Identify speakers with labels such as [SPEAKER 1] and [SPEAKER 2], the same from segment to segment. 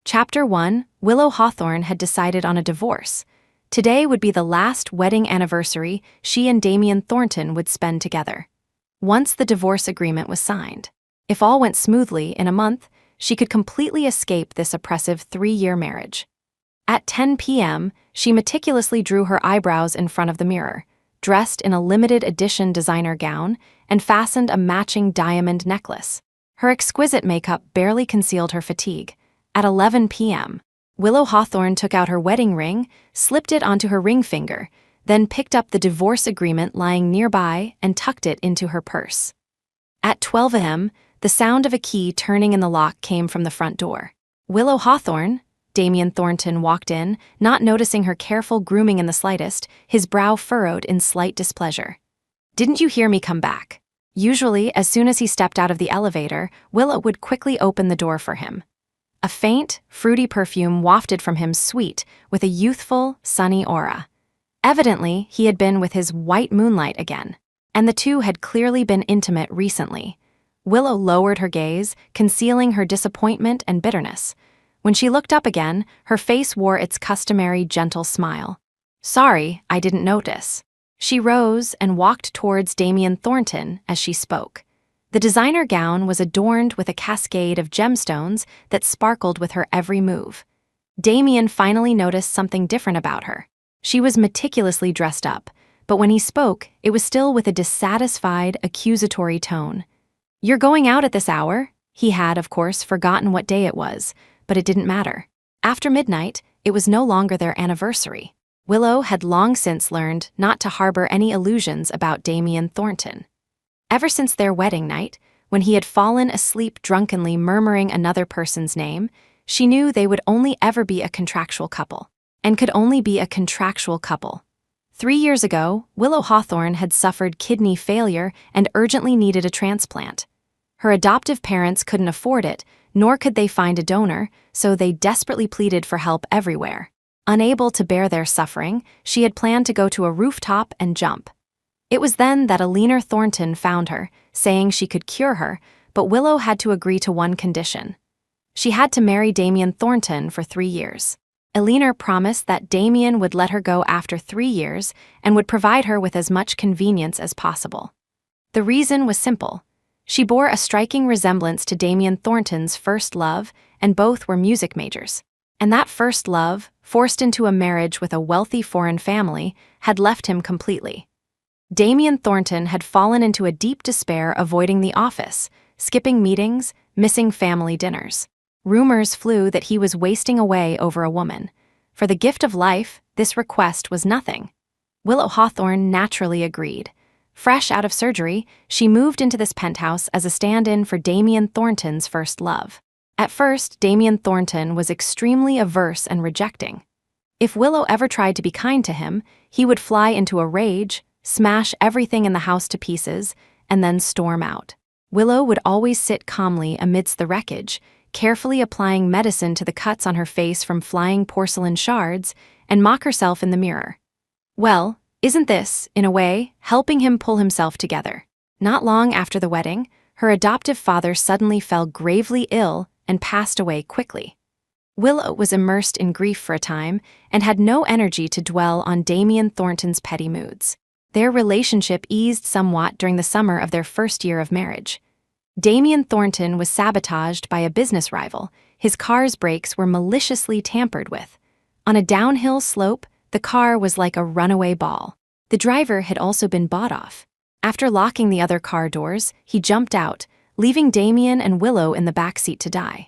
[SPEAKER 1] Chapter 1. Willow Hawthorne had decided on a divorce. Today would be the last wedding anniversary she and Damien Thornton would spend together. Once the divorce agreement was signed, if all went smoothly, in a month, she could completely escape this oppressive 3-year marriage. At 10 p.m., she meticulously drew her eyebrows in front of the mirror, dressed in a limited edition designer gown, and fastened a matching diamond necklace. Her exquisite makeup barely concealed her fatigue. At 11 p.m., Willow Hawthorne took out her wedding ring, slipped it onto her ring finger, then picked up the divorce agreement lying nearby and tucked it into her purse. At 12 a.m., the sound of a key turning in the lock came from the front door. Willow Hawthorne, Damien Thornton walked in, not noticing her careful grooming in the slightest, his brow furrowed in slight displeasure. "Didn't you hear me come back?" Usually, as soon as he stepped out of the elevator, Willow would quickly open the door for him. A faint, fruity perfume wafted from him, sweet, with a youthful, sunny aura. Evidently, he had been with his white moonlight again, and the two had clearly been intimate recently. Willow lowered her gaze, concealing her disappointment and bitterness. When she looked up again, her face wore its customary gentle smile. "Sorry, I didn't notice." She rose and walked towards Damien Thornton as she spoke. The designer gown was adorned with a cascade of gemstones that sparkled with her every move. Damien finally noticed something different about her. She was meticulously dressed up, but when he spoke, it was still with a dissatisfied, accusatory tone. "You're going out at this hour?" He had, of course, forgotten what day it was, but it didn't matter. After midnight, it was no longer their anniversary. Willow had long since learned not to harbor any illusions about Damien Thornton. Ever since their wedding night, when he had fallen asleep drunkenly murmuring another person's name, she knew they would only ever be a contractual couple, and could only be a contractual couple. 3 years ago, Willow Hawthorne had suffered kidney failure and urgently needed a transplant. Her adoptive parents couldn't afford it, nor could they find a donor, so they desperately pleaded for help everywhere. Unable to bear their suffering, she had planned to go to a rooftop and jump. It was then that Eleanor Thornton found her, saying she could cure her, but Willow had to agree to one condition. She had to marry Damien Thornton for 3 years. Eleanor promised that Damien would let her go after 3 years and would provide her with as much convenience as possible. The reason was simple. She bore a striking resemblance to Damien Thornton's first love, and both were music majors. And that first love, forced into a marriage with a wealthy foreign family, had left him completely. Damien Thornton had fallen into a deep despair, avoiding the office, skipping meetings, missing family dinners. Rumors flew that he was wasting away over a woman. For the gift of life, this request was nothing. Willow Hawthorne naturally agreed. Fresh out of surgery, she moved into this penthouse as a stand-in for Damien Thornton's first love. At first, Damien Thornton was extremely averse and rejecting. If Willow ever tried to be kind to him, he would fly into a rage, smash everything in the house to pieces, and then storm out. Willow would always sit calmly amidst the wreckage, carefully applying medicine to the cuts on her face from flying porcelain shards, and mock herself in the mirror. Well, isn't this, in a way, helping him pull himself together? Not long after the wedding, her adoptive father suddenly fell gravely ill and passed away quickly. Willow was immersed in grief for a time and had no energy to dwell on Damien Thornton's petty moods. Their relationship eased somewhat during the summer of their first year of marriage. Damien Thornton was sabotaged by a business rival. His car's brakes were maliciously tampered with. On a downhill slope, the car was like a runaway ball. The driver had also been bought off. After locking the other car doors, he jumped out, leaving Damien and Willow in the backseat to die.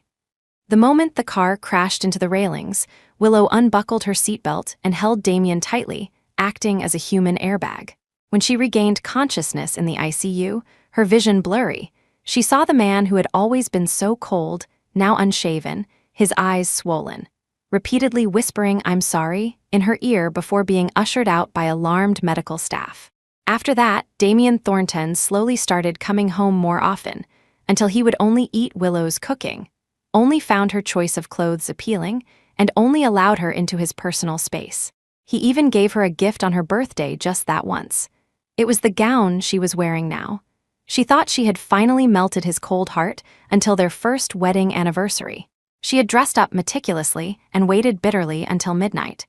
[SPEAKER 1] The moment the car crashed into the railings, Willow unbuckled her seatbelt and held Damien tightly, acting as a human airbag. When she regained consciousness in the ICU, her vision blurry, she saw the man who had always been so cold, now unshaven, his eyes swollen, repeatedly whispering "I'm sorry" in her ear before being ushered out by alarmed medical staff. After that, Damien Thornton slowly started coming home more often, until he would only eat Willow's cooking, only found her choice of clothes appealing, and only allowed her into his personal space. He even gave her a gift on her birthday just that once. It was the gown she was wearing now. She thought she had finally melted his cold heart until their first wedding anniversary. She had dressed up meticulously and waited bitterly until midnight.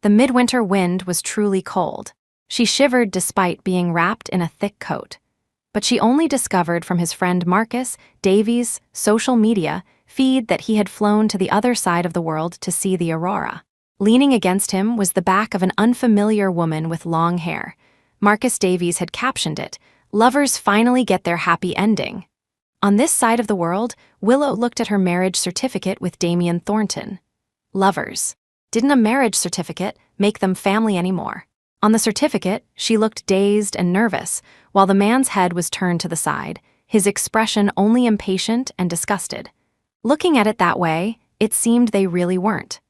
[SPEAKER 1] The midwinter wind was truly cold. She shivered despite being wrapped in a thick coat. But she only discovered from his friend Marcus Davies' social media feed that he had flown to the other side of the world to see the aurora. Leaning against him was the back of an unfamiliar woman with long hair. Marcus Davies had captioned it, "Lovers finally get their happy ending." On this side of the world, Willow looked at her marriage certificate with Damien Thornton. Lovers. Didn't a marriage certificate make them family anymore? On the certificate, she looked dazed and nervous, while the man's head was turned to the side, his expression only impatient and disgusted. Looking at it that way, it seemed they really weren't.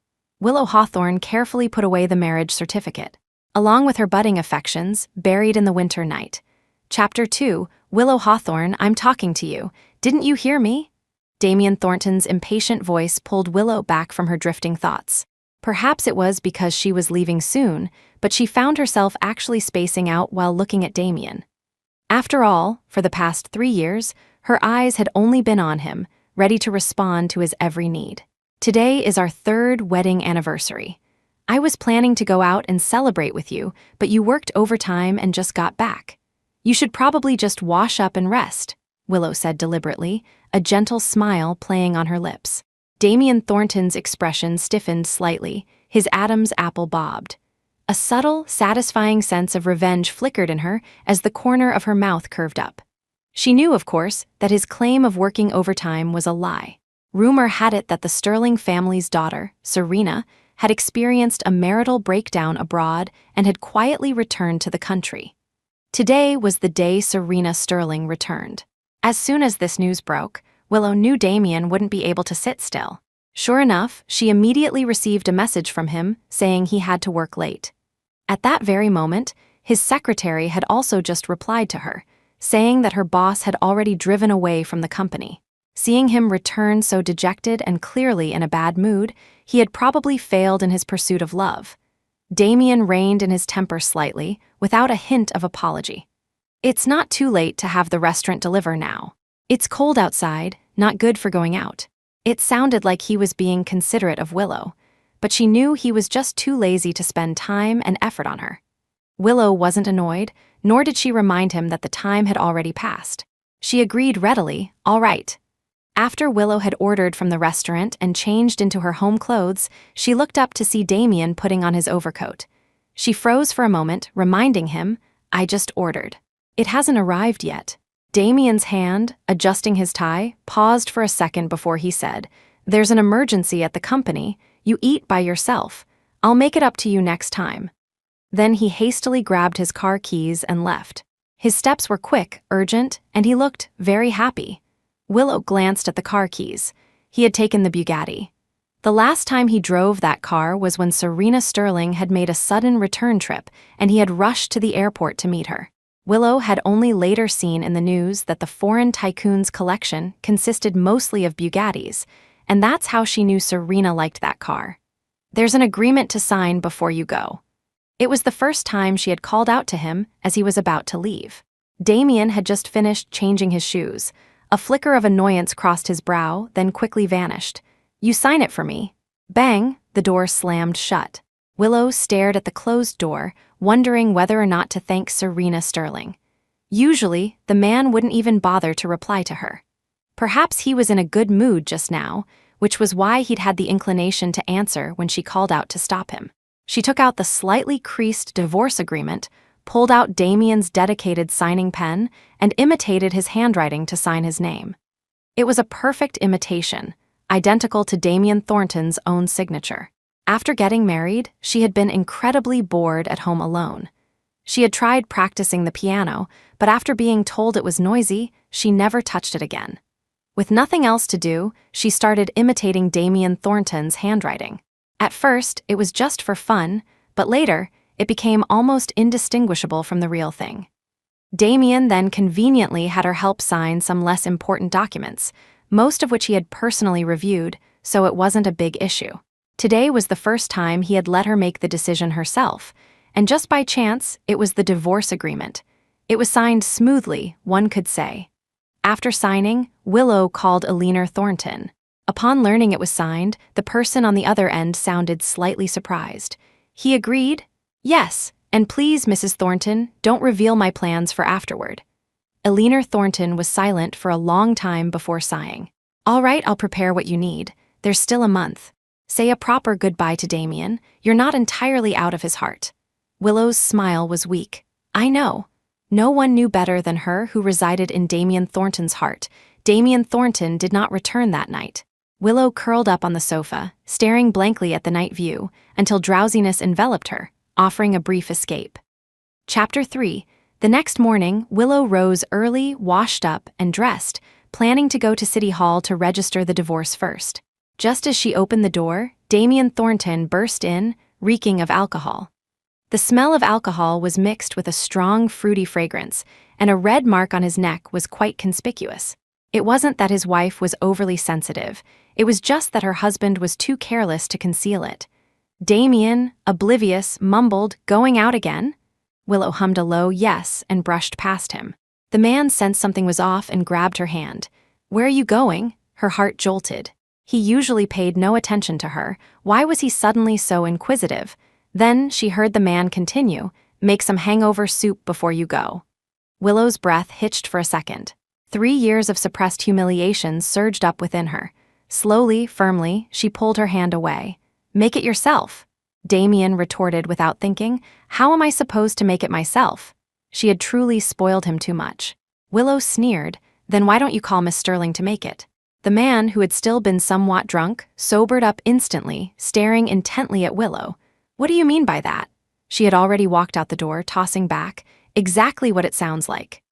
[SPEAKER 1] Willow Hawthorne carefully put away the marriage certificate, along with her budding affections, buried in the winter night. Chapter 2, Willow Hawthorne, I'm talking to you. Didn't you hear me? Damien Thornton's impatient voice pulled Willow back from her drifting thoughts. Perhaps it was because she was leaving soon, but she found herself actually spacing out while looking at Damien. After all, for the past 3 years, her eyes had only been on him, ready to respond to his every need. Today is our 3rd wedding anniversary. I was planning to go out and celebrate with you, but you worked overtime and just got back. You should probably just wash up and rest, Willow said deliberately, a gentle smile playing on her lips. Damien Thornton's expression stiffened slightly, his Adam's apple bobbed. A subtle, satisfying sense of revenge flickered in her as the corner of her mouth curved up. She knew, of course, that his claim of working overtime was a lie. Rumor had it that the Sterling family's daughter, Serena, had experienced a marital breakdown abroad and had quietly returned to the country. Today was the day Serena Sterling returned. As soon as this news broke, Willow knew Damien wouldn't be able to sit still. Sure enough, she immediately received a message from him saying he had to work late. At that very moment, his secretary had also just replied to her, saying that her boss had already driven away from the company. Seeing him return so dejected and clearly in a bad mood, he had probably failed in his pursuit of love. Damien reined in his temper slightly, without a hint of apology. It's not too late to have the restaurant deliver now. It's cold outside, not good for going out. It sounded like he was being considerate of Willow, but she knew he was just too lazy to spend time and effort on her. Willow wasn't annoyed, nor did she remind him that the time had already passed. She agreed readily, all right. After Willow had ordered from the restaurant and changed into her home clothes, she looked up to see Damien putting on his overcoat. She froze for a moment, reminding him, I just ordered. It hasn't arrived yet. Damien's hand, adjusting his tie, paused for a second before he said, There's an emergency at the company. You eat by yourself. I'll make it up to you next time. Then he hastily grabbed his car keys and left. His steps were quick, urgent, and he looked very happy. Willow glanced at the car keys. He had taken the Bugatti. The last time he drove that car was when Serena Sterling had made a sudden return trip, and he had rushed to the airport to meet her. Willow had only later seen in the news that the foreign tycoon's collection consisted mostly of Bugattis, and that's how she knew Serena liked that car. There's an agreement to sign before you go. It was the first time she had called out to him as he was about to leave. Damien had just finished changing his shoes. A flicker of annoyance crossed his brow, then quickly vanished. You sign it for me. Bang, the door slammed shut. Willow stared at the closed door, wondering whether or not to thank Serena Sterling. Usually, the man wouldn't even bother to reply to her. Perhaps he was in a good mood just now, which was why he'd had the inclination to answer when she called out to stop him. She took out the slightly creased divorce agreement, pulled out Damien's dedicated signing pen, and imitated his handwriting to sign his name. It was a perfect imitation, identical to Damien Thornton's own signature. After getting married, she had been incredibly bored at home alone. She had tried practicing the piano, but after being told it was noisy, she never touched it again. With nothing else to do, she started imitating Damien Thornton's handwriting. At first, it was just for fun, but later, it became almost indistinguishable from the real thing. Damien then conveniently had her help sign some less important documents, most of which he had personally reviewed, so it wasn't a big issue. Today was the first time he had let her make the decision herself, and just by chance, it was the divorce agreement. It was signed smoothly, one could say. After signing, Willow called Eleanor Thornton. Upon learning it was signed, the person on the other end sounded slightly surprised. He agreed, "Yes, and please, Mrs. Thornton, don't reveal my plans for afterward." Eleanor Thornton was silent for a long time before sighing. "All right, I'll prepare what you need. There's still a month. Say a proper goodbye to Damien. You're not entirely out of his heart." Willow's smile was weak. "I know." No one knew better than her who resided in Damien Thornton's heart. Damien Thornton did not return that night. Willow curled up on the sofa, staring blankly at the night view, until drowsiness enveloped her, offering a brief escape. Chapter 3. The next morning, Willow rose early, washed up, and dressed, planning to go to City Hall to register the divorce first. Just as she opened the door, Damien Thornton burst in, reeking of alcohol. The smell of alcohol was mixed with a strong, fruity fragrance, and a red mark on his neck was quite conspicuous. It wasn't that his wife was overly sensitive, it was just that her husband was too careless to conceal it. Damien, oblivious, mumbled, "Going out again?" Willow hummed a low yes and brushed past him. The man sensed something was off and grabbed her hand. "Where are you going?" Her heart jolted. He usually paid no attention to her. Why was he suddenly so inquisitive? Then she heard the man continue, "Make some hangover soup before you go." Willow's breath hitched for a second. 3 years of suppressed humiliation surged up within her. Slowly, firmly, she pulled her hand away. "Make it yourself." Damien retorted without thinking. "How am I supposed to make it myself?" She had truly spoiled him too much. Willow sneered. "Then why don't you call Miss Sterling to make it?" The man, who had still been somewhat drunk, sobered up instantly, staring intently at Willow. "What do you mean by that?" She had already walked out the door, tossing back. "Exactly what it sounds like."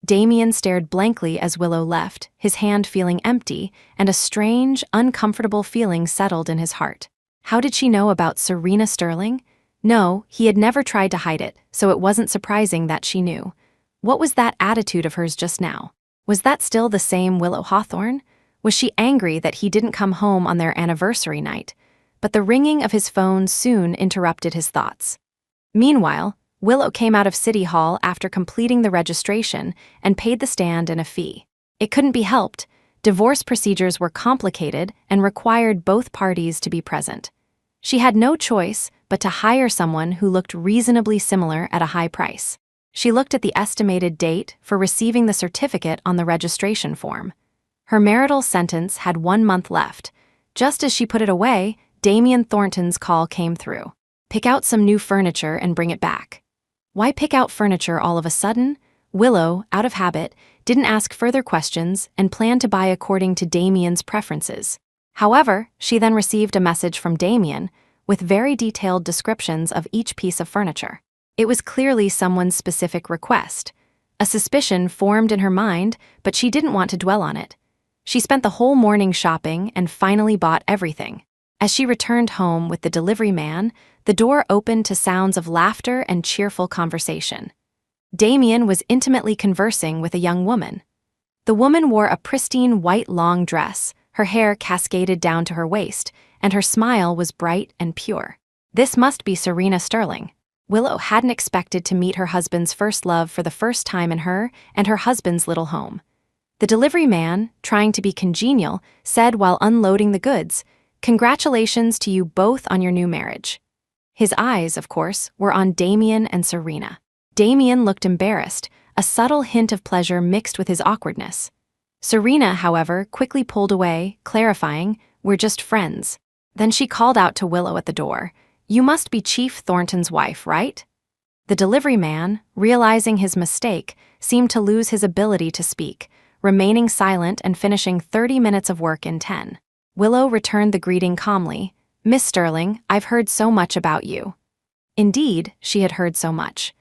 [SPEAKER 1] Damien stared blankly as Willow left, his hand feeling empty, and a strange, uncomfortable feeling settled in his heart. How did she know about Serena Sterling? No, he had never tried to hide it, so it wasn't surprising that she knew. What was that attitude of hers just now? Was that still the same Willow Hawthorne? Was she angry that he didn't come home on their anniversary night? But the ringing of his phone soon interrupted his thoughts. Meanwhile, Willow came out of City Hall after completing the registration and paid the stand and a fee. It couldn't be helped. Divorce procedures were complicated and required both parties to be present. She had no choice but to hire someone who looked reasonably similar at a high price. She looked at the estimated date for receiving the certificate on the registration form. Her marital sentence had 1 month left. Just as she put it away, Damien Thornton's call came through. "Pick out some new furniture and bring it back." Why pick out furniture all of a sudden? Willow, out of habit, didn't ask further questions and planned to buy according to Damien's preferences. However, she then received a message from Damien with very detailed descriptions of each piece of furniture. It was clearly someone's specific request. A suspicion formed in her mind, but she didn't want to dwell on it. She spent the whole morning shopping and finally bought everything. As she returned home with the delivery man, the door opened to sounds of laughter and cheerful conversation. Damien was intimately conversing with a young woman. The woman wore a pristine white long dress, her hair cascaded down to her waist, and her smile was bright and pure. This must be Serena Sterling. Willow hadn't expected to meet her husband's first love for the first time in her and her husband's little home. The delivery man, trying to be congenial, said while unloading the goods, "Congratulations to you both on your new marriage." His eyes, of course, were on Damien and Serena. Damien looked embarrassed, a subtle hint of pleasure mixed with his awkwardness. Serena, however, quickly pulled away, clarifying, "We're just friends." Then she called out to Willow at the door, "You must be Chief Thornton's wife, right?" The delivery man, realizing his mistake, seemed to lose his ability to speak, remaining silent and finishing 30 minutes of work in 10. Willow returned the greeting calmly. "Miss Sterling, I've heard so much about you." Indeed, she had heard so much.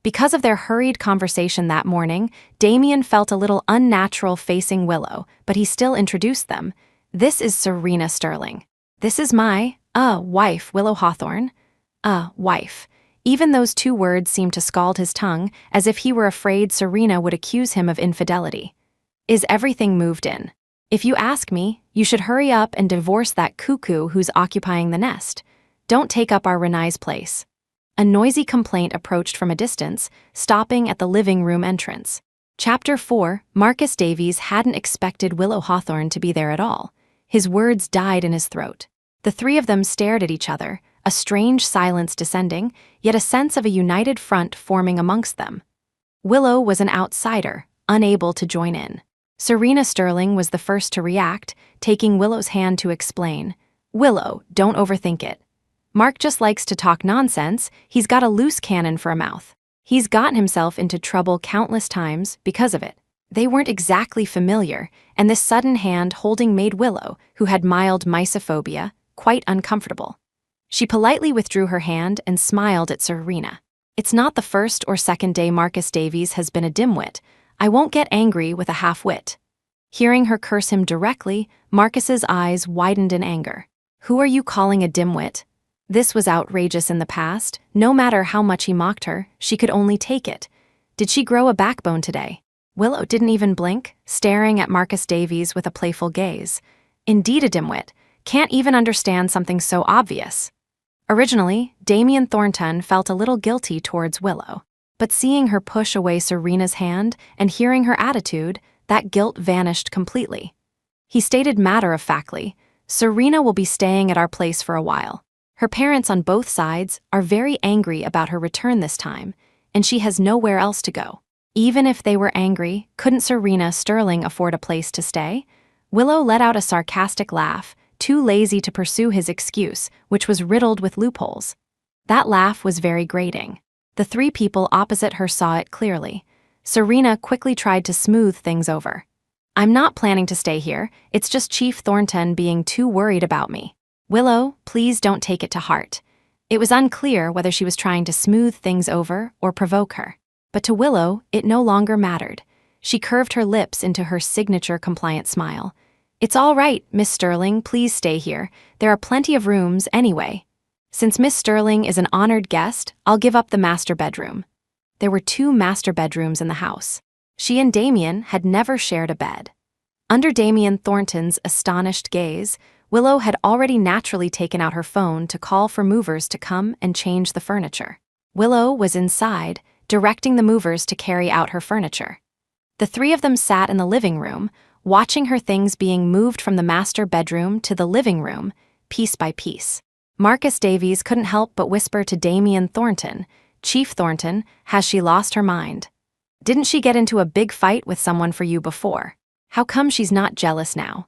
[SPEAKER 1] Because of their hurried conversation that morning, Damien felt a little unnatural facing Willow, but he still introduced them. "This is Serena Sterling. This is my, wife, Willow Hawthorne." Wife. Even those 2 words seemed to scald his tongue, as if he were afraid Serena would accuse him of infidelity. "Is everything moved in? If you ask me, you should hurry up and divorce that cuckoo who's occupying the nest. Don't take up our Renee's place." A noisy complaint approached from a distance, stopping at the living room entrance. Chapter 4. Marcus Davies hadn't expected Willow Hawthorne to be there at all. His words died in his throat. The three of them stared at each other, a strange silence descending, yet a sense of a united front forming amongst them. Willow was an outsider, unable to join in. Serena Sterling was the first to react, taking Willow's hand to explain. "Willow, don't overthink it. Mark just likes to talk nonsense. He's got a loose cannon for a mouth. He's gotten himself into trouble countless times because of it." They weren't exactly familiar, and this sudden hand holding made Willow, who had mild mysophobia, quite uncomfortable. She politely withdrew her hand and smiled at Serena. "It's not the first or second day Marcus Davies has been a dimwit. I won't get angry with a half-wit." Hearing her curse him directly, Marcus's eyes widened in anger. "Who are you calling a dimwit?" This was outrageous in the past. No matter how much he mocked her, she could only take it. Did she grow a backbone today? Willow didn't even blink, staring at Marcus Davies with a playful gaze. Indeed a dimwit. Can't even understand something so obvious. Originally, Damien Thornton felt a little guilty towards Willow. But seeing her push away Serena's hand and hearing her attitude, that guilt vanished completely. He stated matter-of-factly, "Serena will be staying at our place for a while. Her parents on both sides are very angry about her return this time, and she has nowhere else to go." Even if they were angry, couldn't Serena Sterling afford a place to stay? Willow let out a sarcastic laugh, too lazy to pursue his excuse, which was riddled with loopholes. That laugh was very grating. The three people opposite her saw it clearly. Serena quickly tried to smooth things over. "I'm not planning to stay here, it's just Chief Thornton being too worried about me." "Willow, please don't take it to heart." It was unclear whether she was trying to smooth things over or provoke her. But to Willow, it no longer mattered. She curved her lips into her signature compliant smile. "It's all right, Miss Sterling, please stay here. There are plenty of rooms anyway. Since Miss Sterling is an honored guest, I'll give up the master bedroom." There were 2 master bedrooms in the house. She and Damien had never shared a bed. Under Damien Thornton's astonished gaze, Willow had already naturally taken out her phone to call for movers to come and change the furniture. Willow was inside, directing the movers to carry out her furniture. The three of them sat in the living room, watching her things being moved from the master bedroom to the living room, piece by piece. Marcus Davies couldn't help but whisper to Damien Thornton, "Chief Thornton, has she lost her mind? Didn't she get into a big fight with someone for you before? How come she's not jealous now?"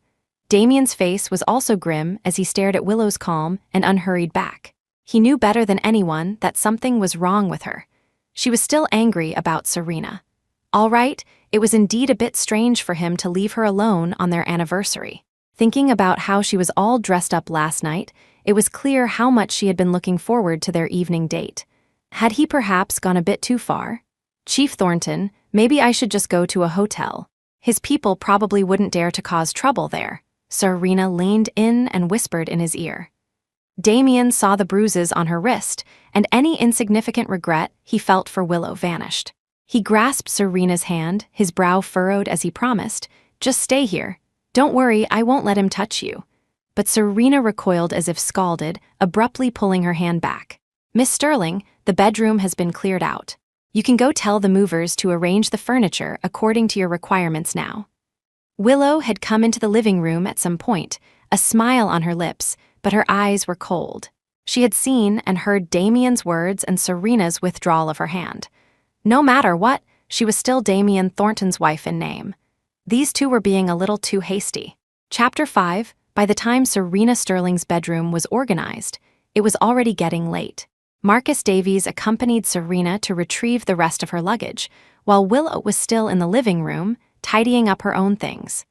[SPEAKER 1] Damien's face was also grim as he stared at Willow's calm and unhurried back. He knew better than anyone that something was wrong with her. She was still angry about Serena. All right, it was indeed a bit strange for him to leave her alone on their anniversary. Thinking about how she was all dressed up last night, it was clear how much she had been looking forward to their evening date. Had he perhaps gone a bit too far? "Chief Thornton, maybe I should just go to a hotel. His people probably wouldn't dare to cause trouble there." Serena leaned in and whispered in his ear. Damien saw the bruises on her wrist, and any insignificant regret he felt for Willow vanished. He grasped Serena's hand, his brow furrowed as he promised, "Just stay here. Don't worry, I won't let him touch you." But Serena recoiled as if scalded, abruptly pulling her hand back. "Miss Sterling, the bedroom has been cleared out. You can go tell the movers to arrange the furniture according to your requirements now." Willow had come into the living room at some point, a smile on her lips, but her eyes were cold. She had seen and heard Damien's words and Serena's withdrawal of her hand. No matter what, she was still Damien Thornton's wife in name. These two were being a little too hasty. Chapter 5, by the time Serena Sterling's bedroom was organized, it was already getting late. Marcus Davies accompanied Serena to retrieve the rest of her luggage, while Willow was still in the living room, tidying up her own things.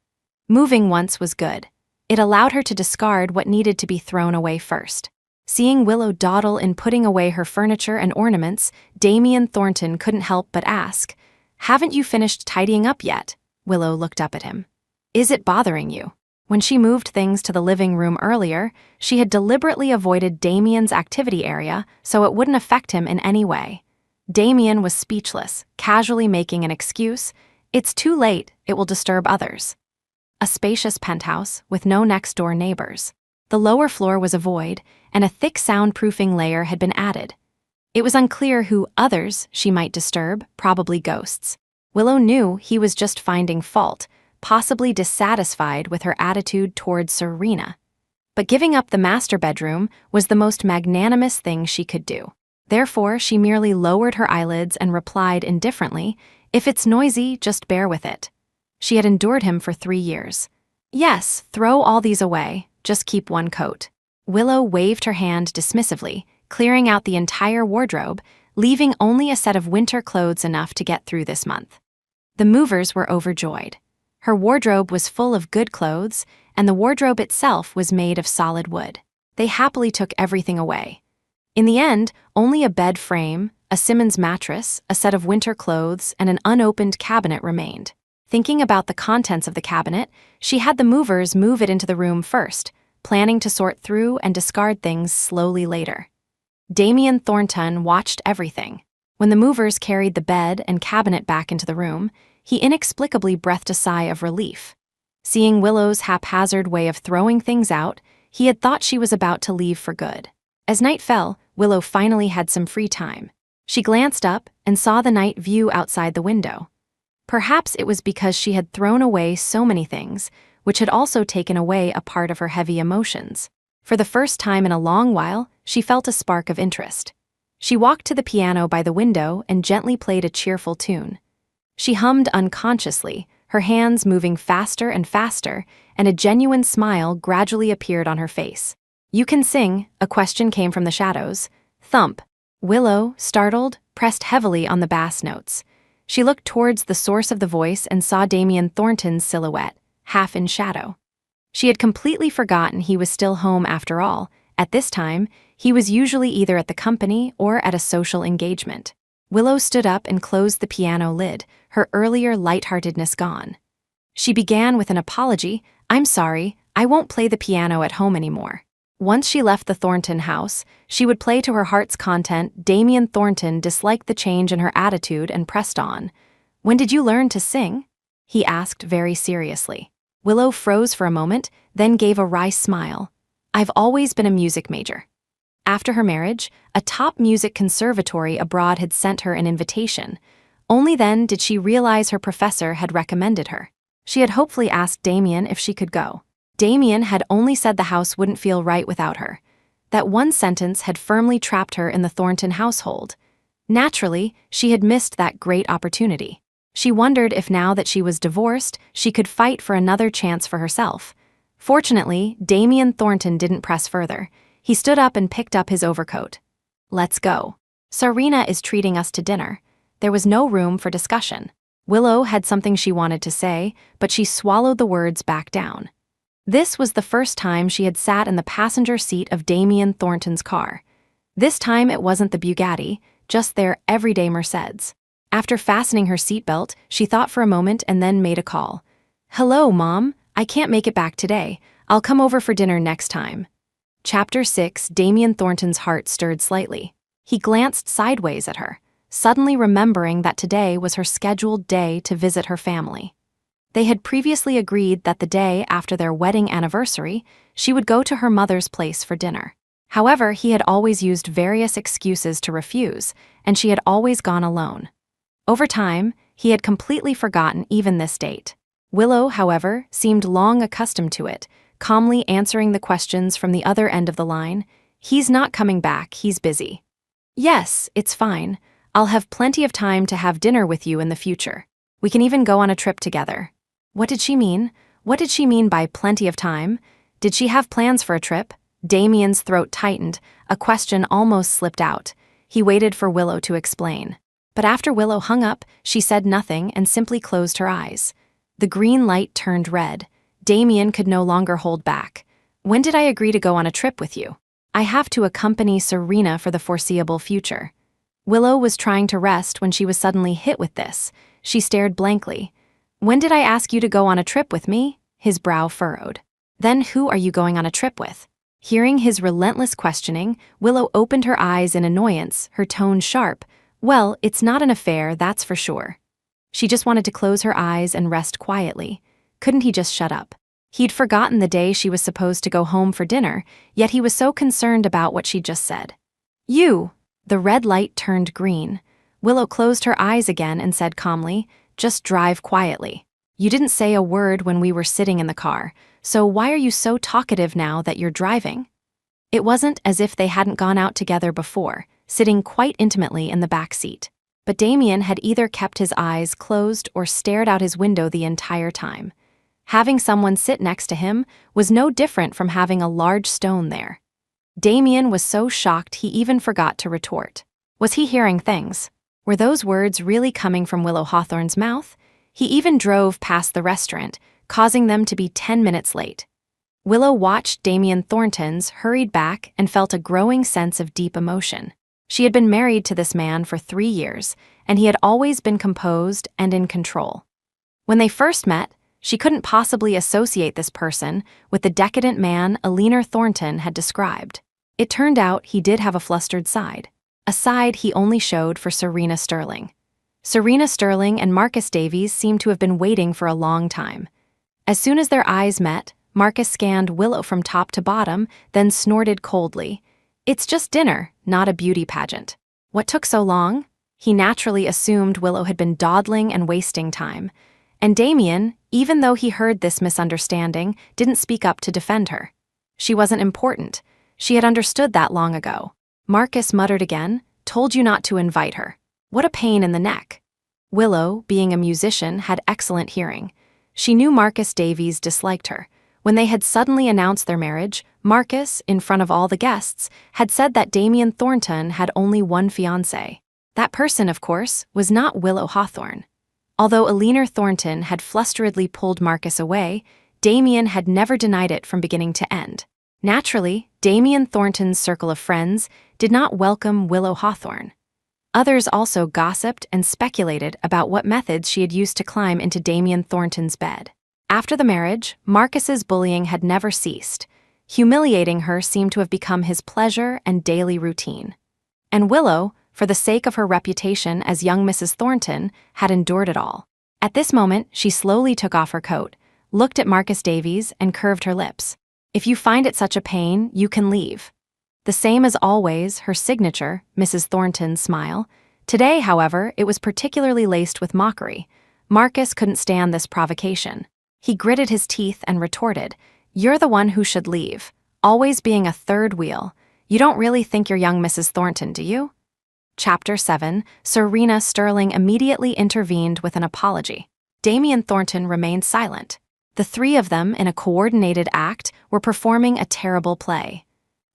[SPEAKER 1] Moving once was good. It allowed her to discard what needed to be thrown away first. Seeing Willow dawdle in putting away her furniture and ornaments, Damien Thornton couldn't help but ask, "Haven't you finished tidying up yet?" Willow looked up at him. "Is it bothering you?" When she moved things to the living room earlier, she had deliberately avoided Damien's activity area so it wouldn't affect him in any way. Damien was speechless, casually making an excuse, "It's too late, it will disturb others." A spacious penthouse with no next-door neighbors. The lower floor was a void, and a thick soundproofing layer had been added. It was unclear who others she might disturb, probably ghosts. Willow knew he was just finding fault, possibly dissatisfied with her attitude towards Serena. But giving up the master bedroom was the most magnanimous thing she could do. Therefore, she merely lowered her eyelids and replied indifferently, "If it's noisy, just bear with it." She had endured him for 3 years. "Yes, throw all these away, just keep one coat." Willow waved her hand dismissively, clearing out the entire wardrobe, leaving only a set of winter clothes enough to get through this month. The movers were overjoyed. Her wardrobe was full of good clothes, and the wardrobe itself was made of solid wood. They happily took everything away. In the end, only a bed frame, a Simmons mattress, a set of winter clothes, and an unopened cabinet remained. Thinking about the contents of the cabinet, she had the movers move it into the room first, planning to sort through and discard things slowly later. Damien Thornton watched everything. When the movers carried the bed and cabinet back into the room, he inexplicably breathed a sigh of relief. Seeing Willow's haphazard way of throwing things out, he had thought she was about to leave for good. As night fell, Willow finally had some free time. She glanced up and saw the night view outside the window. Perhaps it was because she had thrown away so many things, which had also taken away a part of her heavy emotions. For the first time in a long while, she felt a spark of interest. She walked to the piano by the window and gently played a cheerful tune. She hummed unconsciously, her hands moving faster and faster, and a genuine smile gradually appeared on her face. "You can sing," a question came from the shadows. Thump. Willow, startled, pressed heavily on the bass notes. She looked towards the source of the voice and saw Damien Thornton's silhouette, half in shadow. She had completely forgotten he was still home after all. At this time, he was usually either at the company or at a social engagement. Willow stood up and closed the piano lid, her earlier lightheartedness gone. She began with an apology. "I'm sorry, I won't play the piano at home anymore." Once she left the Thornton house, she would play to her heart's content. Damien Thornton disliked the change in her attitude and pressed on. "When did you learn to sing?" he asked very seriously. Willow froze for a moment, then gave a wry smile. "I've always been a music major." After her marriage, a top music conservatory abroad had sent her an invitation. Only then did she realize her professor had recommended her. She had hopefully asked Damien if she could go. Damien had only said the house wouldn't feel right without her. That one sentence had firmly trapped her in the Thornton household. Naturally, she had missed that great opportunity. She wondered if now that she was divorced, she could fight for another chance for herself. Fortunately, Damien Thornton didn't press further. He stood up and picked up his overcoat. "Let's go. Serena is treating us to dinner." There was no room for discussion. Willow had something she wanted to say, but she swallowed the words back down. This was the first time she had sat in the passenger seat of Damien Thornton's car. This time it wasn't the Bugatti, just their everyday Mercedes. After fastening her seatbelt, she thought for a moment and then made a call. "Hello, Mom. I can't make it back today. I'll come over for dinner next time." Chapter 6. Damien Thornton's heart stirred slightly. He glanced sideways at her, suddenly remembering that today was her scheduled day to visit her family. They had previously agreed that the day after their wedding anniversary, she would go to her mother's place for dinner. However, he had always used various excuses to refuse, and she had always gone alone. Over time, he had completely forgotten even this date. Willow, however, seemed long accustomed to it, calmly answering the questions from the other end of the line. "He's not coming back, he's busy." "Yes, it's fine. I'll have plenty of time to have dinner with you in the future. We can even go on a trip together." What did she mean? What did she mean by plenty of time? Did she have plans for a trip? Damien's throat tightened, a question almost slipped out. He waited for Willow to explain. But after Willow hung up, she said nothing and simply closed her eyes. The green light turned red. Damien could no longer hold back. "When did I agree to go on a trip with you? I have to accompany Serena for the foreseeable future." Willow was trying to rest when she was suddenly hit with this. She stared blankly. "When did I ask you to go on a trip with me?" His brow furrowed. "Then who are you going on a trip with?" Hearing his relentless questioning, Willow opened her eyes in annoyance, her tone sharp. "Well, it's not an affair, that's for sure." She just wanted to close her eyes and rest quietly. Couldn't he just shut up? He'd forgotten the day she was supposed to go home for dinner, yet he was so concerned about what she'd just said. "You!" The red light turned green. Willow closed her eyes again and said calmly, "Just drive quietly." You didn't say a word when we were sitting in the car, so why are you so talkative now that you're driving? It wasn't as if they hadn't gone out together before, sitting quite intimately in the back seat. But Damien had either kept his eyes closed or stared out his window the entire time. Having someone sit next to him was no different from having a large stone there. Damien was so shocked he even forgot to retort. Was he hearing things? Were those words really coming from Willow Hawthorne's mouth? He even drove past the restaurant, causing them to be 10 minutes late. Willow watched Damien Thornton's hurried back and felt a growing sense of deep emotion. She had been married to this man for 3 years, and he had always been composed and in control. When they first met, she couldn't possibly associate this person with the decadent man Eleanor Thornton had described. It turned out he did have a flustered side, a side he only showed for Serena Sterling. Serena Sterling and Marcus Davies seemed to have been waiting for a long time. As soon as their eyes met, Marcus scanned Willow from top to bottom, then snorted coldly. It's just dinner, not a beauty pageant. What took so long? He naturally assumed Willow had been dawdling and wasting time. And Damien, even though he heard this misunderstanding, didn't speak up to defend her. She wasn't important. She had understood that long ago. Marcus muttered again, "Told you not to invite her." What a pain in the neck. Willow, being a musician, had excellent hearing. She knew Marcus Davies disliked her. When they had suddenly announced their marriage, Marcus, in front of all the guests, had said that Damien Thornton had only one fiancé. That person, of course, was not Willow Hawthorne. Although Eleanor Thornton had flusteredly pulled Marcus away, Damien had never denied it from beginning to end. Naturally, Damien Thornton's circle of friends did not welcome Willow Hawthorne. Others also gossiped and speculated about what methods she had used to climb into Damien Thornton's bed. After the marriage, Marcus's bullying had never ceased. Humiliating her seemed to have become his pleasure and daily routine. And Willow, for the sake of her reputation as young Mrs. Thornton, had endured it all. At this moment, she slowly took off her coat, looked at Marcus Davies, and curved her lips. "If you find it such a pain, you can leave." The same as always, her signature, Mrs. Thornton's smile. Today, however, it was particularly laced with mockery. Marcus couldn't stand this provocation. He gritted his teeth and retorted, "You're the one who should leave. Always being a third wheel. You don't really think you're young Mrs. Thornton, do you?" Chapter 7, Serena Sterling immediately intervened with an apology. Damien Thornton remained silent. The three of them, in a coordinated act, were performing a terrible play.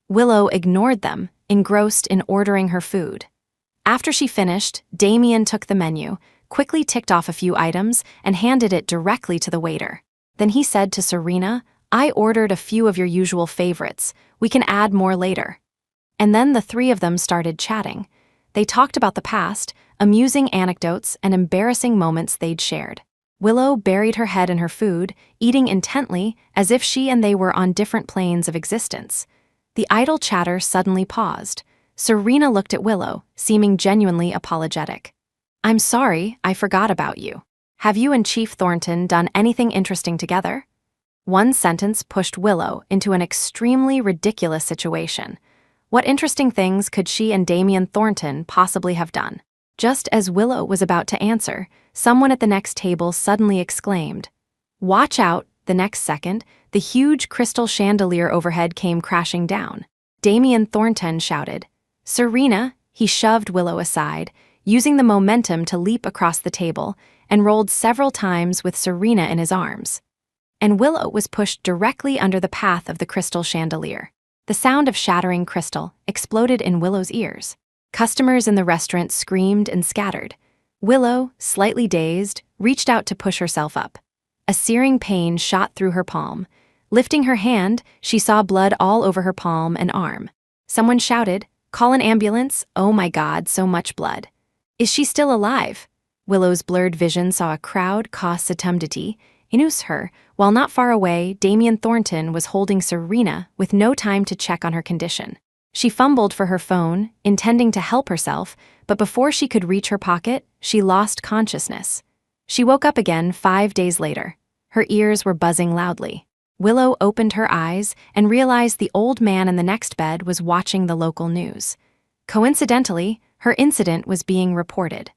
[SPEAKER 1] Willow ignored them, engrossed in ordering her food. After she finished, Damien took the menu, quickly ticked off a few items, and handed it directly to the waiter. Then he said to Serena, "I ordered a few of your usual favorites. We can add more later." And then the three of them started chatting. They talked about the past, amusing anecdotes, and embarrassing moments they'd shared. Willow buried her head in her food, eating intently, as if she and they were on different planes of existence. The idle chatter suddenly paused. Serena looked at Willow, seeming genuinely apologetic. "I'm sorry, I forgot about you. Have you and Chief Thornton done anything interesting together?" One sentence pushed Willow into an extremely ridiculous situation. What interesting things could she and Damien Thornton possibly have done? Just as Willow was about to answer, someone at the next table suddenly exclaimed, "Watch out!" The next second, the huge crystal chandelier overhead came crashing down. Damien Thornton shouted, "Serena!" He shoved Willow aside, using the momentum to leap across the table, and rolled several times with Serena in his arms. And Willow was pushed directly under the path of the crystal chandelier. The sound of shattering crystal exploded in Willow's ears. Customers in the restaurant screamed and scattered. Willow, slightly dazed, reached out to push herself up. A searing pain shot through her palm. Lifting her hand, she saw blood all over her palm and arm. Someone shouted, "Call an ambulance! Oh my God, so much blood." "Is she still alive?" Willow's blurred vision saw a crowd caused setundity, inus her, while not far away, Damien Thornton was holding Serena with no time to check on her condition. She fumbled for her phone, intending to help herself, but before she could reach her pocket, she lost consciousness. She woke up again 5 days later. Her ears were buzzing loudly. Willow opened her eyes and realized the old man in the next bed was watching the local news. Coincidentally, her incident was being reported.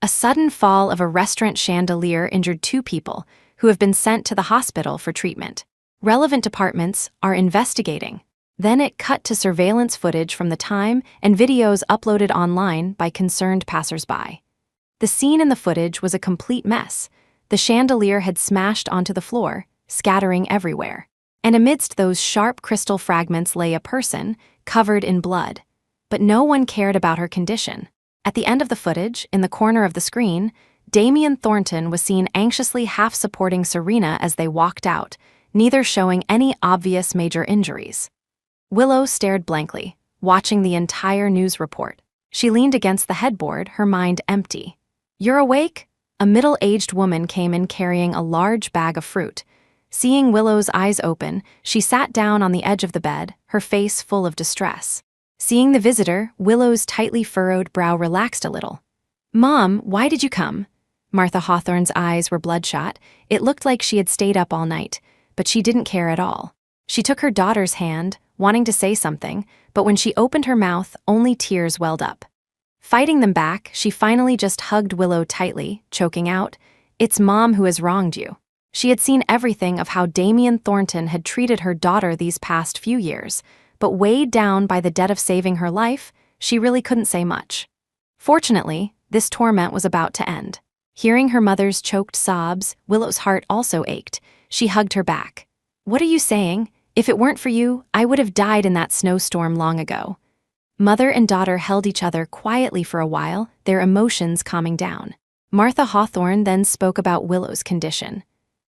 [SPEAKER 1] A sudden fall of a restaurant chandelier injured 2 people, who have been sent to the hospital for treatment. Relevant departments are investigating. Then it cut to surveillance footage from the time and videos uploaded online by concerned passersby. The scene in the footage was a complete mess. The chandelier had smashed onto the floor, scattering everywhere. And amidst those sharp crystal fragments lay a person, covered in blood. But no one cared about her condition. At the end of the footage, in the corner of the screen, Damien Thornton was seen anxiously half-supporting Serena as they walked out, neither showing any obvious major injuries. Willow stared blankly, watching the entire news report. She leaned against the headboard, her mind empty. "You're awake?" A middle-aged woman came in carrying a large bag of fruit. Seeing Willow's eyes open, she sat down on the edge of the bed, her face full of distress. Seeing the visitor, Willow's tightly furrowed brow relaxed a little. "Mom, why did you come?" Martha Hawthorne's eyes were bloodshot. It looked like she had stayed up all night, but she didn't care at all. She took her daughter's hand, wanting to say something, but when she opened her mouth, only tears welled up. Fighting them back, she finally just hugged Willow tightly, choking out, "It's Mom who has wronged you." She had seen everything of how Damien Thornton had treated her daughter these past few years, but weighed down by the debt of saving her life, she really couldn't say much. Fortunately, this torment was about to end. Hearing her mother's choked sobs, Willow's heart also ached. She hugged her back. "What are you saying? If it weren't for you, I would have died in that snowstorm long ago." Mother and daughter held each other quietly for a while, their emotions calming down. Martha Hawthorne then spoke about Willow's condition.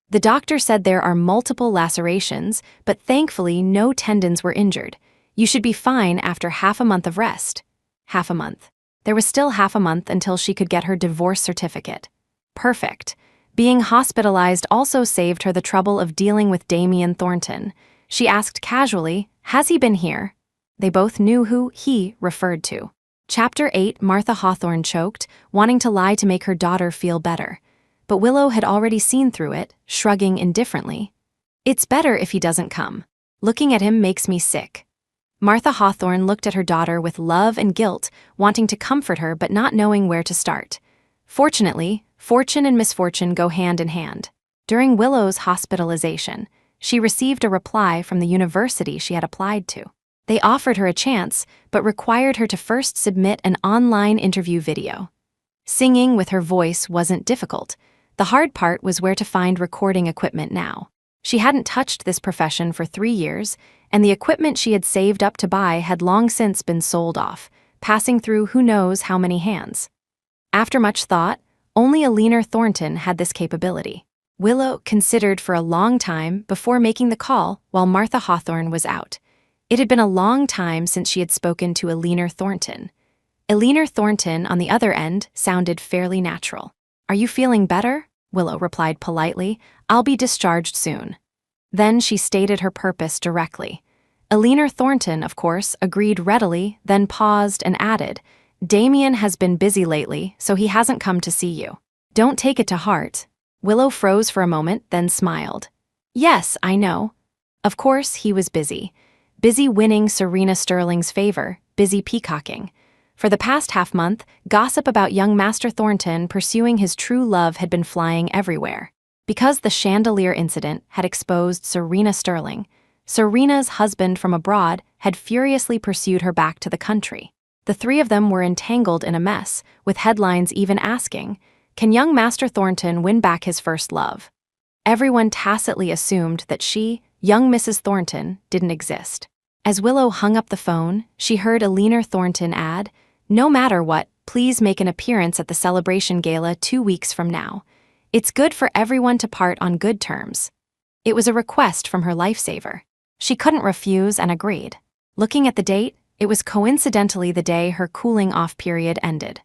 [SPEAKER 1] "The doctor said there are multiple lacerations, but thankfully no tendons were injured. You should be fine after half a month of rest." Half a month. There was still half a month until she could get her divorce certificate. Perfect. Being hospitalized also saved her the trouble of dealing with Damien Thornton. She asked casually, "Has he been here?" They both knew who he referred to. Chapter 8. Martha Hawthorne choked, wanting to lie to make her daughter feel better. But Willow had already seen through it, shrugging indifferently. "It's better if he doesn't come. Looking at him makes me sick." Martha Hawthorne looked at her daughter with love and guilt, wanting to comfort her but not knowing where to start. Fortunately, fortune and misfortune go hand in hand. During Willow's hospitalization, she received a reply from the university she had applied to. They offered her a chance, but required her to first submit an online interview video. Singing with her voice wasn't difficult. The hard part was where to find recording equipment now. She hadn't touched this profession for 3 years, and the equipment she had saved up to buy had long since been sold off, passing through who knows how many hands. After much thought, only a leaner Thornton had this capability. Willow considered for a long time before making the call while Martha Hawthorne was out. It had been a long time since she had spoken to a leaner Thornton. A leaner Thornton, on the other end, sounded fairly natural. "Are you feeling better?" Willow replied politely. "I'll be discharged soon." Then she stated her purpose directly. A leaner Thornton, of course, agreed readily, then paused and added, "Damien has been busy lately, so he hasn't come to see you. Don't take it to heart." Willow froze for a moment, then smiled. "Yes, I know." Of course, he was busy. Busy winning Serena Sterling's favor, busy peacocking. For the past half-month, gossip about young Master Thornton pursuing his true love had been flying everywhere. Because the chandelier incident had exposed Serena Sterling, Serena's husband from abroad had furiously pursued her back to the country. The three of them were entangled in a mess, with headlines even asking, "Can young Master Thornton win back his first love?" Everyone tacitly assumed that she, young Mrs. Thornton, didn't exist. As Willow hung up the phone, she heard a leaner Thornton add, "No matter what, please make an appearance at the celebration gala 2 weeks from now. It's good for everyone to part on good terms." It was a request from her lifesaver. She couldn't refuse and agreed. Looking at the date, it was coincidentally the day her cooling-off period ended.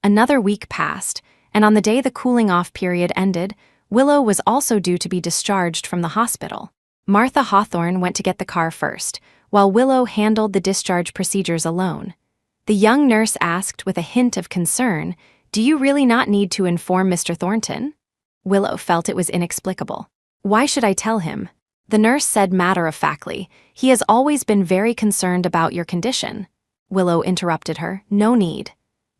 [SPEAKER 1] Another week passed, and on the day the cooling-off period ended, Willow was also due to be discharged from the hospital. Martha Hawthorne went to get the car first, while Willow handled the discharge procedures alone. The young nurse asked with a hint of concern, "Do you really not need to inform Mr. Thornton?" Willow felt it was inexplicable. "Why should I tell him?" The nurse said matter-of-factly, "He has always been very concerned about your condition." Willow interrupted her, "No need."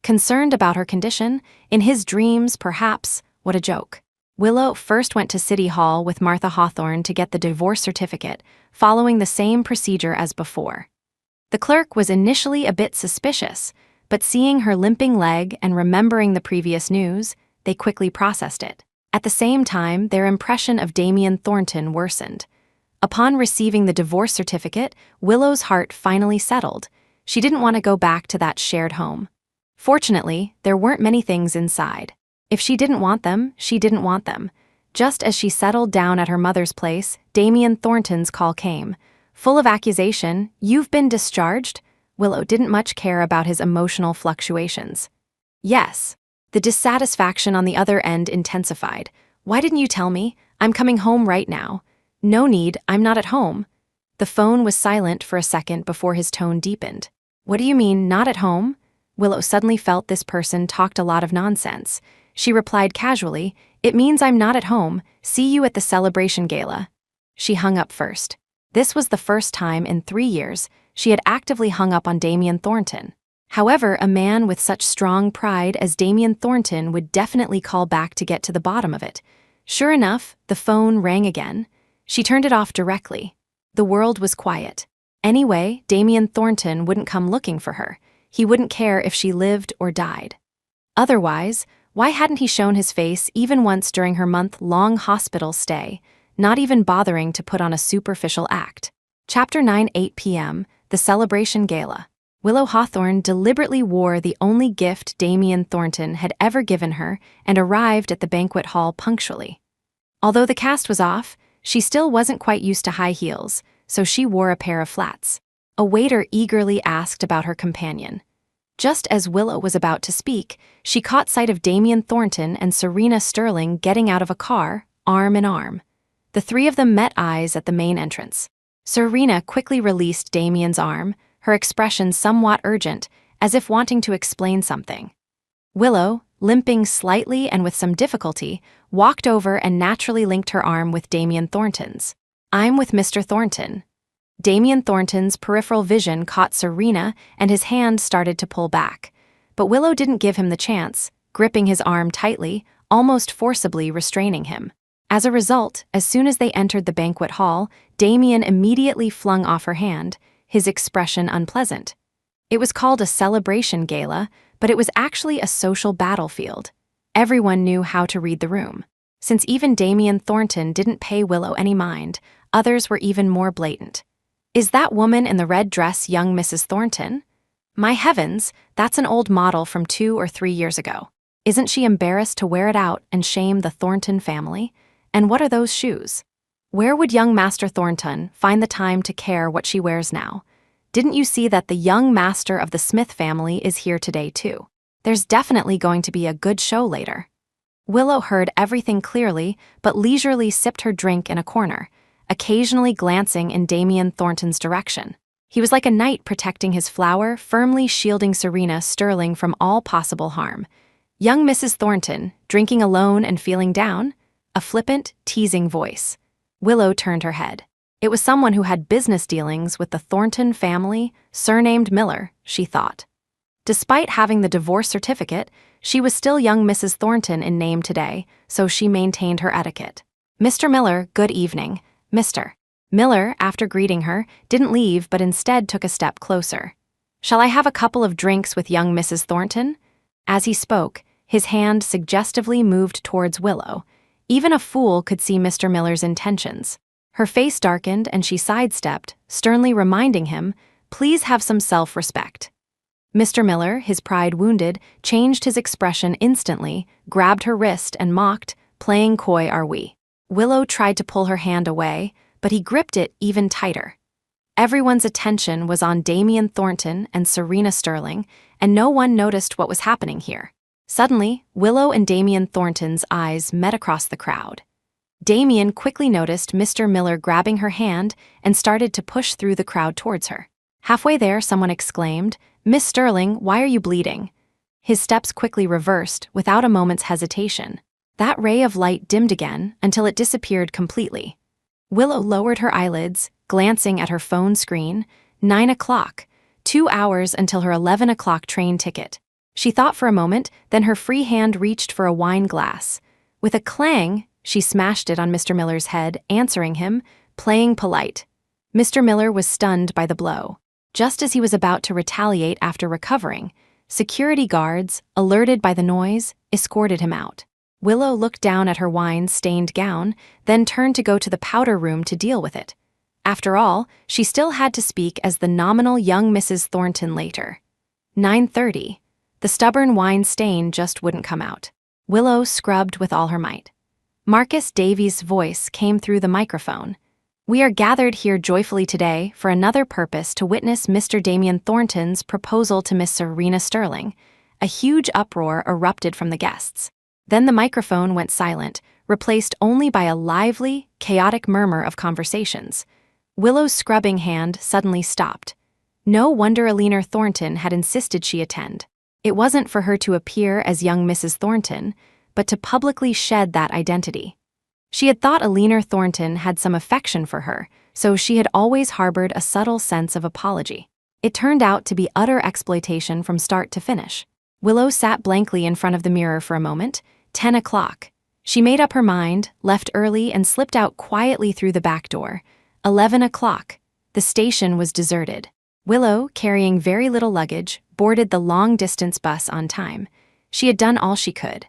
[SPEAKER 1] Concerned about her condition? In his dreams, perhaps. What a joke. Willow first went to City Hall with Martha Hawthorne to get the divorce certificate, following the same procedure as before. The clerk was initially a bit suspicious, but seeing her limping leg and remembering the previous news, they quickly processed it. At the same time, their impression of Damien Thornton worsened. Upon receiving the divorce certificate, Willow's heart finally settled. She didn't want to go back to that shared home. Fortunately, there weren't many things inside. If she didn't want them, she didn't want them. Just as she settled down at her mother's place, Damien Thornton's call came. Full of accusation, "You've been discharged?" Willow didn't much care about his emotional fluctuations. "Yes." The dissatisfaction on the other end intensified. "Why didn't you tell me? I'm coming home right now." "No need, I'm not at home." The phone was silent for a second before his tone deepened. "What do you mean, not at home?" Willow suddenly felt this person talked a lot of nonsense. She replied casually, "It means I'm not at home. See you at the celebration gala." She hung up first. This was the first time in 3 years she had actively hung up on Damien Thornton. However, a man with such strong pride as Damien Thornton would definitely call back to get to the bottom of it. Sure enough, the phone rang again. She turned it off directly. The world was quiet. Anyway, Damien Thornton wouldn't come looking for her. He wouldn't care if she lived or died. Otherwise, why hadn't he shown his face even once during her month-long hospital stay, not even bothering to put on a superficial act? Chapter 9, 8 p.m., The Celebration Gala. Willow Hawthorne deliberately wore the only gift Damien Thornton had ever given her and arrived at the banquet hall punctually. Although the cast was off, she still wasn't quite used to high heels, so she wore a pair of flats. A waiter eagerly asked about her companion. Just as Willow was about to speak, she caught sight of Damien Thornton and Serena Sterling getting out of a car, arm in arm. The three of them met eyes at the main entrance. Serena quickly released Damien's arm, her expression somewhat urgent, as if wanting to explain something. Willow, limping slightly and with some difficulty, walked over and naturally linked her arm with Damien Thornton's. "I'm with Mr. Thornton." Damien Thornton's peripheral vision caught Serena and his hand started to pull back. But Willow didn't give him the chance, gripping his arm tightly, almost forcibly restraining him. As a result, as soon as they entered the banquet hall, Damien immediately flung off her hand, his expression unpleasant. It was called a celebration gala, but it was actually a social battlefield. Everyone knew how to read the room. Since even Damien Thornton didn't pay Willow any mind, others were even more blatant. "Is that woman in the red dress young Mrs. Thornton? My heavens, that's an old model from 2 or 3 years ago. Isn't she embarrassed to wear it out and shame the Thornton family? And what are those shoes? Where would young Master Thornton find the time to care what she wears now? Didn't you see that the young master of the Smith family is here today too? There's definitely going to be a good show later." Willow heard everything clearly, but leisurely sipped her drink in a corner, occasionally glancing in Damien Thornton's direction. He was like a knight protecting his flower, firmly shielding Serena Sterling from all possible harm. "Young Mrs. Thornton, drinking alone and feeling down?" A flippant, teasing voice. Willow turned her head. It was someone who had business dealings with the Thornton family, surnamed Miller, she thought. Despite having the divorce certificate, she was still young Mrs. Thornton in name today, so she maintained her etiquette. "Mr. Miller, good evening. Mr. Miller, after greeting her, didn't leave but instead took a step closer. "Shall I have a couple of drinks with young Mrs. Thornton?" As he spoke, his hand suggestively moved towards Willow. Even a fool could see Mr. Miller's intentions. Her face darkened and she sidestepped, sternly reminding him, "Please have some self-respect." Mr. Miller, his pride wounded, changed his expression instantly, grabbed her wrist and mocked, "Playing coy are we?" Willow tried to pull her hand away, but he gripped it even tighter. Everyone's attention was on Damien Thornton and Serena Sterling, and no one noticed what was happening here. Suddenly, Willow and Damien Thornton's eyes met across the crowd. Damien quickly noticed Mr. Miller grabbing her hand and started to push through the crowd towards her. Halfway there, someone exclaimed, "Miss Sterling, why are you bleeding?" His steps quickly reversed, without a moment's hesitation. That ray of light dimmed again until it disappeared completely. Willow lowered her eyelids, glancing at her phone screen. 9 o'clock. 2 hours until her 11 o'clock train ticket. She thought for a moment, then her free hand reached for a wine glass. With a clang, she smashed it on Mr. Miller's head, answering him, playing polite. Mr. Miller was stunned by the blow. Just as he was about to retaliate after recovering, security guards, alerted by the noise, escorted him out. Willow looked down at her wine-stained gown, then turned to go to the powder room to deal with it. After all, she still had to speak as the nominal young Mrs. Thornton later. 9:30. The stubborn wine stain just wouldn't come out. Willow scrubbed with all her might. Marcus Davies' voice came through the microphone. "We are gathered here joyfully today for another purpose to witness Mr. Damien Thornton's proposal to Miss Serena Sterling." A huge uproar erupted from the guests. Then the microphone went silent, replaced only by a lively, chaotic murmur of conversations. Willow's scrubbing hand suddenly stopped. No wonder Alina Thornton had insisted she attend. It wasn't for her to appear as young Mrs. Thornton, but to publicly shed that identity. She had thought Alina Thornton had some affection for her, so she had always harbored a subtle sense of apology. It turned out to be utter exploitation from start to finish. Willow sat blankly in front of the mirror for a moment. 10 o'clock. She made up her mind, left early, and slipped out quietly through the back door. 11 o'clock. The station was deserted. Willow, carrying very little luggage, boarded the long-distance bus on time. She had done all she could.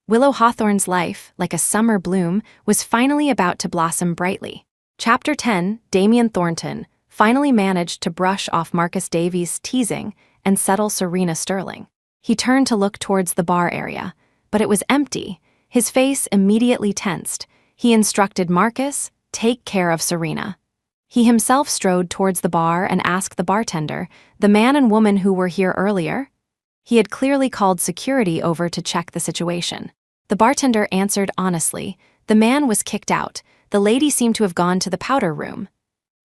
[SPEAKER 1] Willow Hawthorne's life, like a summer bloom, was finally about to blossom brightly. Chapter 10, Damien Thornton, finally managed to brush off Marcus Davies' teasing and settle Serena Sterling. He turned to look towards the bar area, but it was empty. His face immediately tensed. He instructed Marcus, "Take care of Serena." He himself strode towards the bar and asked the bartender, "The man and woman who were here earlier?" He had clearly called security over to check the situation. The bartender answered honestly, "The man was kicked out. The lady seemed to have gone to the powder room."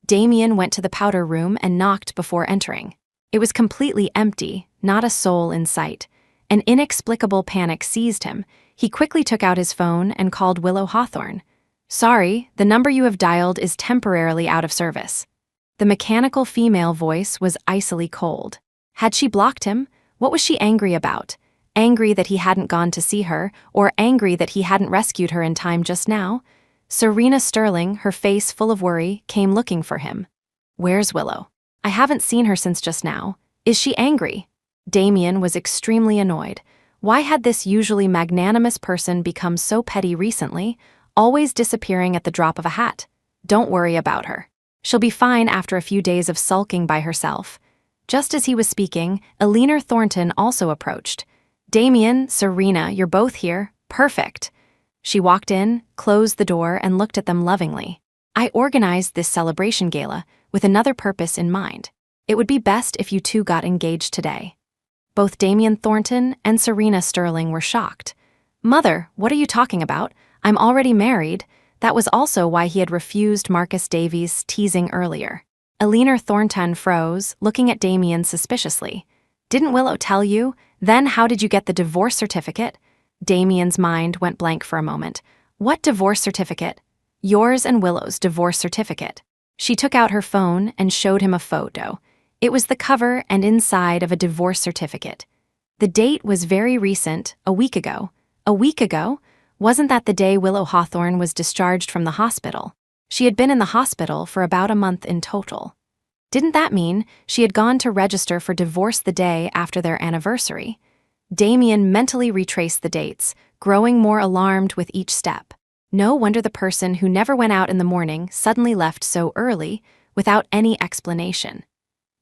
[SPEAKER 1] Damien went to the powder room and knocked before entering. It was completely empty, not a soul in sight. An inexplicable panic seized him. He quickly took out his phone and called Willow Hawthorne. "Sorry, the number you have dialed is temporarily out of service." The mechanical female voice was icily cold. Had she blocked him? What was she angry about? Angry that he hadn't gone to see her, or angry that he hadn't rescued her in time just now? Serena Sterling, her face full of worry, came looking for him. "Where's Willow? I haven't seen her since just now. Is she angry?" Damien was extremely annoyed. Why had this usually magnanimous person become so petty recently, always disappearing at the drop of a hat? "Don't worry about her. She'll be fine after a few days of sulking by herself." Just as he was speaking, Alina Thornton also approached. "Damien, Serena, you're both here. Perfect." She walked in, closed the door, and looked at them lovingly. "I organized this celebration gala with another purpose in mind. It would be best if you two got engaged today." Both Damien Thornton and Serena Sterling were shocked. "Mother, what are you talking about? I'm already married." That was also why he had refused Marcus Davies' teasing earlier. Alina Thornton froze, looking at Damien suspiciously. "Didn't Willow tell you? Then how did you get the divorce certificate?" Damien's mind went blank for a moment. "What divorce certificate?" "Yours and Willow's divorce certificate." She took out her phone and showed him a photo. It was the cover and inside of a divorce certificate. The date was very recent, a week ago. A week ago? Wasn't that the day Willow Hawthorne was discharged from the hospital? She had been in the hospital for about a month in total. Didn't that mean she had gone to register for divorce the day after their anniversary? Damien mentally retraced the dates, growing more alarmed with each step. No wonder the person who never went out in the morning suddenly left so early, without any explanation.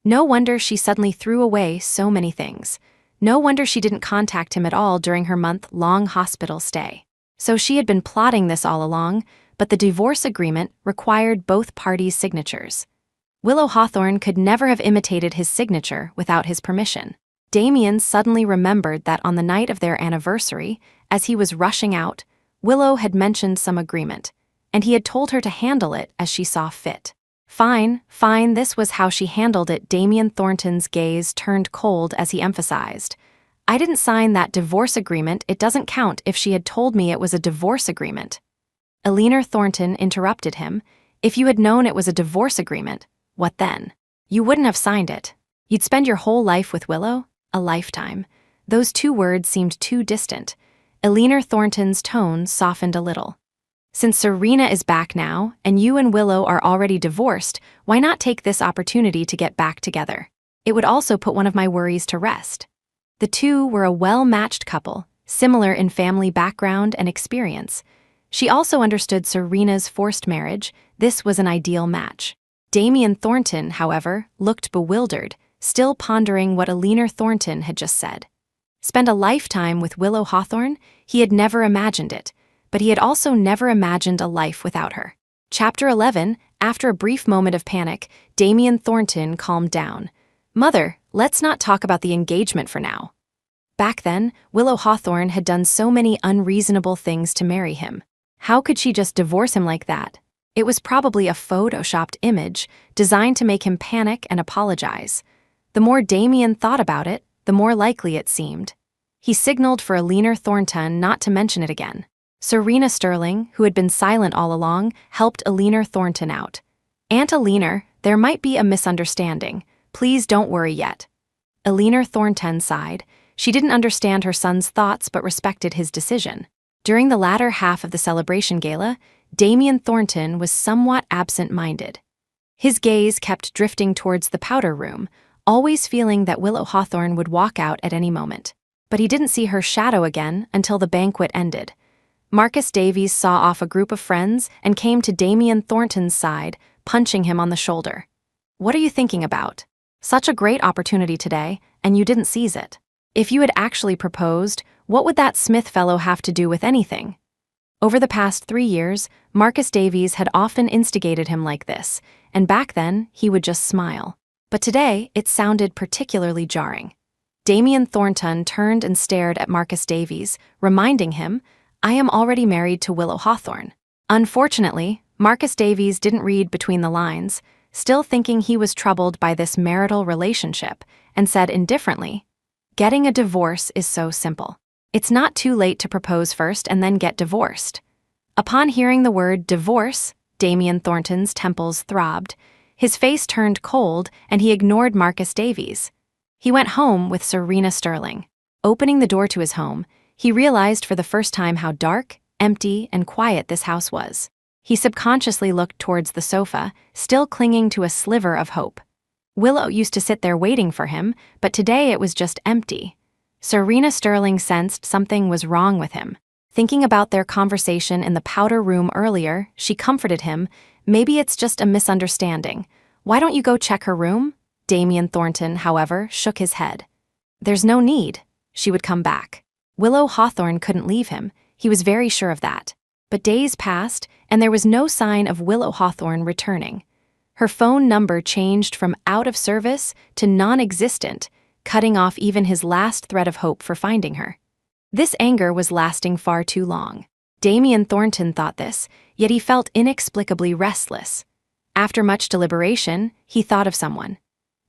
[SPEAKER 1] No wonder she suddenly threw away so many things. No wonder she didn't contact him at all during her month-long hospital stay. So she had been plotting this all along, but the divorce agreement required both parties' signatures. Willow Hawthorne could never have imitated his signature without his permission. Damien suddenly remembered that on the night of their anniversary, as he was rushing out, Willow had mentioned some agreement, and he had told her to handle it as she saw fit. Fine, this was how she handled it. Damien Thornton's gaze turned cold as he emphasized. "I didn't sign that divorce agreement. It doesn't count if she had told me it was a divorce agreement." Alina Thornton interrupted him. "If you had known it was a divorce agreement, what then? You wouldn't have signed it. You'd spend your whole life with Willow? A lifetime." Those two words seemed too distant. Eleanor Thornton's tone softened a little. Since Serena is back now, and you and Willow are already divorced, why not take this opportunity to get back together? It would also put one of my worries to rest. The two were a well-matched couple, similar in family background and experience. She also understood Serena's forced marriage. This was an ideal match. Damien Thornton, however, looked bewildered, still pondering what Eleanor Thornton had just said. Spend a lifetime with Willow Hawthorne? He had never imagined it, but he had also never imagined a life without her. Chapter 11, after a brief moment of panic, Damien Thornton calmed down. Mother, let's not talk about the engagement for now. Back then, Willow Hawthorne had done so many unreasonable things to marry him. How could she just divorce him like that? It was probably a photoshopped image, designed to make him panic and apologize. The more Damien thought about it, the more likely it seemed. He signaled for Eleanor Thornton not to mention it again. Serena Sterling, who had been silent all along, helped Eleanor Thornton out. Aunt Eleanor, there might be a misunderstanding. Please don't worry yet. Eleanor Thornton sighed. She didn't understand her son's thoughts but respected his decision. During the latter half of the celebration gala, Damien Thornton was somewhat absent-minded. His gaze kept drifting towards the powder room, always feeling that Willow Hawthorne would walk out at any moment. But he didn't see her shadow again until the banquet ended. Marcus Davies saw off a group of friends and came to Damien Thornton's side, punching him on the shoulder. What are you thinking about? Such a great opportunity today, and you didn't seize it. If you had actually proposed, what would that Smith fellow have to do with anything? Over the past 3 years, Marcus Davies had often instigated him like this, and back then, he would just smile. But today, it sounded particularly jarring. Damien Thornton turned and stared at Marcus Davies, reminding him, I am already married to Willow Hawthorne. Unfortunately, Marcus Davies didn't read between the lines, still thinking he was troubled by this marital relationship, and said indifferently, getting a divorce is so simple. It's not too late to propose first and then get divorced. Upon hearing the word divorce, Damien Thornton's temples throbbed. His face turned cold, and he ignored Marcus Davies. He went home with Serena Sterling. Opening the door to his home, he realized for the first time how dark, empty, and quiet this house was. He subconsciously looked towards the sofa, still clinging to a sliver of hope. Willow used to sit there waiting for him, but today it was just empty. Serena Sterling sensed something was wrong with him. Thinking about their conversation in the powder room earlier, she comforted him. Maybe it's just a misunderstanding. Why don't you go check her room? Damien Thornton, however, shook his head. There's no need. She would come back. Willow Hawthorne couldn't leave him. He was very sure of that. But days passed, and there was no sign of Willow Hawthorne returning. Her phone number changed from out of service to non-existent, cutting off even his last thread of hope for finding her. This anger was lasting far too long. Damien Thornton thought this, yet he felt inexplicably restless. After much deliberation, he thought of someone.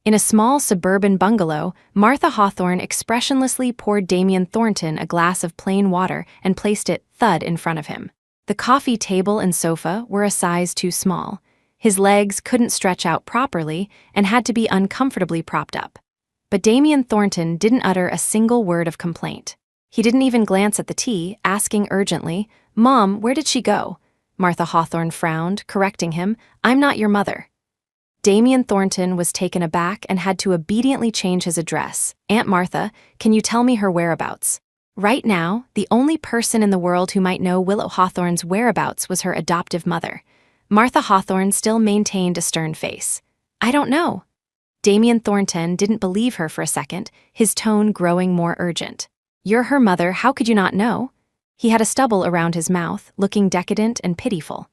[SPEAKER 1] In a small suburban bungalow, Martha Hawthorne expressionlessly poured Damien Thornton a glass of plain water and placed it thud in front of him. The coffee table and sofa were a size too small. His legs couldn't stretch out properly and had to be uncomfortably propped up. But Damien Thornton didn't utter a single word of complaint. He didn't even glance at the tea, asking urgently, Mom, where did she go? Martha Hawthorne frowned, correcting him, I'm not your mother. Damien Thornton was taken aback and had to obediently change his address. Aunt Martha, can you tell me her whereabouts? Right now, the only person in the world who might know Willow Hawthorne's whereabouts was her adoptive mother. Martha Hawthorne still maintained a stern face. I don't know. Damien Thornton didn't believe her for a second, his tone growing more urgent. You're her mother, how could you not know? He had a stubble around his mouth, looking decadent and pitiful.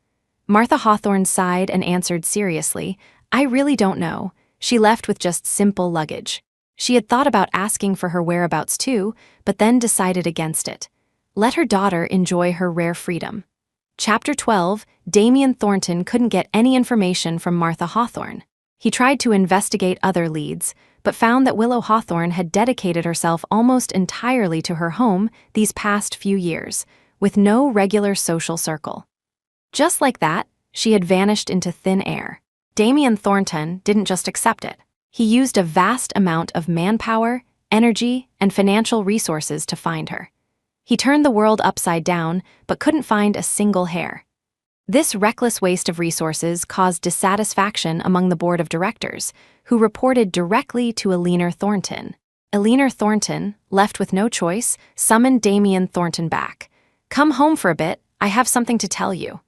[SPEAKER 1] Martha Hawthorne sighed and answered seriously, I really don't know. She left with just simple luggage. She had thought about asking for her whereabouts too, but then decided against it. Let her daughter enjoy her rare freedom. Chapter 12, Damien Thornton couldn't get any information from Martha Hawthorne. He tried to investigate other leads, but found that Willow Hawthorne had dedicated herself almost entirely to her home these past few years, with no regular social circle. Just like that, she had vanished into thin air. Damien Thornton didn't just accept it. He used a vast amount of manpower, energy, and financial resources to find her. He turned the world upside down, but couldn't find a single hair. This reckless waste of resources caused dissatisfaction among the board of directors, who reported directly to Eleanor Thornton. Eleanor Thornton, left with no choice, summoned Damien Thornton back. "Come home for a bit, I have something to tell you."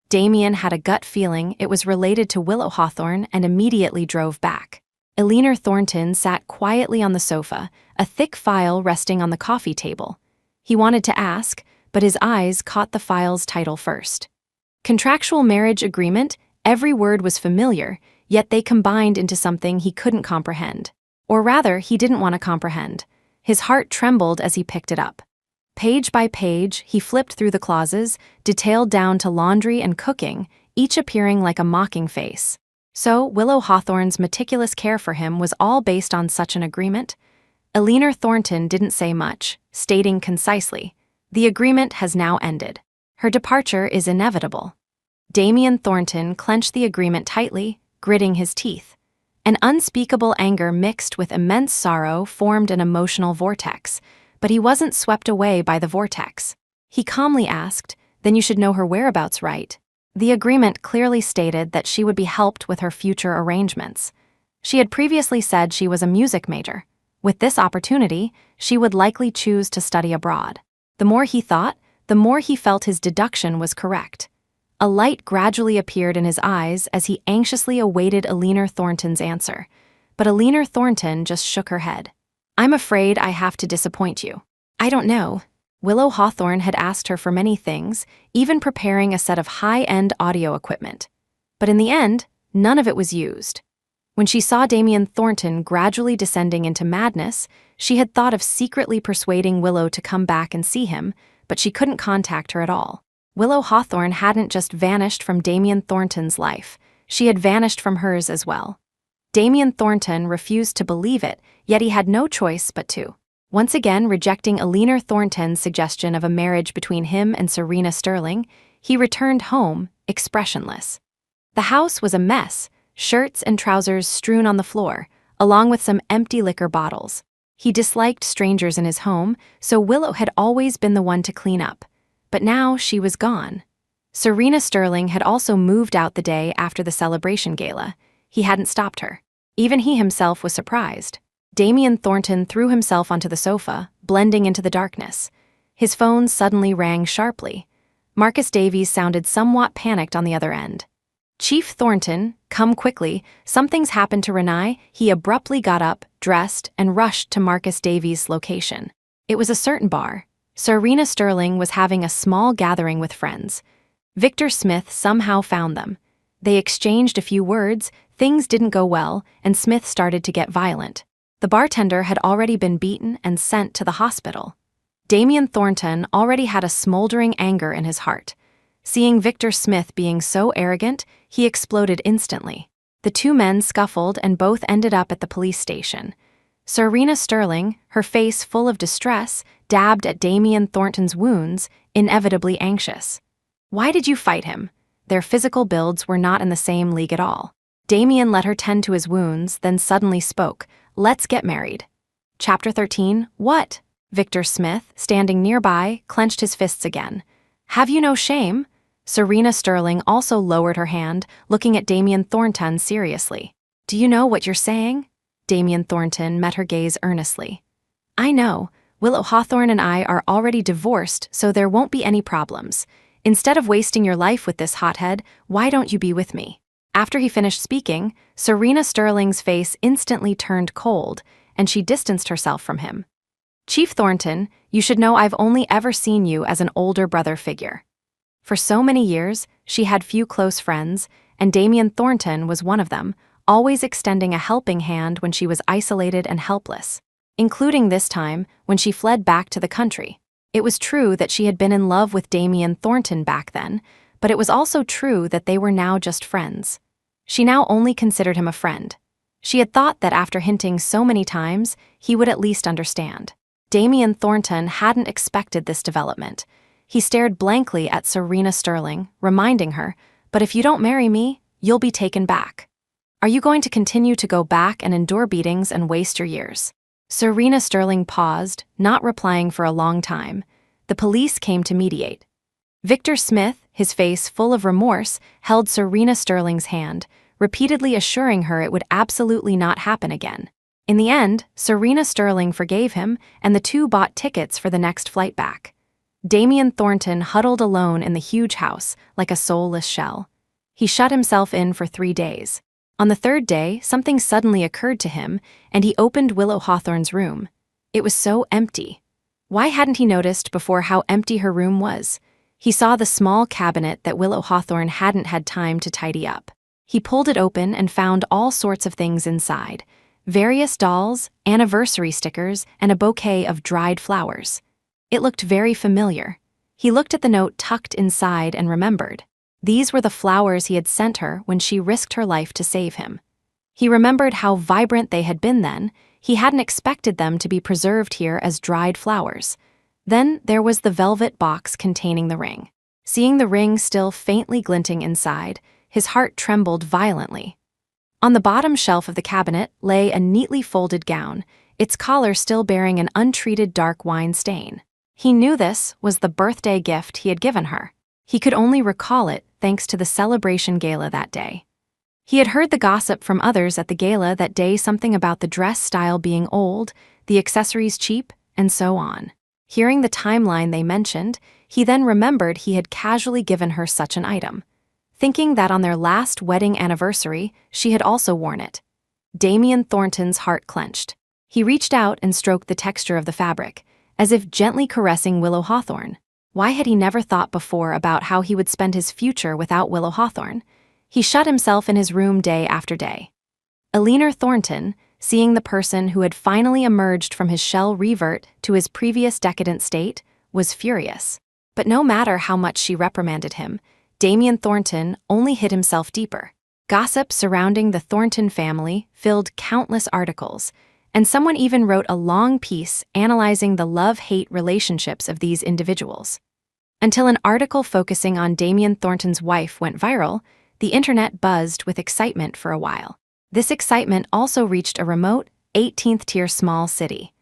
[SPEAKER 1] Damien had a gut feeling it was related to Willow Hawthorne and immediately drove back. Eleanor Thornton sat quietly on the sofa, a thick file resting on the coffee table. He wanted to ask, but his eyes caught the file's title first. Contractual marriage agreement. Every word was familiar, yet they combined into something he couldn't comprehend. Or rather, he didn't want to comprehend. His heart trembled as he picked it up. Page by page, he flipped through the clauses, detailed down to laundry and cooking, each appearing like a mocking face. So, Willow Hawthorne's meticulous care for him was all based on such an agreement? Eleanor Thornton didn't say much, stating concisely, "The agreement has now ended. Her departure is inevitable." Damien Thornton clenched the agreement tightly, gritting his teeth. An unspeakable anger mixed with immense sorrow formed an emotional vortex, but he wasn't swept away by the vortex. He calmly asked, "Then you should know her whereabouts, right?" The agreement clearly stated that she would be helped with her future arrangements. She had previously said she was a music major. With this opportunity, she would likely choose to study abroad. The more he thought, the more he felt his deduction was correct. A light gradually appeared in his eyes as he anxiously awaited Eleanor Thornton's answer. But Eleanor Thornton just shook her head. "I'm afraid I have to disappoint you. I don't know." Willow Hawthorne had asked her for many things, even preparing a set of high-end audio equipment. But in the end, none of it was used. When she saw Damien Thornton gradually descending into madness, she had thought of secretly persuading Willow to come back and see him, but she couldn't contact her at all. Willow Hawthorne hadn't just vanished from Damien Thornton's life, she had vanished from hers as well. Damien Thornton refused to believe it, yet he had no choice but to. Once again rejecting Eleanor Thornton's suggestion of a marriage between him and Serena Sterling, he returned home, expressionless. The house was a mess, shirts and trousers strewn on the floor, along with some empty liquor bottles. He disliked strangers in his home, so Willow had always been the one to clean up. But now she was gone. Serena Sterling had also moved out the day after the celebration gala. He hadn't stopped her. Even he himself was surprised. Damien Thornton threw himself onto the sofa, blending into the darkness. His phone suddenly rang sharply. Marcus Davies sounded somewhat panicked on the other end. "Chief Thornton, come quickly, something's happened to Renai." He abruptly got up, dressed, and rushed to Marcus Davies' location. It was a certain bar. Serena Sterling was having a small gathering with friends. Victor Smith somehow found them. They exchanged a few words, things didn't go well, and Smith started to get violent. The bartender had already been beaten and sent to the hospital. Damien Thornton already had a smoldering anger in his heart. Seeing Victor Smith being so arrogant, he exploded instantly. The two men scuffled and both ended up at the police station. Serena Sterling, her face full of distress, dabbed at Damien Thornton's wounds, inevitably anxious. Why did you fight him? Their physical builds were not in the same league at all. Damien let her tend to his wounds, then suddenly spoke, "Let's get married." Chapter 13, What? Victor Smith, standing nearby, clenched his fists again. Have you no shame? Serena Sterling also lowered her hand, looking at Damien Thornton seriously. Do you know what you're saying? Damien Thornton met her gaze earnestly. I know. Willow Hawthorne and I are already divorced, so there won't be any problems. Instead of wasting your life with this hothead, why don't you be with me? After he finished speaking, Serena Sterling's face instantly turned cold, and she distanced herself from him. Chief Thornton, you should know I've only ever seen you as an older brother figure. For so many years, she had few close friends, and Damien Thornton was one of them, always extending a helping hand when she was isolated and helpless, including this time when she fled back to the country. It was true that she had been in love with Damien Thornton back then, but it was also true that they were now just friends. She now only considered him a friend. She had thought that after hinting so many times, he would at least understand. Damien Thornton hadn't expected this development. He stared blankly at Serena Sterling, reminding her, but if you don't marry me, you'll be taken back. Are you going to continue to go back and endure beatings and waste your years? Serena Sterling paused, not replying for a long time. The police came to mediate. Victor Smith, his face full of remorse, held Serena Sterling's hand, repeatedly assuring her it would absolutely not happen again. In the end, Serena Sterling forgave him, and the two bought tickets for the next flight back. Damien Thornton huddled alone in the huge house, like a soulless shell. He shut himself in for 3 days. On the third day, something suddenly occurred to him, and he opened Willow Hawthorne's room. It was so empty. Why hadn't he noticed before how empty her room was? He saw the small cabinet that Willow Hawthorne hadn't had time to tidy up. He pulled it open and found all sorts of things inside: various dolls, anniversary stickers, and a bouquet of dried flowers. It looked very familiar. He looked at the note tucked inside and remembered. These were the flowers he had sent her when she risked her life to save him. He remembered how vibrant they had been then. He hadn't expected them to be preserved here as dried flowers. Then there was the velvet box containing the ring. Seeing the ring still faintly glinting inside, his heart trembled violently. On the bottom shelf of the cabinet lay a neatly folded gown, its collar still bearing an untreated dark wine stain. He knew this was the birthday gift he had given her. He could only recall it thanks to the celebration gala that day. He had heard the gossip from others at the gala that day, something about the dress style being old, the accessories cheap, and so on. Hearing the timeline they mentioned, he then remembered he had casually given her such an item, thinking that on their last wedding anniversary she had also worn it. Damien Thornton's heart clenched. He reached out and stroked the texture of the fabric, as if gently caressing Willow Hawthorne. Why had he never thought before about how he would spend his future without Willow Hawthorne? He shut himself in his room day after day. Eleanor Thornton, seeing the person who had finally emerged from his shell revert to his previous decadent state, was furious. But no matter how much she reprimanded him, Damien Thornton only hid himself deeper. Gossip surrounding the Thornton family filled countless articles, and someone even wrote a long piece analyzing the love-hate relationships of these individuals. Until an article focusing on Damien Thornton's wife went viral, the internet buzzed with excitement for a while. This excitement also reached a remote, 18th-tier small city.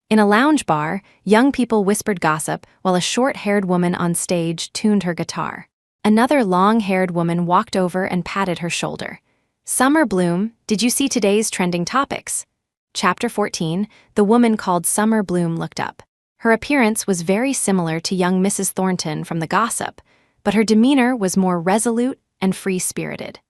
[SPEAKER 1] In a lounge bar, young people whispered gossip while a short-haired woman on stage tuned her guitar. Another long-haired woman walked over and patted her shoulder. "Summer Bloom, did you see today's trending topics?" Chapter 14, the woman called Summer Bloom looked up. Her appearance was very similar to young Mrs. Thornton from the gossip, but her demeanor was more resolute and free-spirited.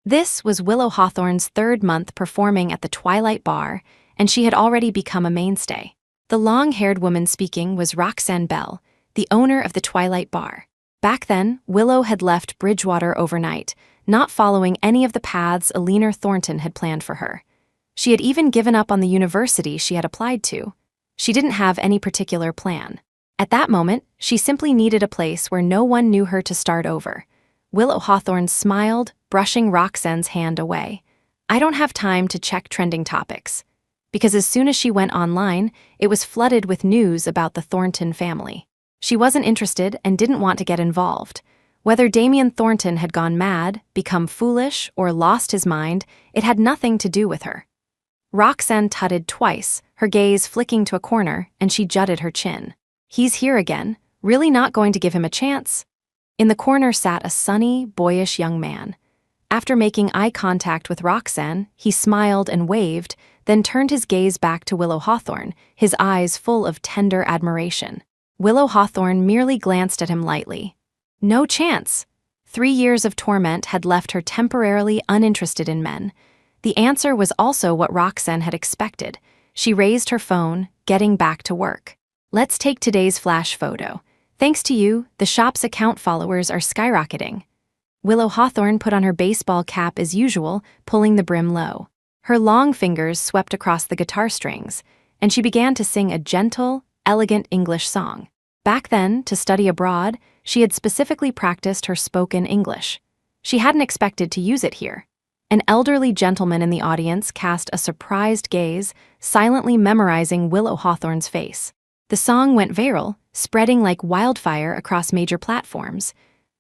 [SPEAKER 1] This was Willow Hawthorne's 3rd month performing at the Twilight Bar, and she had already become a mainstay. The long-haired woman speaking was Roxanne Bell, the owner of the Twilight Bar. Back then, Willow had left Bridgewater overnight, not following any of the paths Eleanor Thornton had planned for her. She had even given up on the university she had applied to. She didn't have any particular plan. At that moment, she simply needed a place where no one knew her to start over. Willow Hawthorne smiled, brushing Roxanne's hand away. "I don't have time to check trending topics." Because as soon as she went online, it was flooded with news about the Thornton family. She wasn't interested and didn't want to get involved. Whether Damien Thornton had gone mad, become foolish, or lost his mind, it had nothing to do with her. Roxanne tutted twice, her gaze flicking to a corner, and she jutted her chin. "He's here again, really not going to give him a chance?" In the corner sat a sunny, boyish young man. After making eye contact with Roxanne, he smiled and waved, then turned his gaze back to Willow Hawthorne, his eyes full of tender admiration. Willow Hawthorne merely glanced at him lightly. No chance. 3 years of torment had left her temporarily uninterested in men. The answer was also what Roxanne had expected. She raised her phone, getting back to work. "Let's take today's flash photo. Thanks to you, the shop's account followers are skyrocketing." Willow Hawthorne put on her baseball cap as usual, pulling the brim low. Her long fingers swept across the guitar strings, and she began to sing a gentle, elegant English song. Back then, to study abroad, she had specifically practiced her spoken English. She hadn't expected to use it here. An elderly gentleman in the audience cast a surprised gaze, silently memorizing Willow Hawthorne's face. The song went viral, spreading like wildfire across major platforms.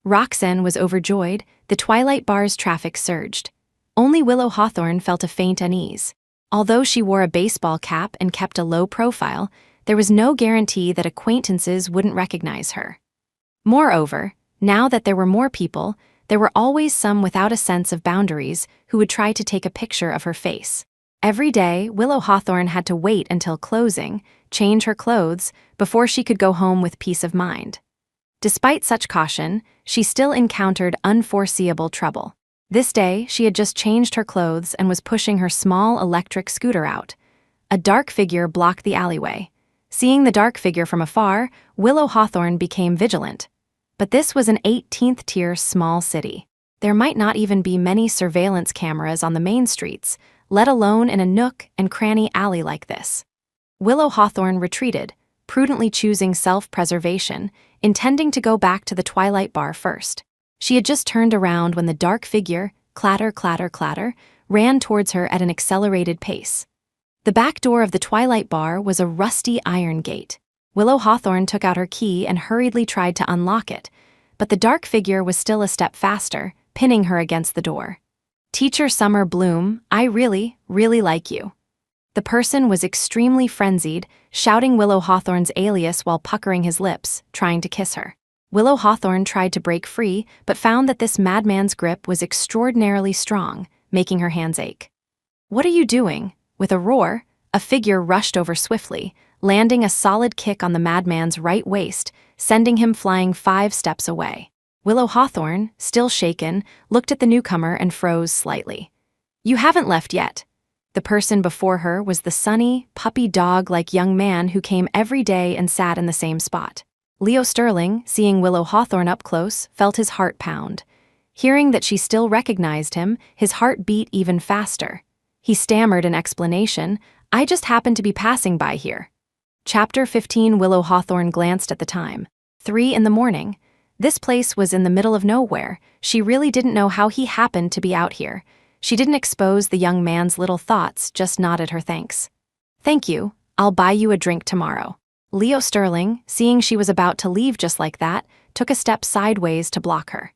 [SPEAKER 1] Roxanne was overjoyed, the Twilight Bar's traffic surged. Only Willow Hawthorne felt a faint unease. Although she wore a baseball cap and kept a low profile, there was no guarantee that acquaintances wouldn't recognize her. Moreover, now that there were more people, there were always some without a sense of boundaries who would try to take a picture of her face. Every day, Willow Hawthorne had to wait until closing, change her clothes, before she could go home with peace of mind. Despite such caution, she still encountered unforeseeable trouble. This day, she had just changed her clothes and was pushing her small electric scooter out. A dark figure blocked the alleyway. Seeing the dark figure from afar, Willow Hawthorne became vigilant. But this was an 18th-tier small city. There might not even be many surveillance cameras on the main streets, let alone in a nook and cranny alley like this. Willow Hawthorne retreated, prudently choosing self-preservation, intending to go back to the Twilight Bar first. She had just turned around when the dark figure, clatter, clatter, clatter, ran towards her at an accelerated pace. The back door of the Twilight Bar was a rusty iron gate. Willow Hawthorne took out her key and hurriedly tried to unlock it, but the dark figure was still a step faster, pinning her against the door. "Teacher Summer Bloom, I really, really like you." The person was extremely frenzied, shouting Willow Hawthorne's alias while puckering his lips, trying to kiss her. Willow Hawthorne tried to break free, but found that this madman's grip was extraordinarily strong, making her hands ache. "What are you doing?" With a roar, a figure rushed over swiftly, landing a solid kick on the madman's right waist, sending him flying 5 steps away. Willow Hawthorne, still shaken, looked at the newcomer and froze slightly. "You haven't left yet." The person before her was the sunny, puppy dog-like young man who came every day and sat in the same spot. Leo Sterling, seeing Willow Hawthorne up close, felt his heart pound. Hearing that she still recognized him, his heart beat even faster. He stammered an explanation, "I just happened to be passing by here." Chapter 15. Willow Hawthorne glanced at the time. 3 in the morning. This place was in the middle of nowhere. She really didn't know how he happened to be out here. She didn't expose the young man's little thoughts, just nodded her thanks. "Thank you, I'll buy you a drink tomorrow." Leo Sterling, seeing she was about to leave just like that, took a step sideways to block her.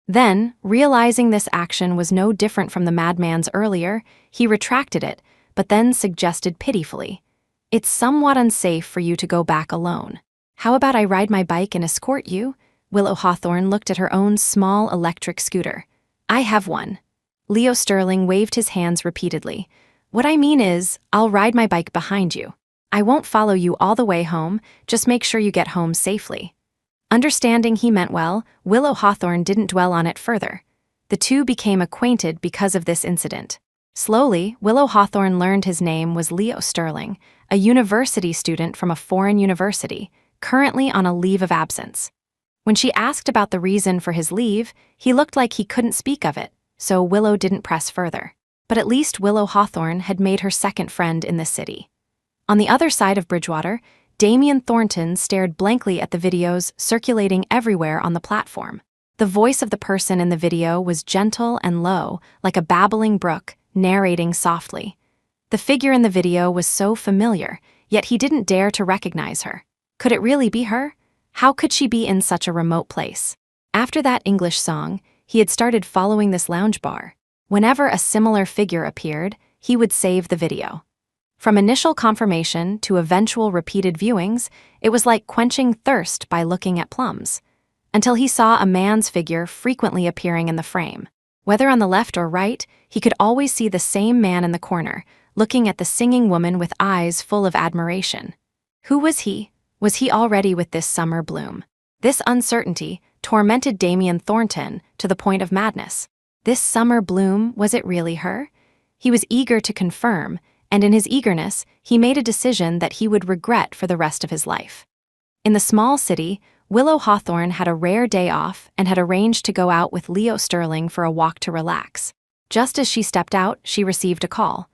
[SPEAKER 1] Then, realizing this action was no different from the madman's earlier, he retracted it, but then suggested pitifully, "It's somewhat unsafe for you to go back alone. How about I ride my bike and escort you?" Willow Hawthorne looked at her own small electric scooter. "I have one." Leo Sterling waved his hands repeatedly. "What I mean is, I'll ride my bike behind you. I won't follow you all the way home, just make sure you get home safely." Understanding he meant well, Willow Hawthorne didn't dwell on it further. The two became acquainted because of this incident. Slowly, Willow Hawthorne learned his name was Leo Sterling, a university student from a foreign university, currently on a leave of absence. When she asked about the reason for his leave, he looked like he couldn't speak of it, so Willow didn't press further. But at least Willow Hawthorne had made her second friend in the city. On the other side of Bridgewater, Damien Thornton stared blankly at the videos circulating everywhere on the platform. The voice of the person in the video was gentle and low, like a babbling brook, narrating softly. The figure in the video was so familiar, yet he didn't dare to recognize her. Could it really be her? How could she be in such a remote place? After that English song, he had started following this lounge bar. Whenever a similar figure appeared, he would save the video. From initial confirmation to eventual repeated viewings, it was like quenching thirst by looking at plums. Until he saw a man's figure frequently appearing in the frame. Whether on the left or right, he could always see the same man in the corner, looking at the singing woman with eyes full of admiration. Who was he? Was he already with this Summer Bloom? This uncertainty tormented Damien Thornton to the point of madness. This Summer Bloom, was it really her? He was eager to confirm, and in his eagerness, he made a decision that he would regret for the rest of his life. In the small city, Willow Hawthorne had a rare day off and had arranged to go out with Leo Sterling for a walk to relax. Just as she stepped out, she received a call.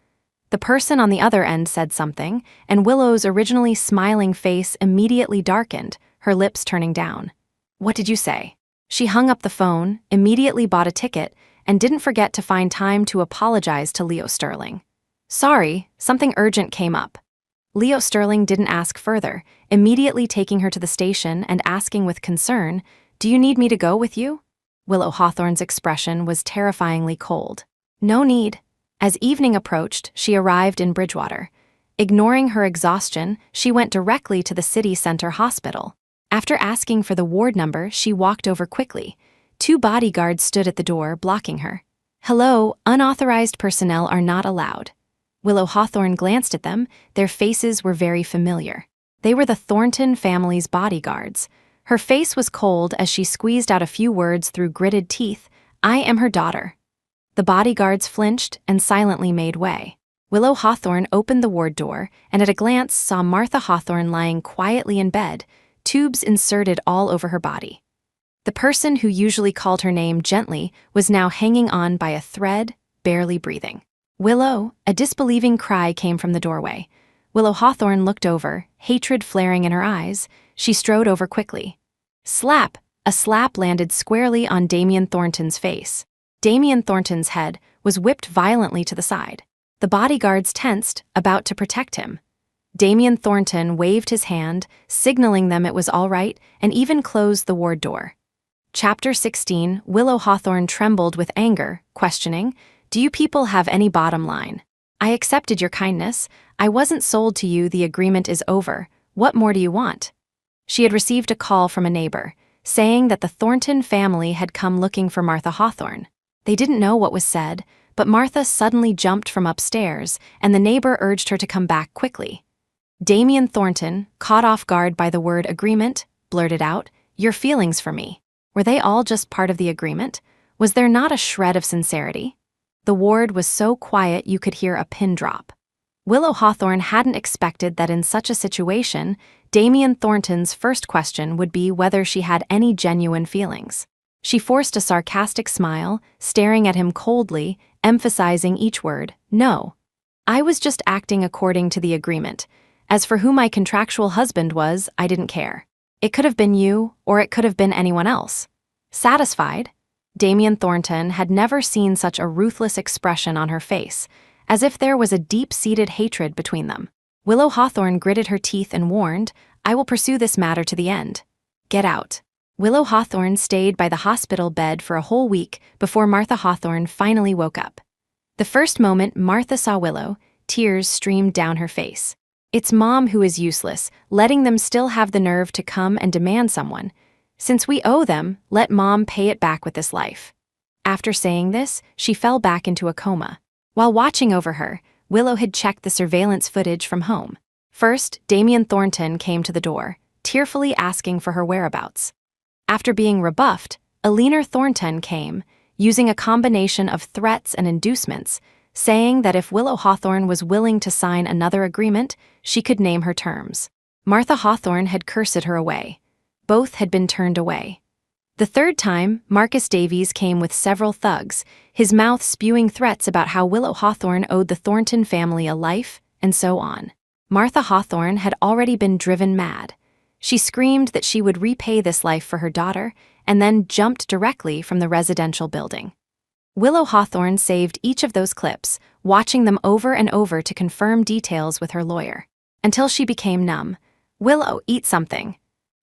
[SPEAKER 1] The person on the other end said something, and Willow's originally smiling face immediately darkened, her lips turning down. "What did you say?" She hung up the phone, immediately bought a ticket, and didn't forget to find time to apologize to Leo Sterling. "Sorry, something urgent came up." Leo Sterling didn't ask further, immediately taking her to the station and asking with concern, "Do you need me to go with you?" Willow Hawthorne's expression was terrifyingly cold. "No need." As evening approached, she arrived in Bridgewater. Ignoring her exhaustion, she went directly to the city center hospital. After asking for the ward number, she walked over quickly. 2 bodyguards stood at the door, blocking her. "Hello, unauthorized personnel are not allowed." Willow Hawthorne glanced at them. Their faces were very familiar. They were the Thornton family's bodyguards. Her face was cold as she squeezed out a few words through gritted teeth. "I am her daughter." The bodyguards flinched and silently made way. Willow Hawthorne opened the ward door and at a glance saw Martha Hawthorne lying quietly in bed, tubes inserted all over her body. The person who usually called her name gently was now hanging on by a thread, barely breathing. "Willow," a disbelieving cry came from the doorway. Willow Hawthorne looked over, hatred flaring in her eyes. She strode over quickly. Slap! A slap landed squarely on Damien Thornton's face. Damien Thornton's head was whipped violently to the side. The bodyguards tensed, about to protect him. Damien Thornton waved his hand, signaling them it was all right, and even closed the ward door. Chapter 16. Willow Hawthorne trembled with anger, questioning, "Do you people have any bottom line? I accepted your kindness. I wasn't sold to you. The agreement is over. What more do you want?" She had received a call from a neighbor, saying that the Thornton family had come looking for Martha Hawthorne. They didn't know what was said, but Martha suddenly jumped from upstairs, and the neighbor urged her to come back quickly. Damien Thornton, caught off guard by the word agreement, blurted out, "Your feelings for me. Were they all just part of the agreement? Was there not a shred of sincerity?" The ward was so quiet you could hear a pin drop. Willow Hawthorne hadn't expected that in such a situation, Damien Thornton's first question would be whether she had any genuine feelings. She forced a sarcastic smile, staring at him coldly, emphasizing each word, "No. I was just acting according to the agreement. As for who my contractual husband was, I didn't care. It could have been you, or it could have been anyone else." Satisfied? Damien Thornton had never seen such a ruthless expression on her face, as if there was a deep-seated hatred between them. Willow Hawthorne gritted her teeth and warned, "I will pursue this matter to the end. Get out." Willow Hawthorne stayed by the hospital bed for a whole week before Martha Hawthorne finally woke up. The first moment Martha saw Willow, tears streamed down her face. It's Mom who is useless, letting them still have the nerve to come and demand someone. Since we owe them, let Mom pay it back with this life. After saying this, she fell back into a coma. While watching over her, Willow had checked the surveillance footage from home. First, Damien Thornton came to the door, tearfully asking for her whereabouts. After being rebuffed, Eleanor Thornton came, using a combination of threats and inducements, saying that if Willow Hawthorne was willing to sign another agreement, she could name her terms. Martha Hawthorne had cursed her away. Both had been turned away. The third time, Marcus Davies came with several thugs, his mouth spewing threats about how Willow Hawthorne owed the Thornton family a life, and so on. Martha Hawthorne had already been driven mad. She screamed that she would repay this life for her daughter, and then jumped directly from the residential building. Willow Hawthorne saved each of those clips, watching them over and over to confirm details with her lawyer. Until she became numb. "Willow, eat something."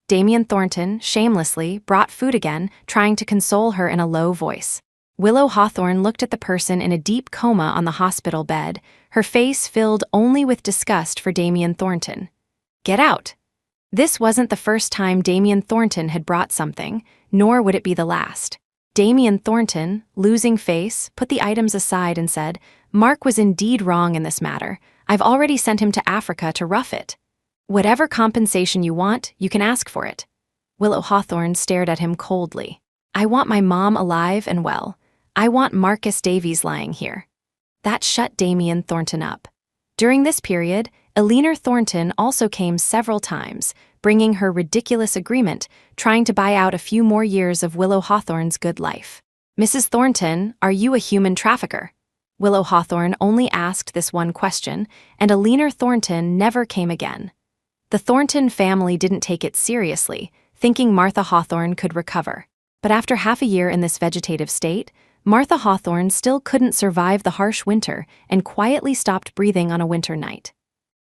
[SPEAKER 1] Damien Thornton, shamelessly, brought food again, trying to console her in a low voice. Willow Hawthorne looked at the person in a deep coma on the hospital bed, her face filled only with disgust for Damien Thornton. "Get out." This wasn't the first time Damien Thornton had brought something, nor would it be the last. Damien Thornton, losing face, put the items aside and said, "Mark was indeed wrong in this matter. I've already sent him to Africa to rough it. Whatever compensation you want, you can ask for it." Willow Hawthorne stared at him coldly. "I want my mom alive and well. I want Marcus Davies lying here." That shut Damien Thornton up. During this period, Eleanor Thornton also came several times, bringing her ridiculous agreement, trying to buy out a few more years of Willow Hawthorne's good life. "Mrs. Thornton, are you a human trafficker?" Willow Hawthorne only asked this one question, and Eleanor Thornton never came again. The Thornton family didn't take it seriously, thinking Martha Hawthorne could recover. But after half a year in this vegetative state, Martha Hawthorne still couldn't survive the harsh winter and quietly stopped breathing on a winter night.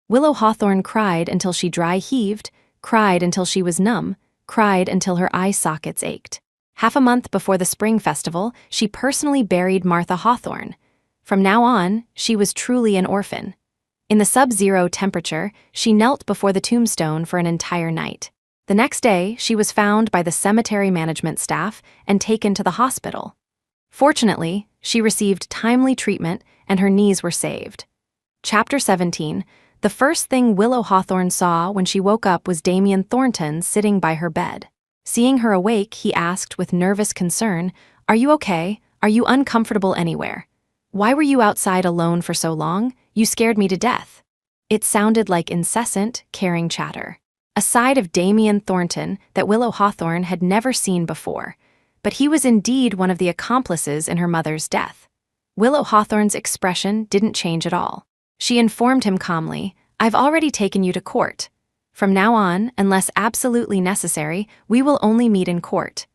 [SPEAKER 1] Willow Hawthorne cried until she dry-heaved, cried until she was numb, cried until her eye sockets ached. Half a month before the spring festival, she personally buried Martha Hawthorne. From now on, she was truly an orphan. In the sub-zero temperature, she knelt before the tombstone for an entire night. The next day, she was found by the cemetery management staff and taken to the hospital. Fortunately, she received timely treatment and her knees were saved. Chapter 17. The first thing Willow Hawthorne saw when she woke up was Damien Thornton sitting by her bed. Seeing her awake, he asked with nervous concern, "Are you okay? Are you uncomfortable anywhere? Why were you outside alone for so long? You scared me to death." It sounded like incessant, caring chatter. A side of Damien Thornton that Willow Hawthorne had never seen before. But he was indeed one of the accomplices in her mother's death. Willow Hawthorne's expression didn't change at all. She informed him calmly, "I've already taken you to court. From now on, unless absolutely necessary, we will only meet in court."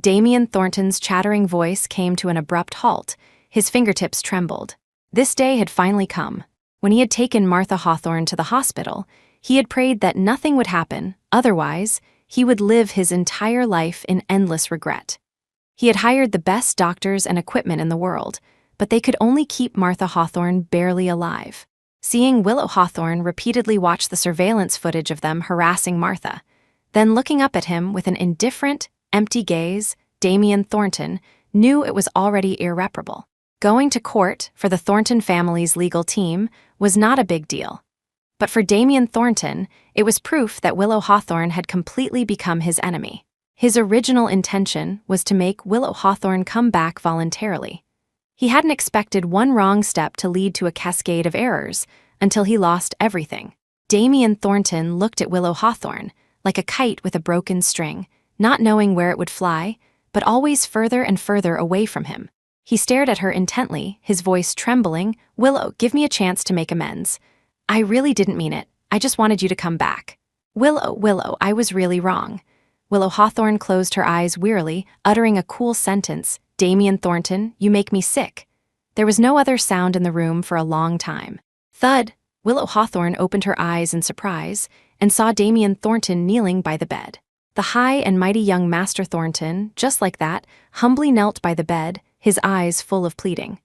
[SPEAKER 1] Damien Thornton's chattering voice came to an abrupt halt. His fingertips trembled. This day had finally come. When he had taken Martha Hawthorne to the hospital, he had prayed that nothing would happen, otherwise, he would live his entire life in endless regret. He had hired the best doctors and equipment in the world, but they could only keep Martha Hawthorne barely alive. Seeing Willow Hawthorne repeatedly watch the surveillance footage of them harassing Martha, then looking up at him with an indifferent, empty gaze, Damien Thornton knew it was already irreparable. Going to court for the Thornton family's legal team was not a big deal. But for Damien Thornton, it was proof that Willow Hawthorne had completely become his enemy. His original intention was to make Willow Hawthorne come back voluntarily. He hadn't expected one wrong step to lead to a cascade of errors until he lost everything. Damien Thornton looked at Willow Hawthorne like a kite with a broken string, not knowing where it would fly, but always further and further away from him. He stared at her intently, his voice trembling. "Willow, give me a chance to make amends. I really didn't mean it. I just wanted you to come back." Willow, I was really wrong." Willow Hawthorne closed her eyes wearily, uttering a cool sentence, "Damien Thornton, you make me sick." There was no other sound in the room for a long time. Thud! Willow Hawthorne opened her eyes in surprise and saw Damien Thornton kneeling by the bed. The high and mighty young Master Thornton, just like that, humbly knelt by the bed, his eyes full of pleading.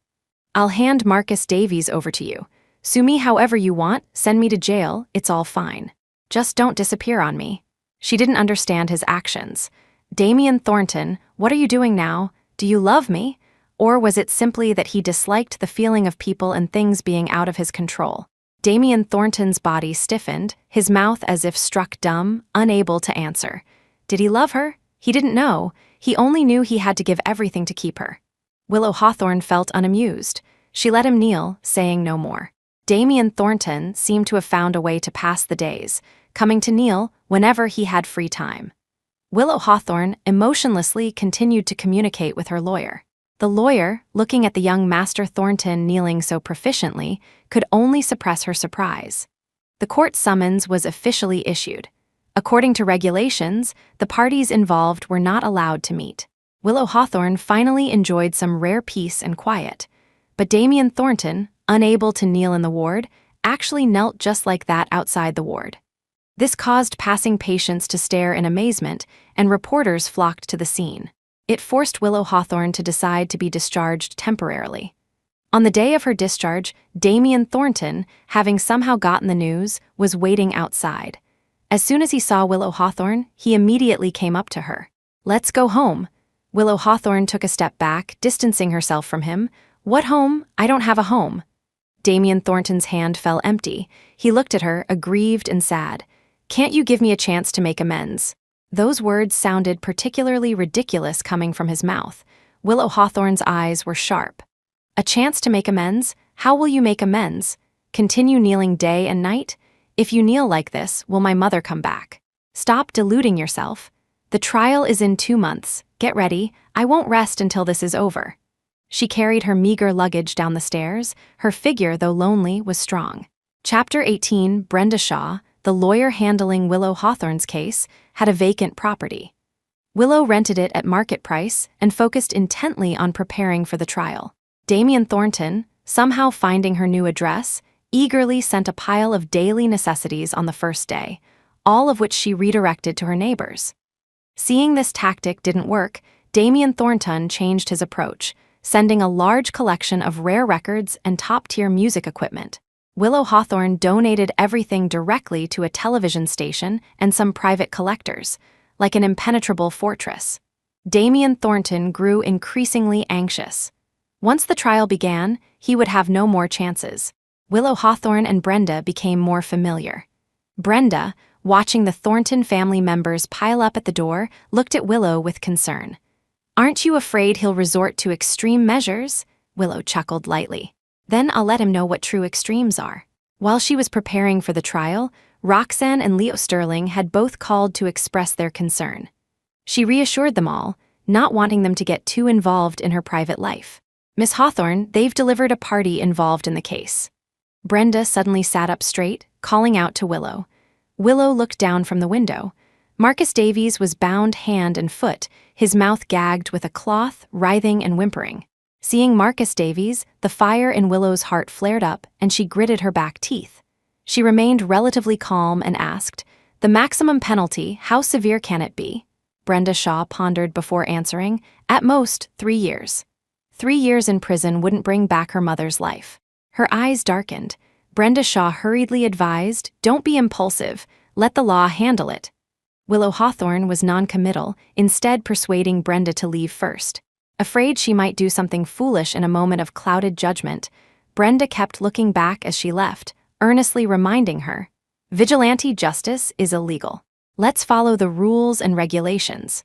[SPEAKER 1] "I'll hand Marcus Davies over to you. Sue me however you want, send me to jail, it's all fine. Just don't disappear on me." She didn't understand his actions. "Damien Thornton, what are you doing now? Do you love me?" Or was it simply that he disliked the feeling of people and things being out of his control? Damien Thornton's body stiffened, his mouth as if struck dumb, unable to answer. Did he love her? He didn't know. He only knew he had to give everything to keep her. Willow Hawthorne felt unamused. She let him kneel, saying no more. Damien Thornton seemed to have found a way to pass the days, coming to kneel whenever he had free time. Willow Hawthorne emotionlessly continued to communicate with her lawyer. The lawyer, looking at the young Master Thornton kneeling so proficiently, could only suppress her surprise. The court summons was officially issued. According to regulations, the parties involved were not allowed to meet. Willow Hawthorne finally enjoyed some rare peace and quiet, but Damien Thornton, unable to kneel in the ward, actually knelt just like that outside the ward. This caused passing patients to stare in amazement, and reporters flocked to the scene. It forced Willow Hawthorne to decide to be discharged temporarily. On the day of her discharge, Damien Thornton, having somehow gotten the news, was waiting outside. As soon as he saw Willow Hawthorne, he immediately came up to her. "Let's go home." Willow Hawthorne took a step back, distancing herself from him. "What home? I don't have a home." Damien Thornton's hand fell empty. He looked at her, aggrieved and sad. "Can't you give me a chance to make amends?" Those words sounded particularly ridiculous coming from his mouth. Willow Hawthorne's eyes were sharp. "A chance to make amends? How will you make amends? Continue kneeling day and night? If you kneel like this, will my mother come back? Stop deluding yourself. The trial is in 2 months. Get ready. I won't rest until this is over." She carried her meager luggage down the stairs. Her figure, though lonely, was strong. Chapter 18. Brenda Shaw, the lawyer handling Willow Hawthorne's case, had a vacant property. Willow rented it at market price and focused intently on preparing for the trial. Damien Thornton, somehow finding her new address, eagerly sent a pile of daily necessities on the first day, all of which she redirected to her neighbors. Seeing this tactic didn't work, Damien Thornton changed his approach, sending a large collection of rare records and top-tier music equipment. Willow Hawthorne donated everything directly to a television station and some private collectors, like an impenetrable fortress. Damien Thornton grew increasingly anxious. Once the trial began, he would have no more chances. Willow Hawthorne and Brenda became more familiar. Brenda, watching the Thornton family members pile up at the door, looked at Willow with concern. "Aren't you afraid he'll resort to extreme measures?" Willow chuckled lightly. "Then I'll let him know what true extremes are." While she was preparing for the trial, Roxanne and Leo Sterling had both called to express their concern. She reassured them all, not wanting them to get too involved in her private life. "Miss Hawthorne, they've delivered a party involved in the case." Brenda suddenly sat up straight, calling out to Willow. Willow looked down from the window. Marcus Davies was bound hand and foot, his mouth gagged with a cloth, writhing and whimpering. Seeing Marcus Davies, the fire in Willow's heart flared up, and she gritted her back teeth. She remained relatively calm and asked, "The maximum penalty, how severe can it be?" Brenda Shaw pondered before answering, "At most, 3 years." 3 years in prison wouldn't bring back her mother's life. Her eyes darkened. Brenda Shaw hurriedly advised, "Don't be impulsive. Let the law handle it." Willow Hawthorne was non-committal, instead persuading Brenda to leave first. Afraid she might do something foolish in a moment of clouded judgment, Brenda kept looking back as she left, earnestly reminding her, "Vigilante justice is illegal. Let's follow the rules and regulations."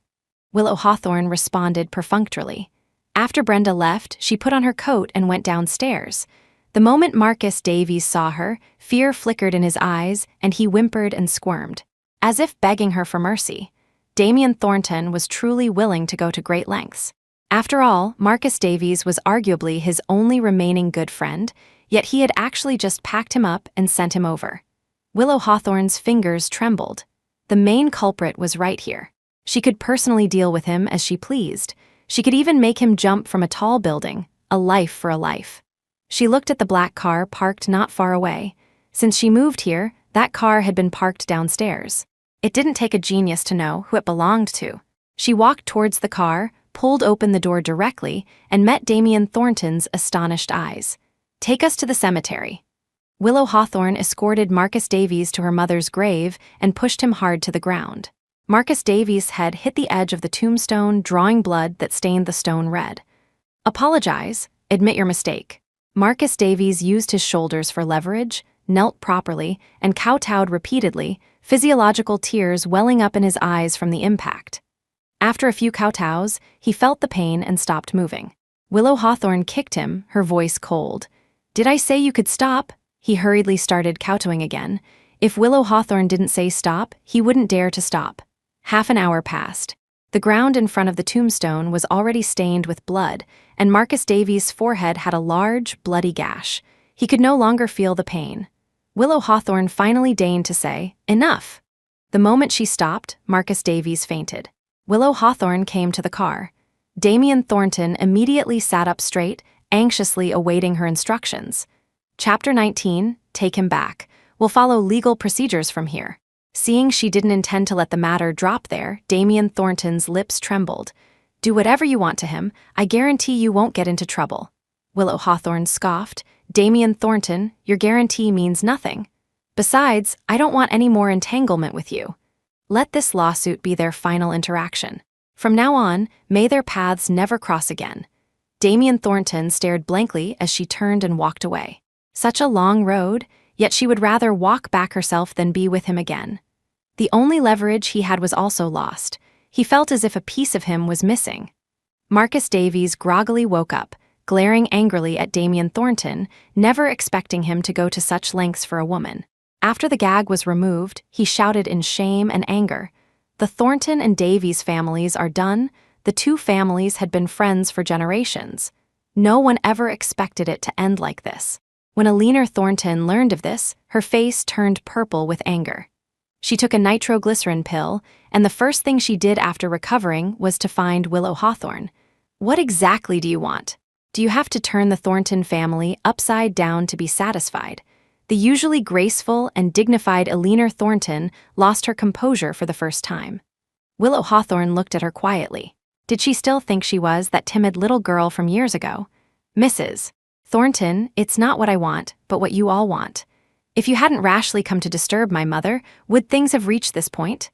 [SPEAKER 1] Willow Hawthorne responded perfunctorily. After Brenda left, she put on her coat and went downstairs. The moment Marcus Davies saw her, fear flickered in his eyes, and he whimpered and squirmed. As if begging her for mercy, Damien Thornton was truly willing to go to great lengths. After all, Marcus Davies was arguably his only remaining good friend, yet he had actually just packed him up and sent him over. Willow Hawthorne's fingers trembled. The main culprit was right here. She could personally deal with him as she pleased. She could even make him jump from a tall building, a life for a life. She looked at the black car parked not far away. Since she moved here, that car had been parked downstairs. It didn't take a genius to know who it belonged to. She walked towards the car, pulled open the door directly, and met Damien Thornton's astonished eyes. "Take us to the cemetery." Willow Hawthorne escorted Marcus Davies to her mother's grave and pushed him hard to the ground. Marcus Davies' head hit the edge of the tombstone, drawing blood that stained the stone red. "Apologize. Admit your mistake." Marcus Davies used his shoulders for leverage, knelt properly, and kowtowed repeatedly, physiological tears welling up in his eyes from the impact. After a few kowtows, he felt the pain and stopped moving. Willow Hawthorne kicked him, her voice cold. "Did I say you could stop?" He hurriedly started kowtowing again. If Willow Hawthorne didn't say stop, he wouldn't dare to stop. Half an hour passed. The ground in front of the tombstone was already stained with blood, and Marcus Davies' forehead had a large, bloody gash. He could no longer feel the pain. Willow Hawthorne finally deigned to say, "Enough." The moment she stopped, Marcus Davies fainted. Willow Hawthorne came to the car. Damien Thornton immediately sat up straight, anxiously awaiting her instructions. Chapter 19, Take him back. We'll follow legal procedures from here. Seeing she didn't intend to let the matter drop there, Damien Thornton's lips trembled. "Do whatever you want to him. I guarantee you won't get into trouble." Willow Hawthorne scoffed. "Damien Thornton, your guarantee means nothing. Besides, I don't want any more entanglement with you. Let this lawsuit be their final interaction. From now on, may their paths never cross again." Damien Thornton stared blankly as she turned and walked away. Such a long road, yet she would rather walk back herself than be with him again. The only leverage he had was also lost. He felt as if a piece of him was missing. Marcus Davies groggily woke up, glaring angrily at Damien Thornton, never expecting him to go to such lengths for a woman. After the gag was removed, he shouted in shame and anger. The Thornton and Davies families are done. The two families had been friends for generations. No one ever expected it to end like this. When Alina Thornton learned of this, her face turned purple with anger. She took a nitroglycerin pill, and the first thing she did after recovering was to find Willow Hawthorne. "What exactly do you want? Do you have to turn the Thornton family upside down to be satisfied?" The usually graceful and dignified Alina Thornton lost her composure for the first time. Willow Hawthorne looked at her quietly. Did she still think she was that timid little girl from years ago? "Mrs. Thornton, it's not what I want, but what you all want. If you hadn't rashly come to disturb my mother, would things have reached this point?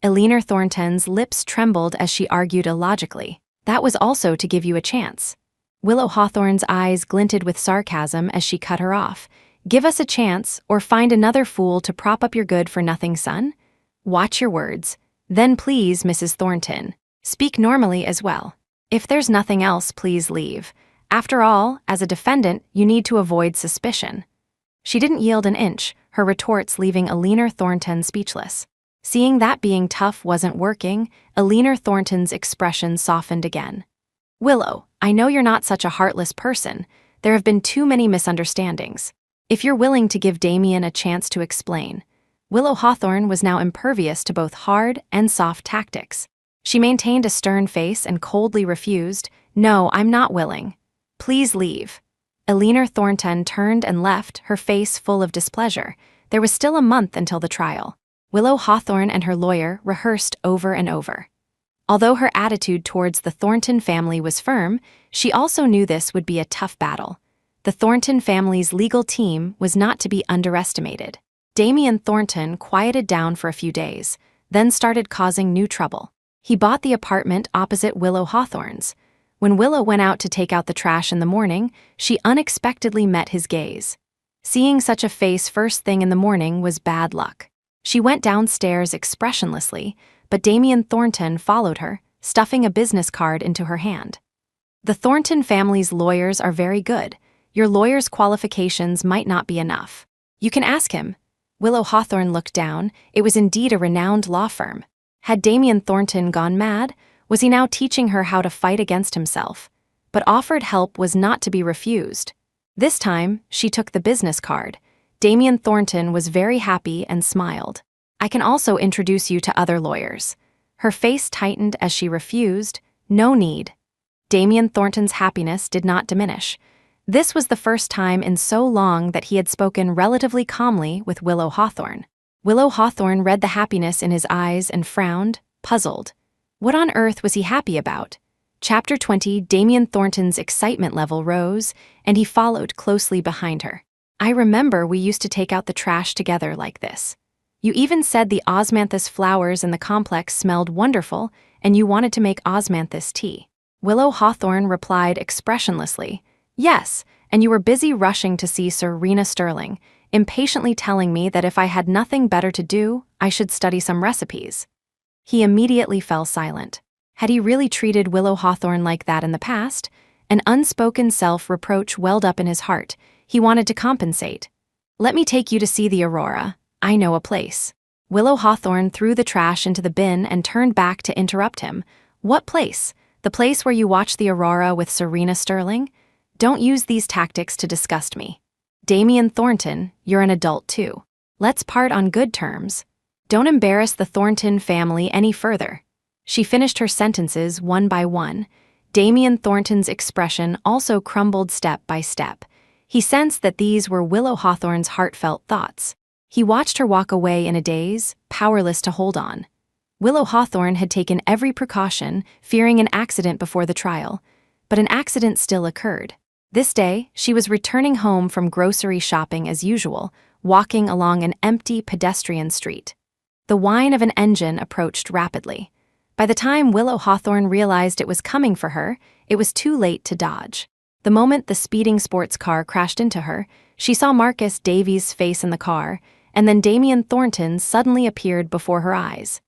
[SPEAKER 1] Eleanor Thornton's lips trembled as she argued illogically. That was also to give you a chance. Willow Hawthorne's eyes glinted with sarcasm as she cut her off. Give us a chance, or find another fool to prop up your good-for-nothing son? Watch your words. Then please, Mrs. Thornton, speak normally as well. If there's nothing else, please leave. After all, as a defendant, you need to avoid suspicion. She didn't yield an inch, her retorts leaving Eleanor Thornton speechless. Seeing that being tough wasn't working, Eleanor Thornton's expression softened again. Willow, I know you're not such a heartless person. There have been too many misunderstandings. If you're willing to give Damien a chance to explain. Willow Hawthorne was now impervious to both hard and soft tactics. She maintained a stern face and coldly refused, No, I'm not willing. Please leave. Eleanor Thornton turned and left, her face full of displeasure. There was still a month until the trial. Willow Hawthorne and her lawyer rehearsed over and over. Although her attitude towards the Thornton family was firm, she also knew this would be a tough battle. The Thornton family's legal team was not to be underestimated. Damien Thornton quieted down for a few days, then started causing new trouble. He bought the apartment opposite Willow Hawthorne's. When Willow went out to take out the trash in the morning, she unexpectedly met his gaze. Seeing such a face first thing in the morning was bad luck. She went downstairs expressionlessly, but Damien Thornton followed her, stuffing a business card into her hand. The Thornton family's lawyers are very good. Your lawyer's qualifications might not be enough. You can ask him. Willow Hawthorne looked down. It was indeed a renowned law firm. Had Damien Thornton gone mad? Was he now teaching her how to fight against himself? But offered help was not to be refused. This time, she took the business card. Damien Thornton was very happy and smiled. I can also introduce you to other lawyers. Her face tightened as she refused. No need. Damien Thornton's happiness did not diminish. This was the first time in so long that he had spoken relatively calmly with Willow Hawthorne. Willow Hawthorne read the happiness in his eyes and frowned, puzzled. What on earth was he happy about? Chapter 20, Damien Thornton's excitement level rose, and he followed closely behind her. I remember we used to take out the trash together like this. You even said the osmanthus flowers in the complex smelled wonderful, and you wanted to make osmanthus tea. Willow Hawthorne replied expressionlessly, Yes, and you were busy rushing to see Sir Rena Sterling, impatiently telling me that if I had nothing better to do, I should study some recipes. He immediately fell silent. Had he really treated Willow Hawthorne like that in the past? An unspoken self-reproach welled up in his heart. He wanted to compensate. Let me take you to see the aurora. I know a place. Willow Hawthorne threw the trash into the bin and turned back to interrupt him. What place? The place where you watch the aurora with Sir Rena Sterling? Don't use these tactics to disgust me. Damien Thornton, you're an adult too. Let's part on good terms. Don't embarrass the Thornton family any further. She finished her sentences one by one. Damien Thornton's expression also crumbled step by step. He sensed that these were Willow Hawthorne's heartfelt thoughts. He watched her walk away in a daze, powerless to hold on. Willow Hawthorne had taken every precaution, fearing an accident before the trial. But an accident still occurred. This day, she was returning home from grocery shopping as usual, walking along an empty pedestrian street. The whine of an engine approached rapidly. By the time Willow Hawthorne realized it was coming for her, it was too late to dodge. The moment the speeding sports car crashed into her, she saw Marcus Davies' face in the car, and then Damien Thornton suddenly appeared before her eyes.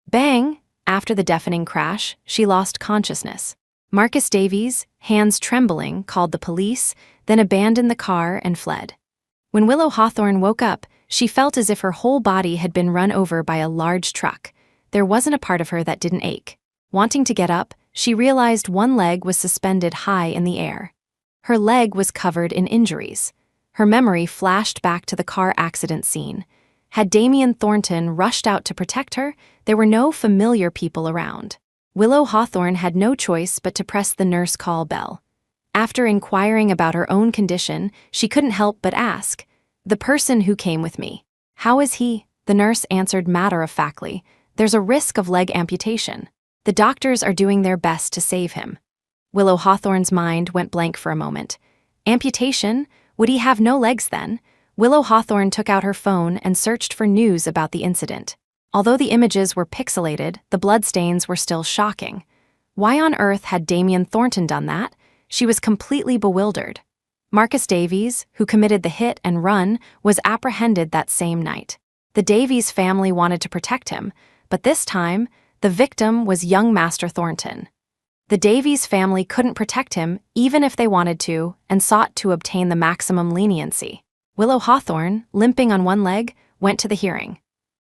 [SPEAKER 1] Bang! After the deafening crash, she lost consciousness. Marcus Davies, hands trembling, called the police, then abandoned the car and fled. When Willow Hawthorne woke up, she felt as if her whole body had been run over by a large truck. There wasn't a part of her that didn't ache. Wanting to get up, she realized one leg was suspended high in the air. Her leg was covered in injuries. Her memory flashed back to the car accident scene. Had Damien Thornton rushed out to protect her, there were no familiar people around. Willow Hawthorne had no choice but to press the nurse call bell. After inquiring about her own condition, she couldn't help but ask, "The person who came with me. How is he?" The nurse answered matter-of-factly, "There's a risk of leg amputation. The doctors are doing their best to save him." Willow Hawthorne's mind went blank for a moment. Amputation? Would he have no legs then? Willow Hawthorne took out her phone and searched for news about the incident. Although the images were pixelated, the bloodstains were still shocking. Why on earth had Damien Thornton done that? She was completely bewildered. Marcus Davies, who committed the hit and run, was apprehended that same night. The Davies family wanted to protect him, but this time, the victim was young Master Thornton. The Davies family couldn't protect him even if they wanted to and sought to obtain the maximum leniency. Willow Hawthorne, limping on one leg, went to the hearing.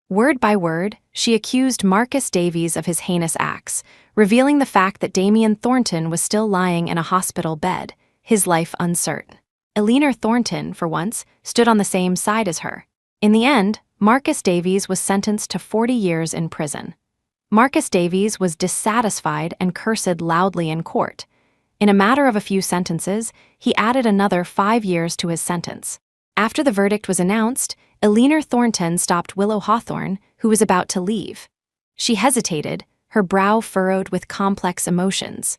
[SPEAKER 1] Word by word, she accused Marcus Davies of his heinous acts, revealing the fact that Damien Thornton was still lying in a hospital bed, his life uncertain. Eleanor Thornton, for once, stood on the same side as her. In the end, Marcus Davies was sentenced to 40 years in prison. Marcus Davies was dissatisfied and cursed loudly in court. In a matter of a few sentences, he added another 5 years to his sentence. After the verdict was announced, Eleanor Thornton stopped Willow Hawthorne, who was about to leave. She hesitated, her brow furrowed with complex emotions.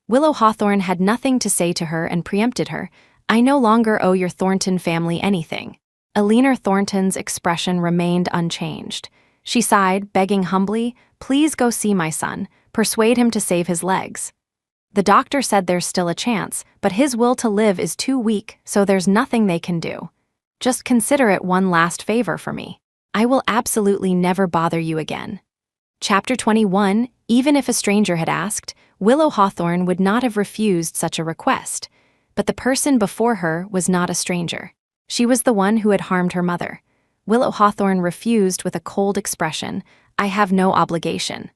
[SPEAKER 1] Willow Hawthorne had nothing to say to her and preempted her. "I no longer owe your Thornton family anything." Eleanor Thornton's expression remained unchanged. She sighed, begging humbly, "Please go see my son, persuade him to save his legs. The doctor said there's still a chance, but his will to live is too weak, so there's nothing they can do. Just consider it one last favor for me. I will absolutely never bother you again." Chapter 21. Even if a stranger had asked, Willow Hawthorne would not have refused such a request. But the person before her was not a stranger. She was the one who had harmed her mother. Willow Hawthorne refused with a cold expression. "I have no obligation."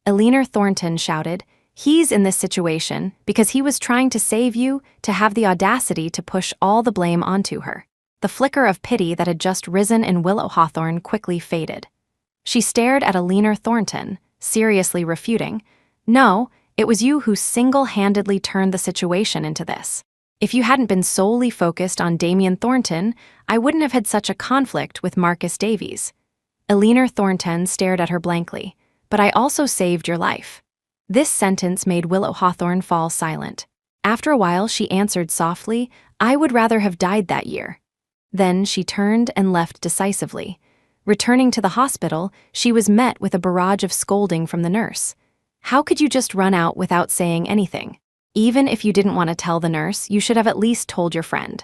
[SPEAKER 1] Eleanor Thornton shouted, "He's in this situation because he was trying to save you, to have the audacity to push all the blame onto her." The flicker of pity that had just risen in Willow Hawthorne quickly faded. She stared at Eleanor Thornton, seriously refuting, "No, it was you who single-handedly turned the situation into this. If you hadn't been solely focused on Damien Thornton, I wouldn't have had such a conflict with Marcus Davies." Eleanor Thornton stared at her blankly. "But I also saved your life." This sentence made Willow Hawthorne fall silent. After a while, she answered softly, "I would rather have died that year." Then she turned and left decisively. Returning to the hospital, she was met with a barrage of scolding from the nurse. "How could you just run out without saying anything? Even if you didn't want to tell the nurse, you should have at least told your friend."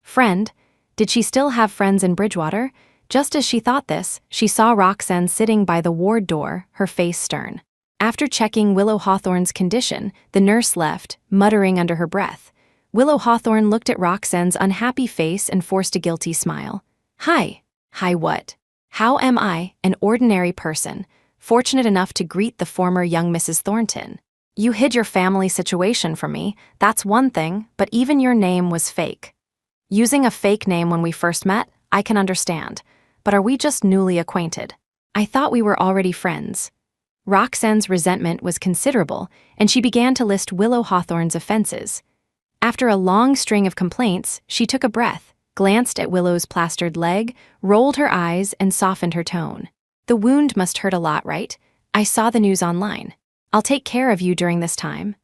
[SPEAKER 1] Friend? Did she still have friends in Bridgewater? Just as she thought this, she saw Roxanne sitting by the ward door, her face stern. After checking Willow Hawthorne's condition, the nurse left, muttering under her breath. Willow Hawthorne looked at Roxanne's unhappy face and forced a guilty smile. "Hi. Hi what? How am I, an ordinary person, fortunate enough to greet the former young Mrs. Thornton? You hid your family situation from me, that's one thing, but even your name was fake. Using a fake name when we first met, I can understand, but are we just newly acquainted? I thought we were already friends." Roxanne's resentment was considerable, and she began to list Willow Hawthorne's offenses. After a long string of complaints, she took a breath, glanced at Willow's plastered leg, rolled her eyes, and softened her tone. "The wound must hurt a lot, right? I saw the news online. I'll take care of you during this time."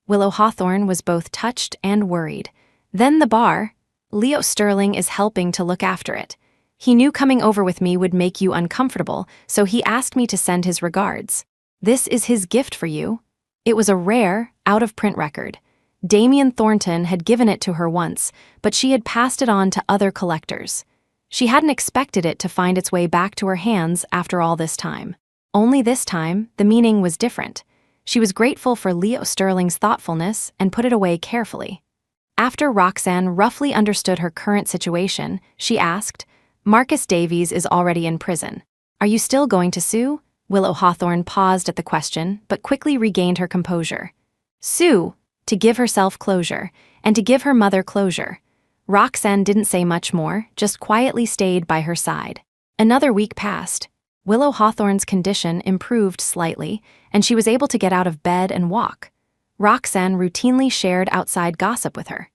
[SPEAKER 1] Willow Hawthorne was both touched and worried. "Then the bar. Leo Sterling is helping to look after it. He knew coming over with me would make you uncomfortable, so he asked me to send his regards. This is his gift for you." It was a rare, out-of-print record. Damien Thornton had given it to her once, but she had passed it on to other collectors. She hadn't expected it to find its way back to her hands after all this time. Only this time, the meaning was different. She was grateful for Leo Sterling's thoughtfulness and put it away carefully. After Roxanne roughly understood her current situation, she asked, "Marcus Davies is already in prison. Are you still going to sue?" Willow Hawthorne paused at the question, but quickly regained her composure. "Sue, to give herself closure, and to give her mother closure." Roxanne didn't say much more, just quietly stayed by her side. Another week passed. Willow Hawthorne's condition improved slightly, and she was able to get out of bed and walk. Roxanne routinely shared outside gossip with her.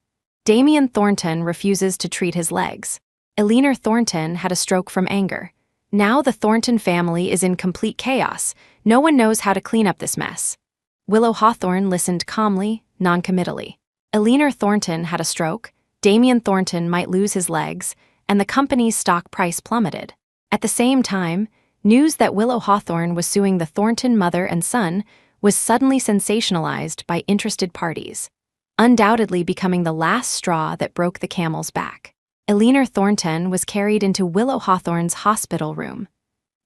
[SPEAKER 1] Damien Thornton refuses to treat his legs. Eleanor Thornton had a stroke from anger. Now the Thornton family is in complete chaos. No one knows how to clean up this mess. Willow Hawthorne listened calmly, noncommittally. Eleanor Thornton had a stroke. Damien Thornton might lose his legs, and the company's stock price plummeted. At the same time, news that Willow Hawthorne was suing the Thornton mother and son was suddenly sensationalized by interested parties, undoubtedly becoming the last straw that broke the camel's back. Eleanor Thornton was carried into Willow Hawthorne's hospital room.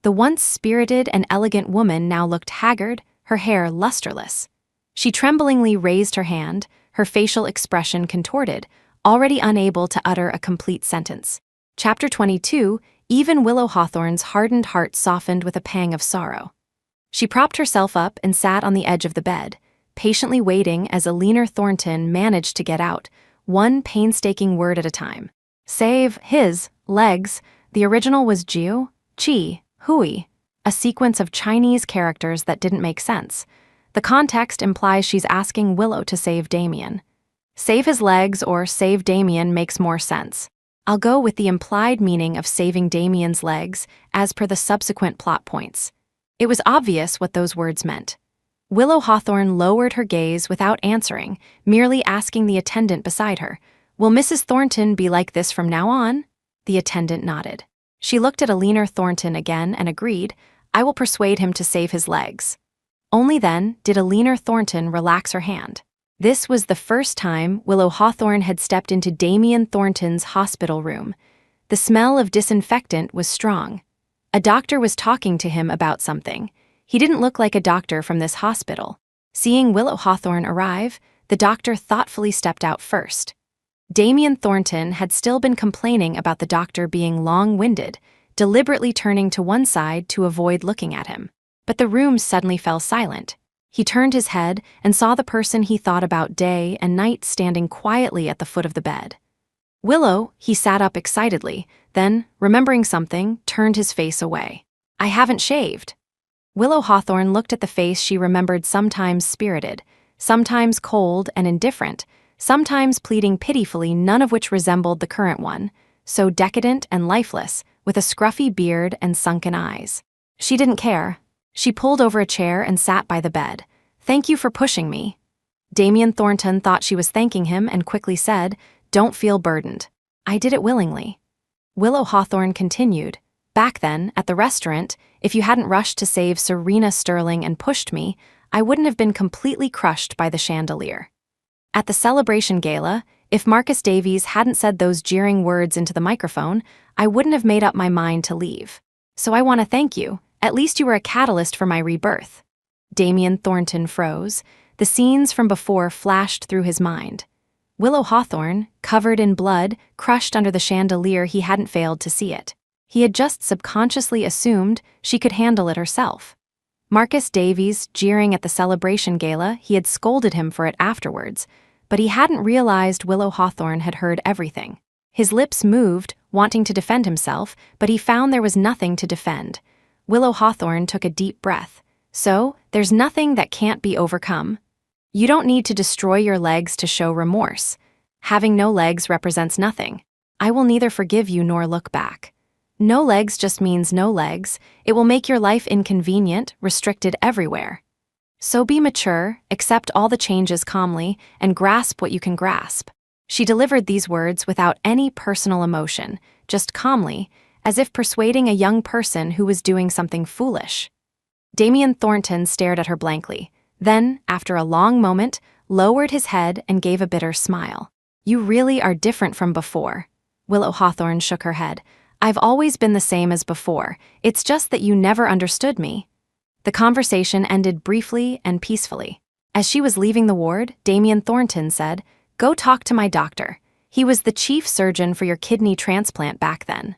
[SPEAKER 1] The once spirited and elegant woman now looked haggard, her hair lusterless. She tremblingly raised her hand, her facial expression contorted, already unable to utter a complete sentence. Chapter 22, even Willow Hawthorne's hardened heart softened with a pang of sorrow. She propped herself up and sat on the edge of the bed, patiently waiting as Eleanor Thornton managed to get out, one painstaking word at a time. Save his legs. The original was Jiu, Chi, Hui, a sequence of Chinese characters that didn't make sense. The context implies she's asking Willow to save Damien. Save his legs or save Damien makes more sense. I'll go with the implied meaning of saving Damien's legs as per the subsequent plot points. It was obvious what those words meant. Willow Hawthorne lowered her gaze without answering, merely asking the attendant beside her, "Will Mrs. Thornton be like this from now on?" The attendant nodded. She looked at Eleanor Thornton again and agreed, "I will persuade him to save his legs." Only then did Eleanor Thornton relax her hand. This was the first time Willow Hawthorne had stepped into Damien Thornton's hospital room. The smell of disinfectant was strong. A doctor was talking to him about something. He didn't look like a doctor from this hospital. Seeing Willow Hawthorne arrive, the doctor thoughtfully stepped out first. Damien Thornton had still been complaining about the doctor being long-winded, deliberately turning to one side to avoid looking at him. But the room suddenly fell silent. He turned his head and saw the person he thought about day and night standing quietly at the foot of the bed. "Willow," he sat up excitedly, then, remembering something, turned his face away. "I haven't shaved." Willow Hawthorne looked at the face she remembered, sometimes spirited, sometimes cold and indifferent, sometimes pleading pitifully, none of which resembled the current one, so decadent and lifeless, with a scruffy beard and sunken eyes. She didn't care. She pulled over a chair and sat by the bed. "Thank you for pushing me." Damien Thornton thought she was thanking him and quickly said, "Don't feel burdened. I did it willingly." Willow Hawthorne continued, "Back then, at the restaurant, if you hadn't rushed to save Serena Sterling and pushed me, I wouldn't have been completely crushed by the chandelier. At the celebration gala, if Marcus Davies hadn't said those jeering words into the microphone, I wouldn't have made up my mind to leave. So I want to thank you. At least you were a catalyst for my rebirth." Damien Thornton froze. The scenes from before flashed through his mind. Willow Hawthorne, covered in blood, crushed under the chandelier, he hadn't failed to see it. He had just subconsciously assumed she could handle it herself. Marcus Davies, jeering at the celebration gala, he had scolded him for it afterwards, but he hadn't realized Willow Hawthorne had heard everything. His lips moved, wanting to defend himself, but he found there was nothing to defend. Willow Hawthorne took a deep breath. "So, there's nothing that can't be overcome. You don't need to destroy your legs to show remorse. Having no legs represents nothing. I will neither forgive you nor look back. No legs just means no legs. It will make your life inconvenient, restricted everywhere. So be mature, accept all the changes calmly, and grasp what you can grasp." She delivered these words without any personal emotion, just calmly, as if persuading a young person who was doing something foolish. Damien Thornton stared at her blankly, then, after a long moment, lowered his head and gave a bitter smile. "You really are different from before." Willow Hawthorne shook her head. "I've always been the same as before. It's just that you never understood me." The conversation ended briefly and peacefully. As she was leaving the ward, Damien Thornton said, "Go talk to my doctor. He was the chief surgeon for your kidney transplant back then."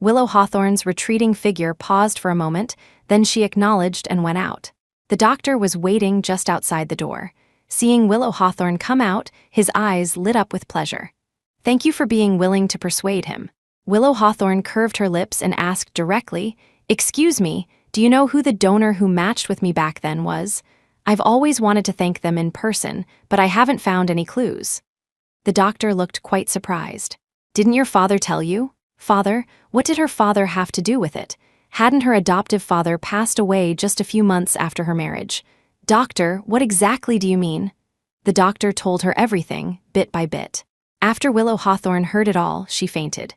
[SPEAKER 1] Willow Hawthorne's retreating figure paused for a moment, then she acknowledged and went out. The doctor was waiting just outside the door. Seeing Willow Hawthorne come out, his eyes lit up with pleasure. "Thank you for being willing to persuade him." Willow Hawthorne curved her lips and asked directly, "Excuse me, do you know who the donor who matched with me back then was? I've always wanted to thank them in person, but I haven't found any clues." The doctor looked quite surprised. "Didn't your father tell you?" "Father? What did her father have to do with it? Hadn't her adoptive father passed away just a few months after her marriage?" "Doctor, what exactly do you mean?" The doctor told her everything, bit by bit. After Willow Hawthorne heard it all, she fainted.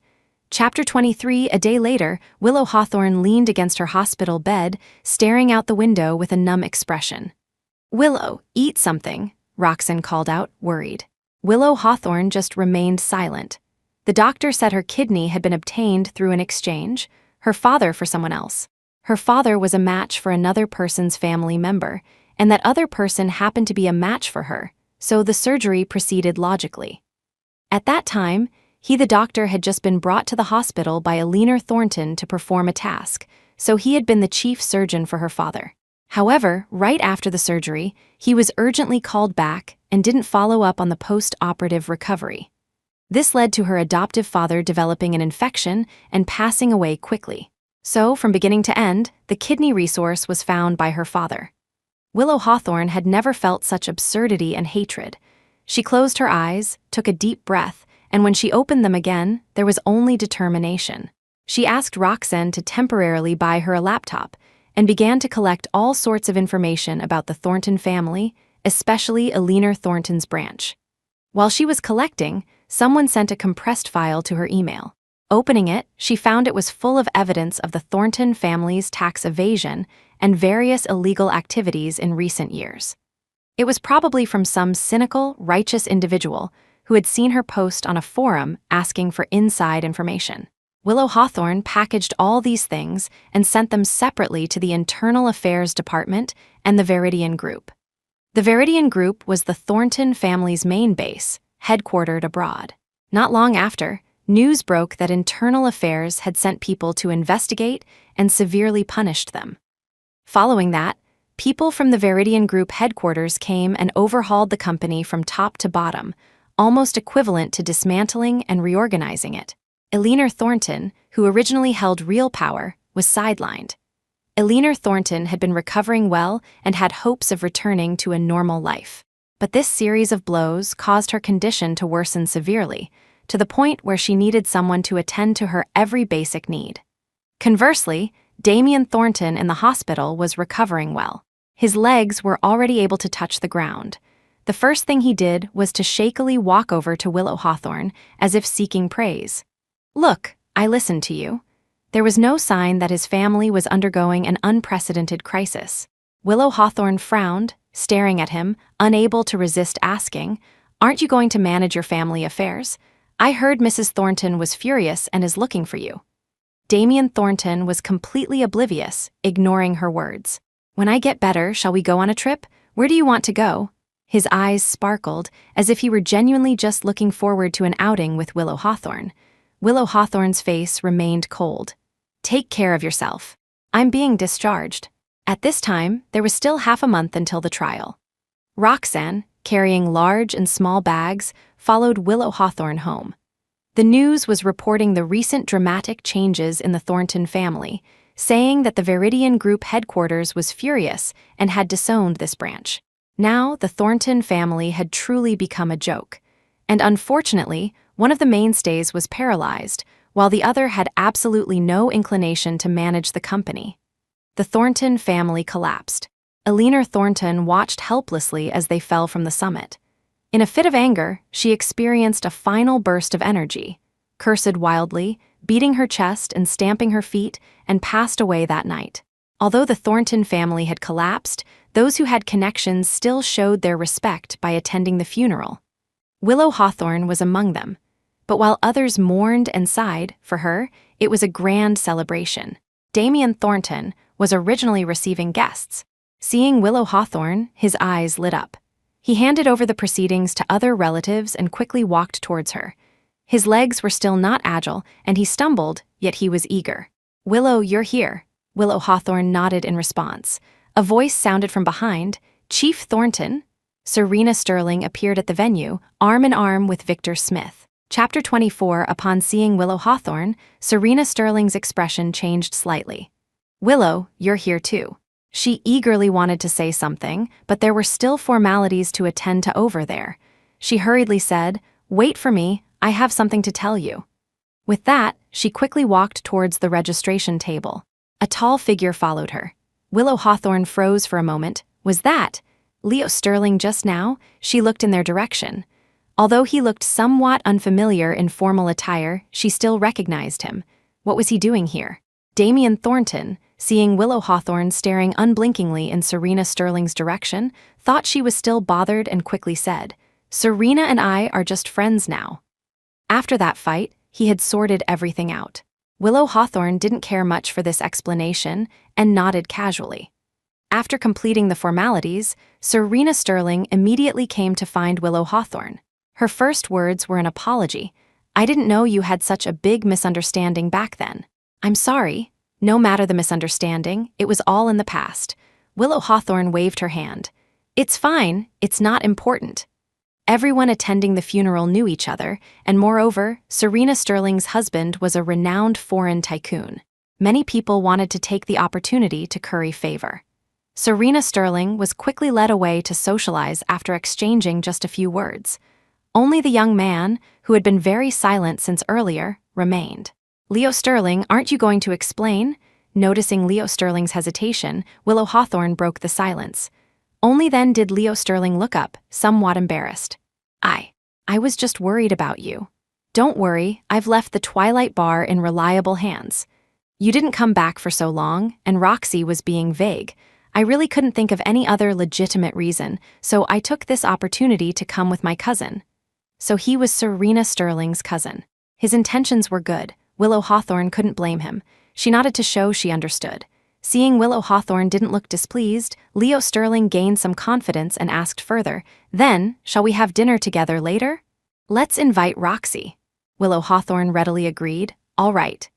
[SPEAKER 1] Chapter 23. A day later, Willow Hawthorne leaned against her hospital bed, staring out the window with a numb expression. "Willow, eat something," Roxanne called out, worried. Willow Hawthorne just remained silent. The doctor said her kidney had been obtained through an exchange, her father for someone else. Her father was a match for another person's family member, and that other person happened to be a match for her, so the surgery proceeded logically. At that time, the doctor had just been brought to the hospital by Eleanor Thornton to perform a task, so he had been the chief surgeon for her father. However, right after the surgery, he was urgently called back and didn't follow up on the post-operative recovery. This led to her adoptive father developing an infection and passing away quickly. So, from beginning to end, the kidney resource was found by her father. Willow Hawthorne had never felt such absurdity and hatred. She closed her eyes, took a deep breath, and when she opened them again, there was only determination. She asked Roxanne to temporarily buy her a laptop and began to collect all sorts of information about the Thornton family, especially Eleanor Thornton's branch. While she was collecting, someone sent a compressed file to her email. Opening it, she found it was full of evidence of the Thornton family's tax evasion and various illegal activities in recent years. It was probably from some cynical, righteous individual who had seen her post on a forum asking for inside information. Willow Hawthorne packaged all these things and sent them separately to the Internal Affairs Department and the Veridian Group. The Veridian Group was the Thornton family's main base, headquartered abroad. Not long after, news broke that Internal Affairs had sent people to investigate and severely punished them. Following that, people from the Veridian Group headquarters came and overhauled the company from top to bottom, almost equivalent to dismantling and reorganizing it. Eleanor Thornton, who originally held real power, was sidelined. Eleanor Thornton had been recovering well and had hopes of returning to a normal life. But this series of blows caused her condition to worsen severely, to the point where she needed someone to attend to her every basic need. Conversely, Damien Thornton in the hospital was recovering well. His legs were already able to touch the ground. The first thing he did was to shakily walk over to Willow Hawthorne, as if seeking praise. "Look, I listened to you." There was no sign that his family was undergoing an unprecedented crisis. Willow Hawthorne frowned, staring at him, unable to resist asking, "Aren't you going to manage your family affairs? I heard Mrs. Thornton was furious and is looking for you." Damien Thornton was completely oblivious, ignoring her words. "When I get better, shall we go on a trip? Where do you want to go?" His eyes sparkled, as if he were genuinely just looking forward to an outing with Willow Hawthorne. Willow Hawthorne's face remained cold. "Take care of yourself. I'm being discharged." At this time, there was still half a month until the trial. Roxanne, carrying large and small bags, followed Willow Hawthorne home. The news was reporting the recent dramatic changes in the Thornton family, saying that the Veridian Group headquarters was furious and had disowned this branch. Now, the Thornton family had truly become a joke. And unfortunately, one of the mainstays was paralyzed, while the other had absolutely no inclination to manage the company. The Thornton family collapsed. Eleanor Thornton watched helplessly as they fell from the summit. In a fit of anger, she experienced a final burst of energy, cursed wildly, beating her chest and stamping her feet, and passed away that night. Although the Thornton family had collapsed, those who had connections still showed their respect by attending the funeral. Willow Hawthorne was among them, but while others mourned and sighed, for her, it was a grand celebration. Damien Thornton was originally receiving guests. Seeing Willow Hawthorne, his eyes lit up. He handed over the proceedings to other relatives and quickly walked towards her. His legs were still not agile, and he stumbled, yet he was eager. "Willow, you're here." Willow Hawthorne nodded in response. A voice sounded from behind. "Chief Thornton?" Serena Sterling appeared at the venue, arm in arm with Victor Smith. Chapter 24. Upon seeing Willow Hawthorne, Serena Sterling's expression changed slightly. "Willow, you're here too." She eagerly wanted to say something, but there were still formalities to attend to over there. She hurriedly said, "Wait for me, I have something to tell you." With that, she quickly walked towards the registration table. A tall figure followed her. Willow Hawthorne froze for a moment. Was that Leo Sterling just now? She looked in their direction. Although he looked somewhat unfamiliar in formal attire, she still recognized him. What was he doing here? Damien Thornton, seeing Willow Hawthorne staring unblinkingly in Serena Sterling's direction, thought she was still bothered and quickly said, "Serena and I are just friends now." After that fight, he had sorted everything out. Willow Hawthorne didn't care much for this explanation and nodded casually. After completing the formalities, Serena Sterling immediately came to find Willow Hawthorne. Her first words were an apology. "I didn't know you had such a big misunderstanding back then." "I'm sorry." No matter the misunderstanding, it was all in the past. Willow Hawthorne waved her hand. "It's fine, it's not important." Everyone attending the funeral knew each other, and moreover, Serena Sterling's husband was a renowned foreign tycoon. Many people wanted to take the opportunity to curry favor. Serena Sterling was quickly led away to socialize after exchanging just a few words. Only the young man, who had been very silent since earlier, remained. "Leo Sterling, aren't you going to explain?" Noticing Leo Sterling's hesitation, Willow Hawthorne broke the silence. Only then did Leo Sterling look up, somewhat embarrassed. I was just worried about you." "Don't worry, I've left the Twilight Bar in reliable hands." "You didn't come back for so long, and Roxy was being vague. I really couldn't think of any other legitimate reason, so I took this opportunity to come with my cousin." So he was Serena Sterling's cousin. His intentions were good. Willow Hawthorne couldn't blame him. She nodded to show she understood. Seeing Willow Hawthorne didn't look displeased, Leo Sterling gained some confidence and asked further, "Then, shall we have dinner together later?" "Let's invite Roxy." Willow Hawthorne readily agreed. "All right."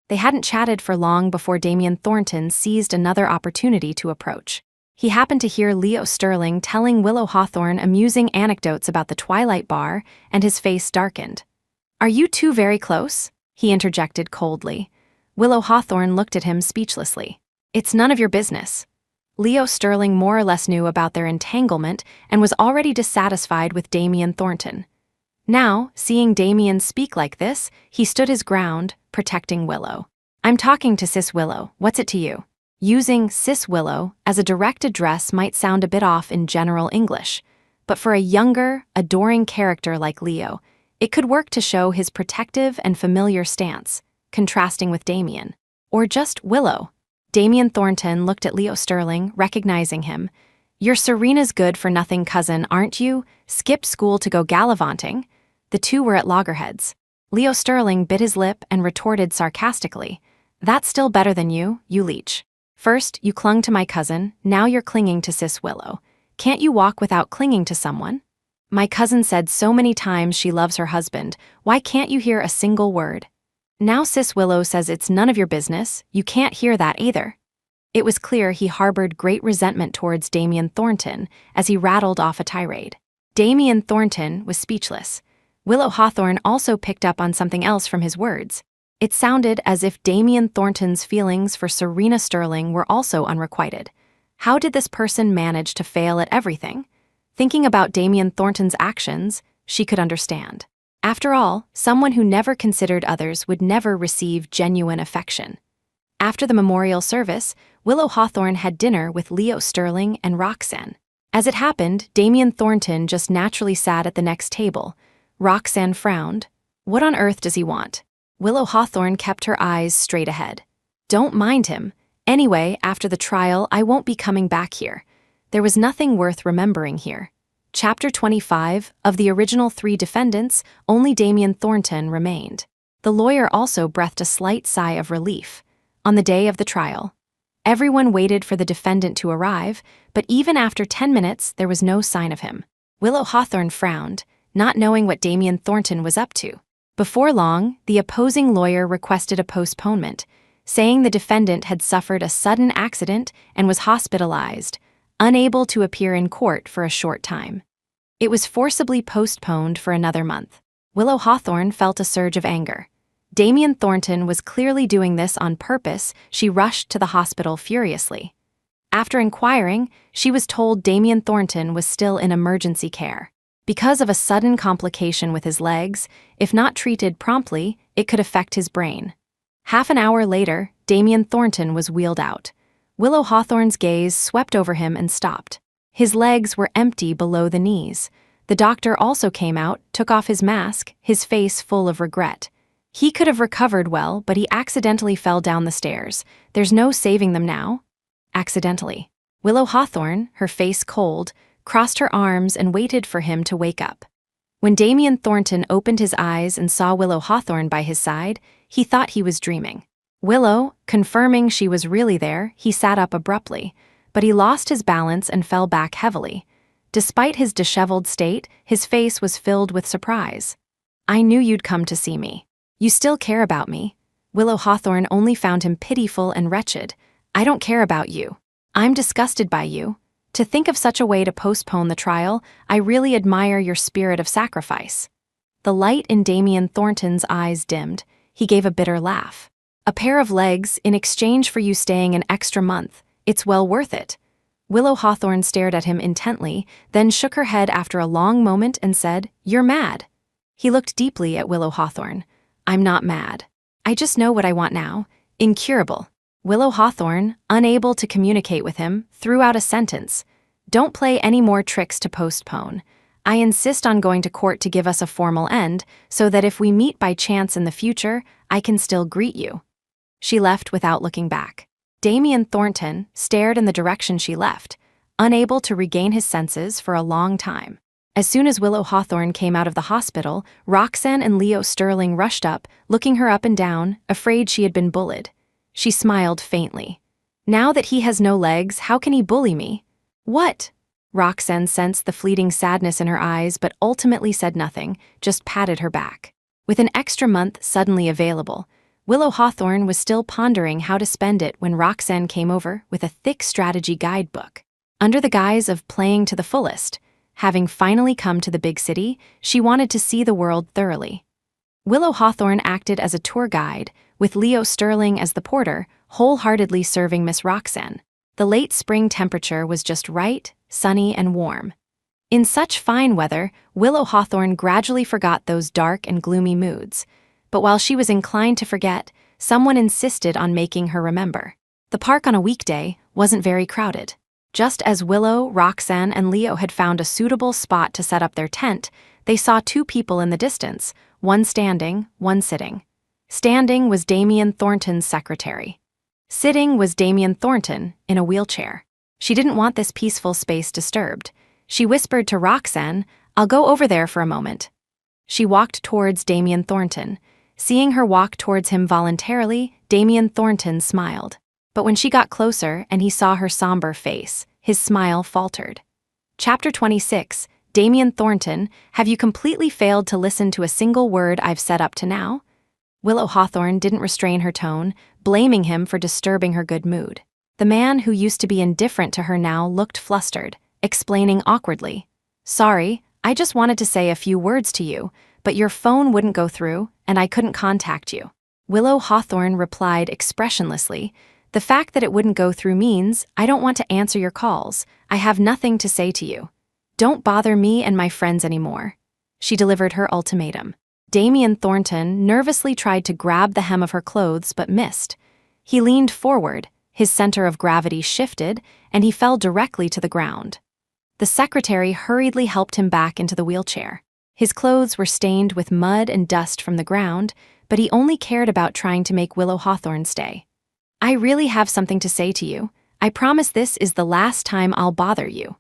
[SPEAKER 1] They hadn't chatted for long before Damien Thornton seized another opportunity to approach. He happened to hear Leo Sterling telling Willow Hawthorne amusing anecdotes about the Twilight Bar, and his face darkened. "Are you two very close?" he interjected coldly. Willow Hawthorne looked at him speechlessly. "It's none of your business." Leo Sterling more or less knew about their entanglement and was already dissatisfied with Damien Thornton. Now, seeing Damien speak like this, he stood his ground, protecting Willow. "I'm talking to Sis Willow, what's it to you?" Using Sis Willow as a direct address might sound a bit off in general English, but for a younger, adoring character like Leo, it could work to show his protective and familiar stance, contrasting with Damien. Or just Willow. Damien Thornton looked at Leo Sterling, recognizing him. "You're Serena's good-for-nothing cousin, aren't you? Skipped school to go gallivanting?" The two were at loggerheads. Leo Sterling bit his lip and retorted sarcastically, "That's still better than you leech. First, you clung to my cousin, now you're clinging to Sis Willow. Can't you walk without clinging to someone? My cousin said so many times she loves her husband, why can't you hear a single word? Now Sis Willow says it's none of your business, you can't hear that either." It was clear he harbored great resentment towards Damien Thornton as he rattled off a tirade. Damien Thornton was speechless. Willow Hawthorne also picked up on something else from his words. It sounded as if Damien Thornton's feelings for Serena Sterling were also unrequited. How did this person manage to fail at everything? Thinking about Damien Thornton's actions, she could understand. After all, someone who never considered others would never receive genuine affection. After the memorial service, Willow Hawthorne had dinner with Leo Sterling and Roxanne. As it happened, Damien Thornton just naturally sat at the next table. Roxanne frowned. What on earth does he want? Willow Hawthorne kept her eyes straight ahead. Don't mind him. Anyway, after the trial, I won't be coming back here. There was nothing worth remembering here. Chapter 25, of the original 3 defendants, only Damien Thornton remained. The lawyer also breathed a slight sigh of relief. On the day of the trial, everyone waited for the defendant to arrive, but even after 10 minutes, there was no sign of him. Willow Hawthorne frowned, not knowing what Damien Thornton was up to. Before long, the opposing lawyer requested a postponement, saying the defendant had suffered a sudden accident and was hospitalized, unable to appear in court for a short time. It was forcibly postponed for another month. Willow Hawthorne felt a surge of anger. Damien Thornton was clearly doing this on purpose. She rushed to the hospital furiously. After inquiring, she was told Damien Thornton was still in emergency care. Because of a sudden complication with his legs, if not treated promptly, it could affect his brain. Half an hour later, Damien Thornton was wheeled out. Willow Hawthorne's gaze swept over him and stopped. His legs were empty below the knees. The doctor also came out, took off his mask, his face full of regret. He could have recovered well, but he accidentally fell down the stairs. There's no saving them now. Accidentally. Willow Hawthorne, her face cold, crossed her arms and waited for him to wake up. When Damien Thornton opened his eyes and saw Willow Hawthorne by his side, he thought he was dreaming. Willow, confirming she was really there, he sat up abruptly, but he lost his balance and fell back heavily. Despite his disheveled state, his face was filled with surprise. "I knew you'd come to see me. You still care about me." Willow Hawthorne only found him pitiful and wretched. "I don't care about you. I'm disgusted by you. To think of such a way to postpone the trial, I really admire your spirit of sacrifice." The light in Damien Thornton's eyes dimmed. He gave a bitter laugh. "A pair of legs in exchange for you staying an extra month. It's well worth it." Willow Hawthorne stared at him intently, then shook her head after a long moment and said, "You're mad." He looked deeply at Willow Hawthorne. "I'm not mad. I just know what I want now. Incurable." Willow Hawthorne, unable to communicate with him, threw out a sentence. "Don't play any more tricks to postpone. I insist on going to court to give us a formal end, so that if we meet by chance in the future, I can still greet you." She left without looking back. Damien Thornton stared in the direction she left, unable to regain his senses for a long time. As soon as Willow Hawthorne came out of the hospital, Roxanne and Leo Sterling rushed up, looking her up and down, afraid she had been bullied. She smiled faintly. "Now that he has no legs, how can he bully me?" "What?" Roxanne sensed the fleeting sadness in her eyes but ultimately said nothing, just patted her back. With an extra month suddenly available, Willow Hawthorne was still pondering how to spend it when Roxanne came over with a thick strategy guidebook. Under the guise of playing to the fullest, having finally come to the big city, she wanted to see the world thoroughly. Willow Hawthorne acted as a tour guide, with Leo Sterling as the porter, wholeheartedly serving Miss Roxanne. The late spring temperature was just right, sunny and warm. In such fine weather, Willow Hawthorne gradually forgot those dark and gloomy moods. But while she was inclined to forget, someone insisted on making her remember. The park on a weekday wasn't very crowded. Just as Willow, Roxanne, and Leo had found a suitable spot to set up their tent, they saw two people in the distance, one standing, one sitting. Standing was Damien Thornton's secretary. Sitting was Damien Thornton, in a wheelchair. She didn't want this peaceful space disturbed. She whispered to Roxanne, "I'll go over there for a moment." She walked towards Damien Thornton. Seeing her walk towards him voluntarily, Damien Thornton smiled. But when she got closer and he saw her somber face, his smile faltered. Chapter 26, Damien Thornton, have you completely failed to listen to a single word I've said up to now? Willow Hawthorne didn't restrain her tone, blaming him for disturbing her good mood. The man who used to be indifferent to her now looked flustered, explaining awkwardly, "Sorry, I just wanted to say a few words to you, but your phone wouldn't go through, and I couldn't contact you." Willow Hawthorne replied expressionlessly, "The fact that it wouldn't go through means I don't want to answer your calls. I have nothing to say to you. Don't bother me and my friends anymore." She delivered her ultimatum. Damien Thornton nervously tried to grab the hem of her clothes but missed. He leaned forward, his center of gravity shifted, and he fell directly to the ground. The secretary hurriedly helped him back into the wheelchair. His clothes were stained with mud and dust from the ground, but he only cared about trying to make Willow Hawthorne stay. "I really have something to say to you. I promise this is the last time I'll bother you."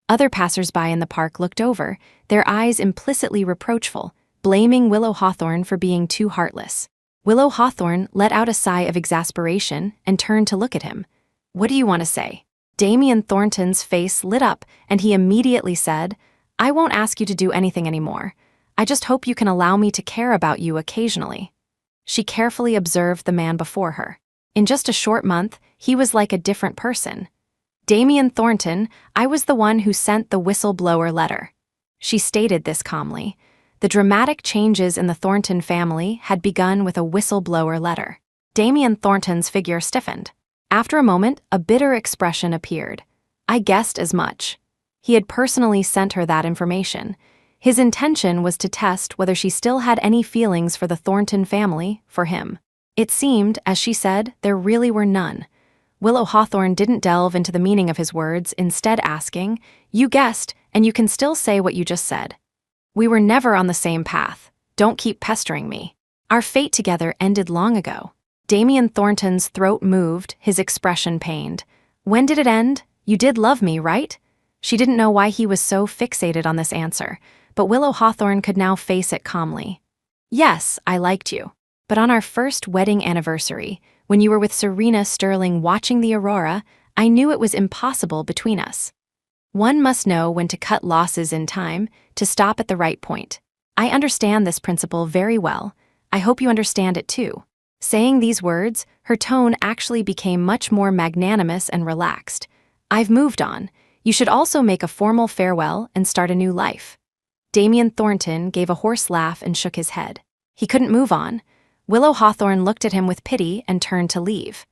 [SPEAKER 1] Other passersby in the park looked over, their eyes implicitly reproachful, blaming Willow Hawthorne for being too heartless. Willow Hawthorne let out a sigh of exasperation and turned to look at him. "What do you want to say?" Damien Thornton's face lit up, and he immediately said, "I won't ask you to do anything anymore. I just hope you can allow me to care about you occasionally." She carefully observed the man before her. In just a short month, he was like a different person. "Damien Thornton, I was the one who sent the whistleblower letter." She stated this calmly. The dramatic changes in the Thornton family had begun with a whistleblower letter. Damien Thornton's figure stiffened. After a moment, a bitter expression appeared. "I guessed as much." He had personally sent her that information. His intention was to test whether she still had any feelings for the Thornton family, for him. It seemed, as she said, there really were none. Willow Hawthorne didn't delve into the meaning of his words, instead asking, "You guessed, and you can still say what you just said. We were never on the same path. Don't keep pestering me. Our fate together ended long ago." Damien Thornton's throat moved, his expression pained. "When did it end? You did love me, right?" She didn't know why he was so fixated on this answer, but Willow Hawthorne could now face it calmly. "Yes, I liked you. But on our first wedding anniversary, when you were with Serena Sterling watching the aurora, I knew it was impossible between us. One must know when to cut losses in time, to stop at the right point. I understand this principle very well. I hope you understand it too." Saying these words, her tone actually became much more magnanimous and relaxed. "I've moved on. You should also make a formal farewell and start a new life." Damien Thornton gave a hoarse laugh and shook his head. He couldn't move on. Willow Hawthorne looked at him with pity and turned to leave.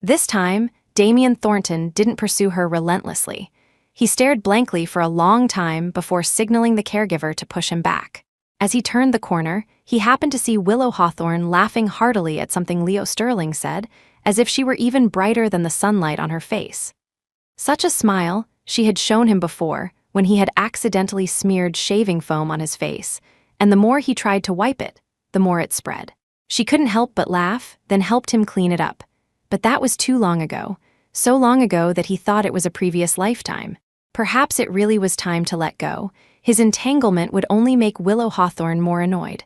[SPEAKER 1] This time, Damien Thornton didn't pursue her relentlessly. He stared blankly for a long time before signaling the caregiver to push him back. As he turned the corner, he happened to see Willow Hawthorne laughing heartily at something Leo Sterling said, as if she were even brighter than the sunlight on her face. Such a smile she had shown him before, when he had accidentally smeared shaving foam on his face, and the more he tried to wipe it, the more it spread. She couldn't help but laugh, then helped him clean it up. But that was too long ago, so long ago that he thought it was a previous lifetime. Perhaps it really was time to let go. His entanglement would only make Willow Hawthorne more annoyed.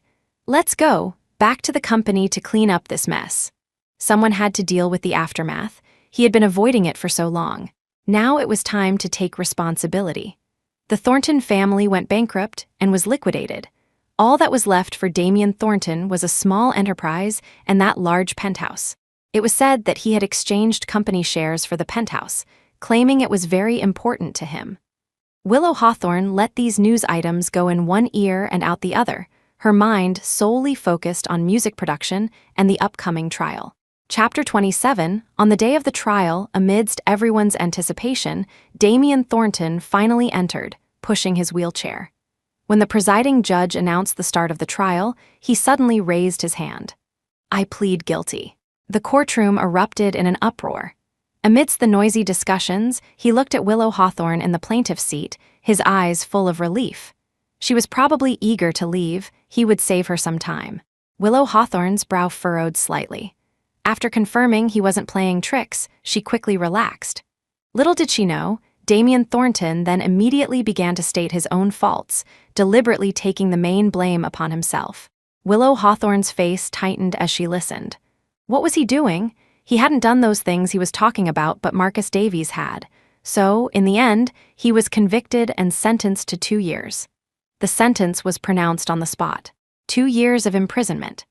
[SPEAKER 1] "Let's go, back to the company to clean up this mess." Someone had to deal with the aftermath. He had been avoiding it for so long. Now it was time to take responsibility. The Thornton family went bankrupt and was liquidated. All that was left for Damien Thornton was a small enterprise and that large penthouse. It was said that he had exchanged company shares for the penthouse, claiming it was very important to him. Willow Hawthorne let these news items go in one ear and out the other, her mind solely focused on music production and the upcoming trial. Chapter 27, on the day of the trial, amidst everyone's anticipation, Damien Thornton finally entered, pushing his wheelchair. When the presiding judge announced the start of the trial, he suddenly raised his hand. "I plead guilty." The courtroom erupted in an uproar. Amidst the noisy discussions, he looked at Willow Hawthorne in the plaintiff's seat, his eyes full of relief. She was probably eager to leave. He would save her some time. Willow Hawthorne's brow furrowed slightly. After confirming he wasn't playing tricks, she quickly relaxed. Little did she know, Damien Thornton then immediately began to state his own faults, deliberately taking the main blame upon himself. Willow Hawthorne's face tightened as she listened. What was he doing? He hadn't done those things he was talking about, but Marcus Davies had. So, in the end, he was convicted and sentenced to 2 years. The sentence was pronounced on the spot. 2 years of imprisonment.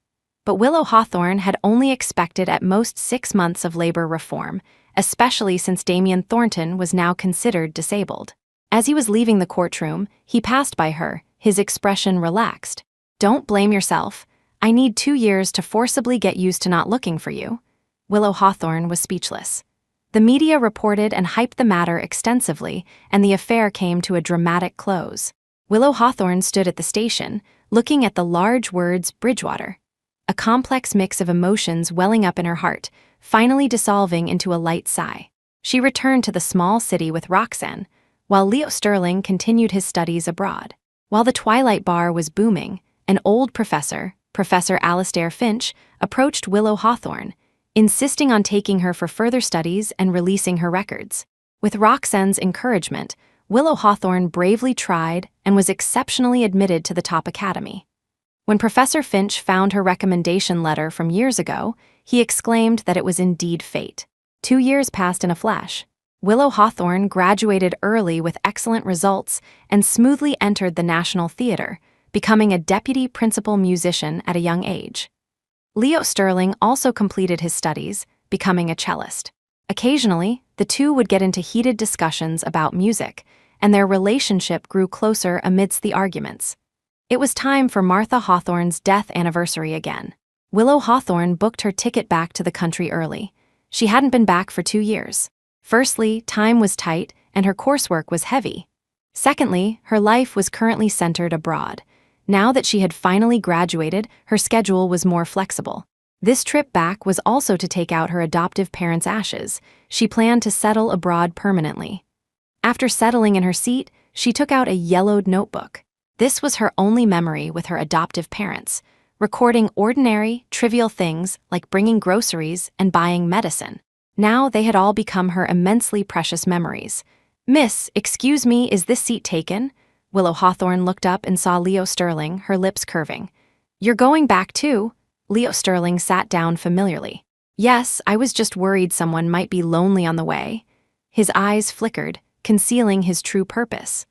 [SPEAKER 1] But Willow Hawthorne had only expected at most 6 months of labor reform, especially since Damien Thornton was now considered disabled. As he was leaving the courtroom, he passed by her, his expression relaxed. "Don't blame yourself. I need 2 years to forcibly get used to not looking for you." Willow Hawthorne was speechless. The media reported and hyped the matter extensively, and the affair came to a dramatic close. Willow Hawthorne stood at the station, looking at the large words Bridgewater. A complex mix of emotions welling up in her heart, finally dissolving into a light sigh. She returned to the small city with Roxanne, while Leo Sterling continued his studies abroad. While the Twilight Bar was booming, an old professor, Professor Alastair Finch, approached Willow Hawthorne, insisting on taking her for further studies and releasing her records. With Roxanne's encouragement, Willow Hawthorne bravely tried and was exceptionally admitted to the top academy. When Professor Finch found her recommendation letter from years ago, he exclaimed that it was indeed fate. 2 years passed in a flash. Willow Hawthorne graduated early with excellent results and smoothly entered the National Theatre, becoming a deputy principal musician at a young age. Leo Sterling also completed his studies, becoming a cellist. Occasionally, the two would get into heated discussions about music, and their relationship grew closer amidst the arguments. It was time for Martha Hawthorne's death anniversary again. Willow Hawthorne booked her ticket back to the country early. She hadn't been back for 2 years. Firstly, time was tight and her coursework was heavy. Secondly, her life was currently centered abroad. Now that she had finally graduated, her schedule was more flexible. This trip back was also to take out her adoptive parents' ashes. She planned to settle abroad permanently. After settling in her seat, she took out a yellowed notebook. This was her only memory with her adoptive parents, recording ordinary, trivial things like bringing groceries and buying medicine. Now they had all become her immensely precious memories. "Miss, excuse me, is this seat taken?" Willow Hawthorne looked up and saw Leo Sterling, her lips curving. "You're going back too?" Leo Sterling sat down familiarly. "Yes, I was just worried someone might be lonely on the way." His eyes flickered, concealing his true purpose.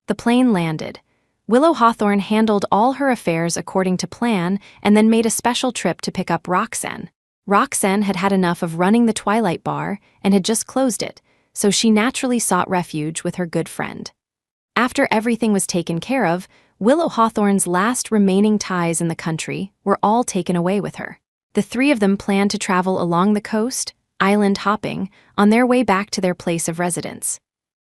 [SPEAKER 1] The plane landed. Willow Hawthorne handled all her affairs according to plan and then made a special trip to pick up Roxanne. Roxanne had had enough of running the Twilight Bar and had just closed it, so she naturally sought refuge with her good friend. After everything was taken care of, Willow Hawthorne's last remaining ties in the country were all taken away with her. The three of them planned to travel along the coast, island hopping, on their way back to their place of residence.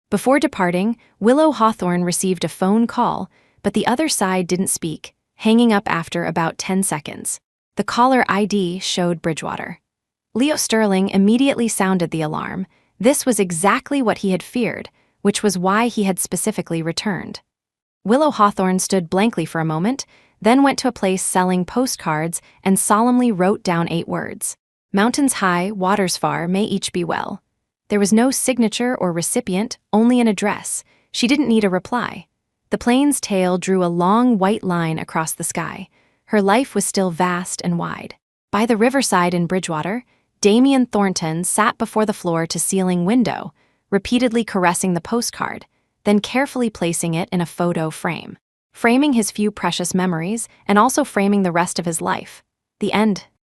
[SPEAKER 1] Before departing, Willow Hawthorne received a phone call, but the other side didn't speak, hanging up after about 10 seconds. The caller ID showed Bridgewater. Leo Sterling immediately sounded the alarm. This was exactly what he had feared, which was why he had specifically returned. Willow Hawthorne stood blankly for a moment, then went to a place selling postcards and solemnly wrote down 8 words. "Mountains high, waters far, may each be well." There was no signature or recipient, only an address. She didn't need a reply. The plane's tail drew a long white line across the sky. Her life was still vast and wide. By the riverside in Bridgewater, Damien Thornton sat before the floor-to-ceiling window, repeatedly caressing the postcard, then carefully placing it in a photo frame, framing his few precious memories and also framing the rest of his life. The end